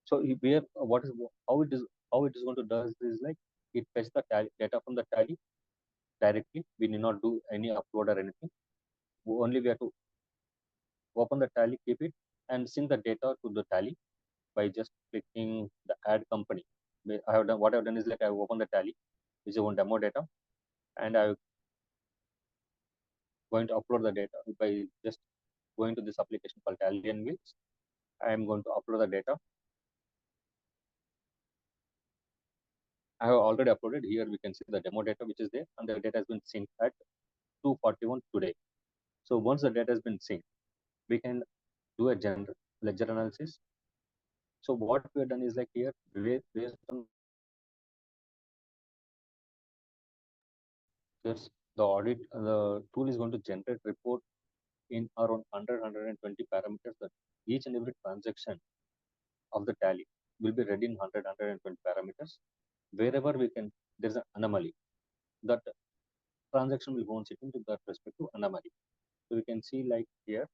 So here, how it is going to do is like it fetch the data from the Tally directly. We need not do any upload or anything. Only we have to open the Tally, keep it, and sync the data to the Tally by just clicking the add company. I have done what I've done is like I opened the Tally, which is one demo data, and I'm going to upload the data by just going to this application called Tally and Wheels. I am going to upload the data. I have already uploaded. Here we can see the demo data which is there, and the data has been synced at 2:41 today. So once the data has been synced, we can do a general ledger analysis. So what we have done is like here, based on this, the audit, the tool is going to generate report in around 120 parameters, that each and every transaction of the Tally will be read in 120 parameters. Wherever we can, there's an anomaly, that transaction will go on sitting to that respective anomaly. So we can see like here,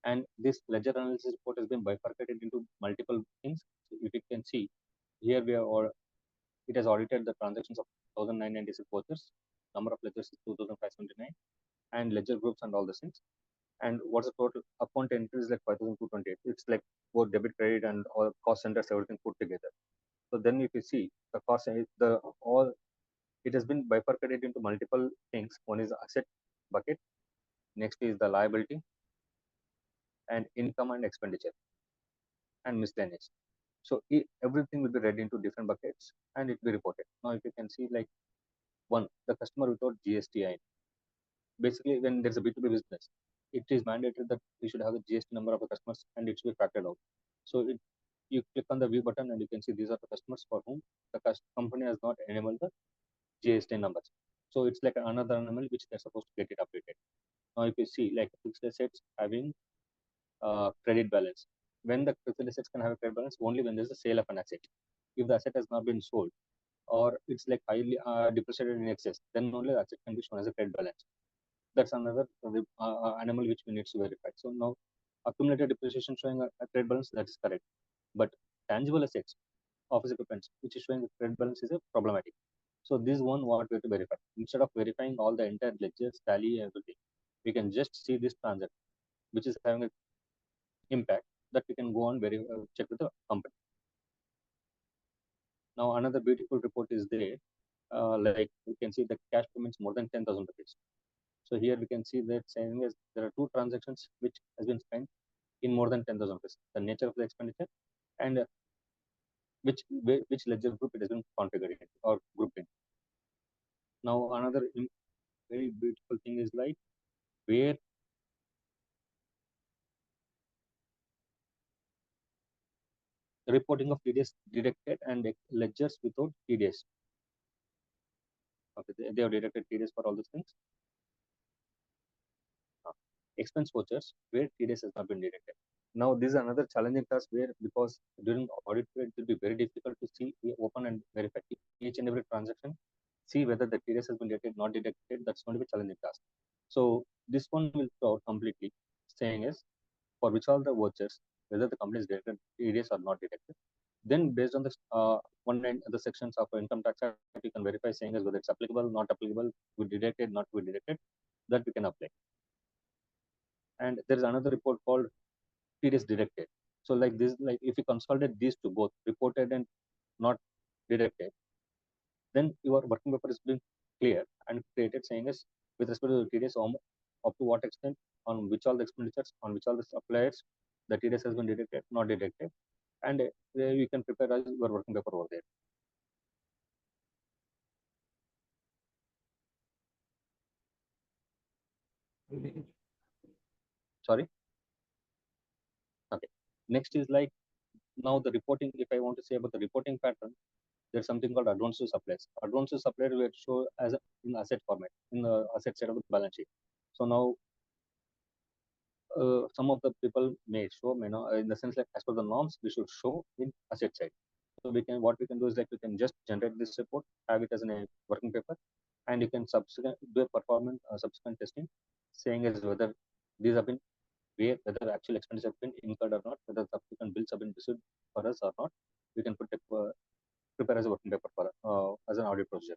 and this ledger analysis report has been bifurcated into multiple things. So if you can see here, it has audited the transactions of 1,996 vouchers, number of ledgers is 2,579, and ledger groups and all the things. And what's the total account entry is like 5,228. It's like both debit, credit, and all cost centers, everything put together. So then if you see the cost, it has been bifurcated into multiple things. One is the asset bucket, next is the liability, and income and expenditure, and miscellaneous. So everything will be read into different buckets and it will be reported. Now if you can see like one, the customer without GST. Basically, when there's a B2B business, it is mandated that we should have the GST number of the customers and it should be factored out. So you click on the view button and you can see these are the customers for whom the company has not enabled the GST numbers. So it's like another anomaly which they're supposed to get it updated. Now if you see like fixed assets having credit balance, when the fixed assets can have a credit balance only when there's a sale of an asset. If the asset has not been sold or it's like highly depreciated in excess, then only the asset can be shown as a credit balance. That's another animal which we need to verify. So now accumulated depreciation showing a trade balance, that is correct. But tangible assets, office equipment, which is showing the trade balance is a problematic. So this one what we have to verify. Instead of verifying all the entire ledgers, tally, everything, we can just see this transaction, which is having an impact that we can go on check with the company. Now another beautiful report is there. Like we can see the cash payments more than 10,000 rupees. So here we can see that saying is there are 2 transactions which has been spent in more than 10,000 rupees. The nature of the expenditure and which ledger group it has been configured in or grouped in. Now another very beautiful thing is like where the reporting of TDS deducted and ledgers without TDS. Okay, they have deducted TDS for all these things. Expense vouchers where TDS has not been deducted. Now this is another challenging task where because during audit period it will be very difficult to see, open and verify each and every transaction, see whether the TDS has been deducted, not deducted. That's going to be a challenging task. So this one will go out completely, saying is for which all the vouchers, whether the company is deducted TDS or not deducted. Then based on the sections of income tax act, you can verify saying is whether it's applicable, not applicable, we deducted, not we deducted, that we can apply. And there is another report called TDS deducted. So like this, like if you consolidate these two, both reported and not deducted, then your working paper is being clear and created saying is with respect to the TDS up to what extent, on which all the expenditures, on which all the suppliers, the TDS has been deducted, not deducted, and you can prepare as your working paper over there. Sorry. Okay. Next is like now the reporting. If I want to say about the reporting pattern, there's something called advance to suppliers. Advance to supplier will show as in asset format, in the asset side of the balance sheet. So now some of the people may show, in the sense like as per the norms, we should show in asset side. So what we can do is like we can just generate this report, have it as a working paper, and you can do a performance subsequent testing, saying as whether these have been whether actual expenses have been incurred or not, whether subsequent bills have been received for us or not. We can prepare as a working paper for as an audit procedure.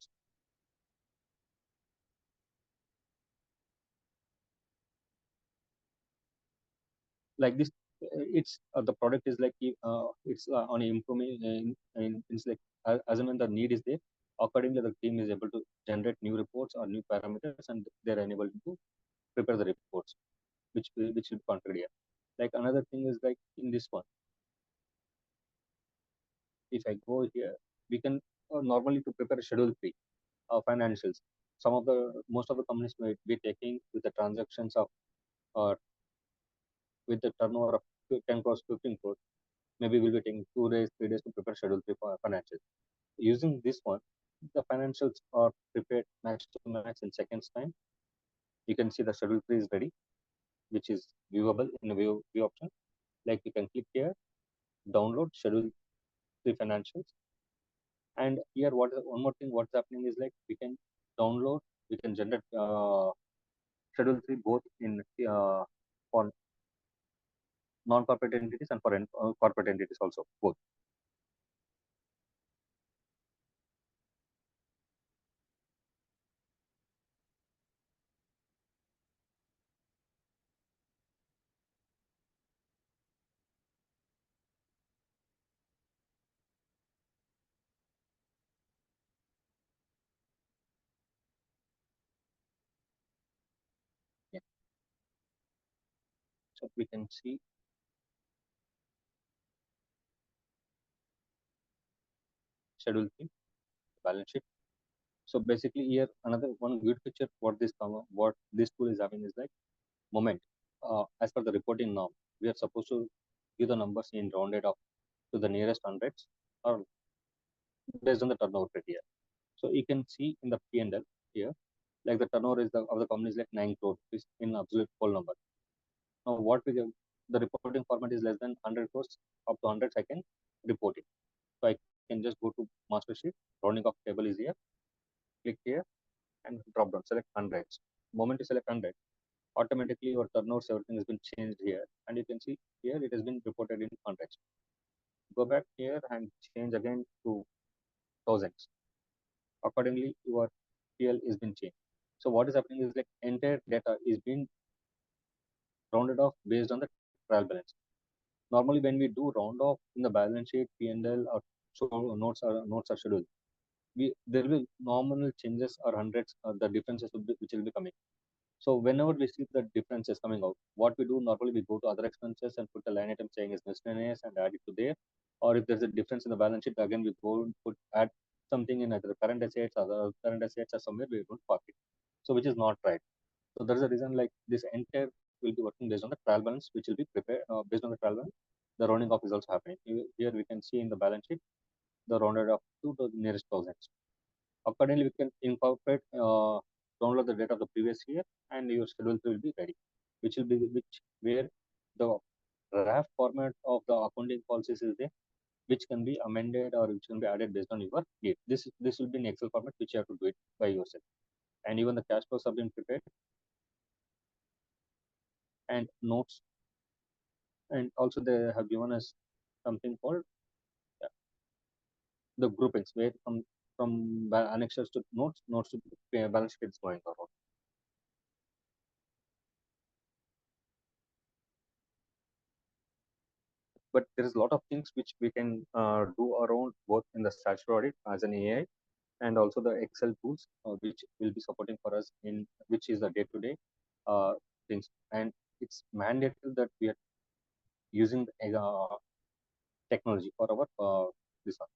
Like this, it's the product is like it's on improving. It's like as and when the need is there, accordingly the team is able to generate new reports or new parameters, and they're enabled to prepare the reports, which will be configured here. Like another thing is like in this one, if I go here, we can normally to prepare a schedule 3 financials. Most of the companies may be taking with the transactions of with the turnover of 10 crores, 15 crores. Maybe we'll be taking 2 days, 3 days to prepare schedule 3 for financials. Using this one, the financials are prepared max to max in seconds time. You can see the schedule 3 is ready, which is viewable in the view option. Like you can click here, download schedule 3 financials. And here, one more thing, what's happening is like we can download, we can generate schedule 3 both in for non-corporate entities and for corporate entities also, both. Yeah. So we can see schedule 3 balance sheet. So basically here another one good feature what this tool is having is like moment. As per the reporting norm, we are supposed to give the numbers in rounded off to the nearest hundreds or based on the turnover criteria. So you can see in the P&L here, like the turnover of the company is like 9 crore in absolute whole number. Now what we do, the reporting format is less than 100 crores, up to 100 I can report it. So I can just go to master sheet, rounding off table is here, click here and drop down, select hundreds. moment you select 100, automatically your turnovers, everything has been changed here. And you can see here it has been reported in hundreds. Go back here and change again to thousands. Accordingly, your PL is been changed. So what is happening is like entire data is being rounded off based on the trial balance. Normally, when we do round off in the balance sheet, P&L or so notes are scheduled, there will be nominal changes or hundreds or the differences which will be coming. So whenever we see the differences coming out, what we do normally, we go to other expenses and put a line item saying is miscellaneous and add it to there. Or if there's a difference in the balance sheet, again we go and add something in either current assets, other current assets, or somewhere we don't park it. So which is not right. So there's a reason like this entire will be working based on the trial balance, which will be prepared based on the trial balance. The rounding off is also happening. Here we can see in the balance sheet the rounded off to the nearest thousands. Accordingly, we can incorporate download the data of the previous year, and your schedule will be ready, which will be where the draft format of the accounting policies is there, which can be amended or which can be added based on your need. This will be in Excel format, which you have to do it by yourself. And even the cash flows have been prepared, and notes, and also they have given us something called the groupings, where from annexures to notes to balance sheet is going around. But there is a lot of things which we can do around both in the statutory audit as an AI, and also the Excel tools which will be supporting for us in which is the day-to-day things. And it's mandatory that we are using technology for our this one,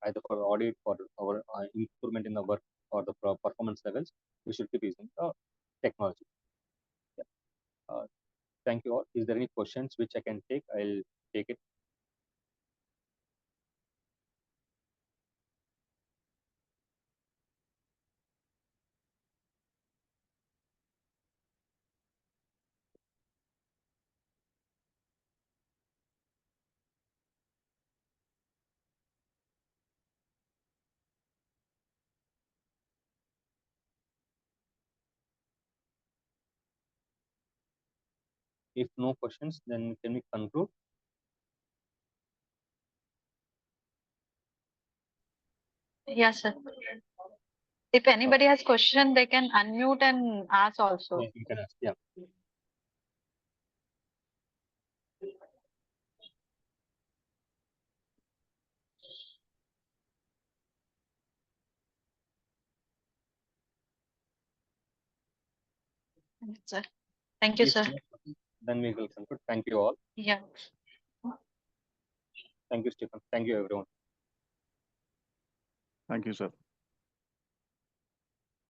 either for audit, for our improvement in the work or the performance levels. We should keep using technology. Yeah. Thank you all. Is there any questions which I can take? I'll take it. If no questions, then can we conclude? Yes, sir. If anybody has question, they can unmute and ask also. Yeah, you can ask. Yeah. Sir. Thank you, If sir. no questions, then we will conclude. Thank you all. Yeah. Thank you, Stephen. Thank you, everyone. Thank you, sir.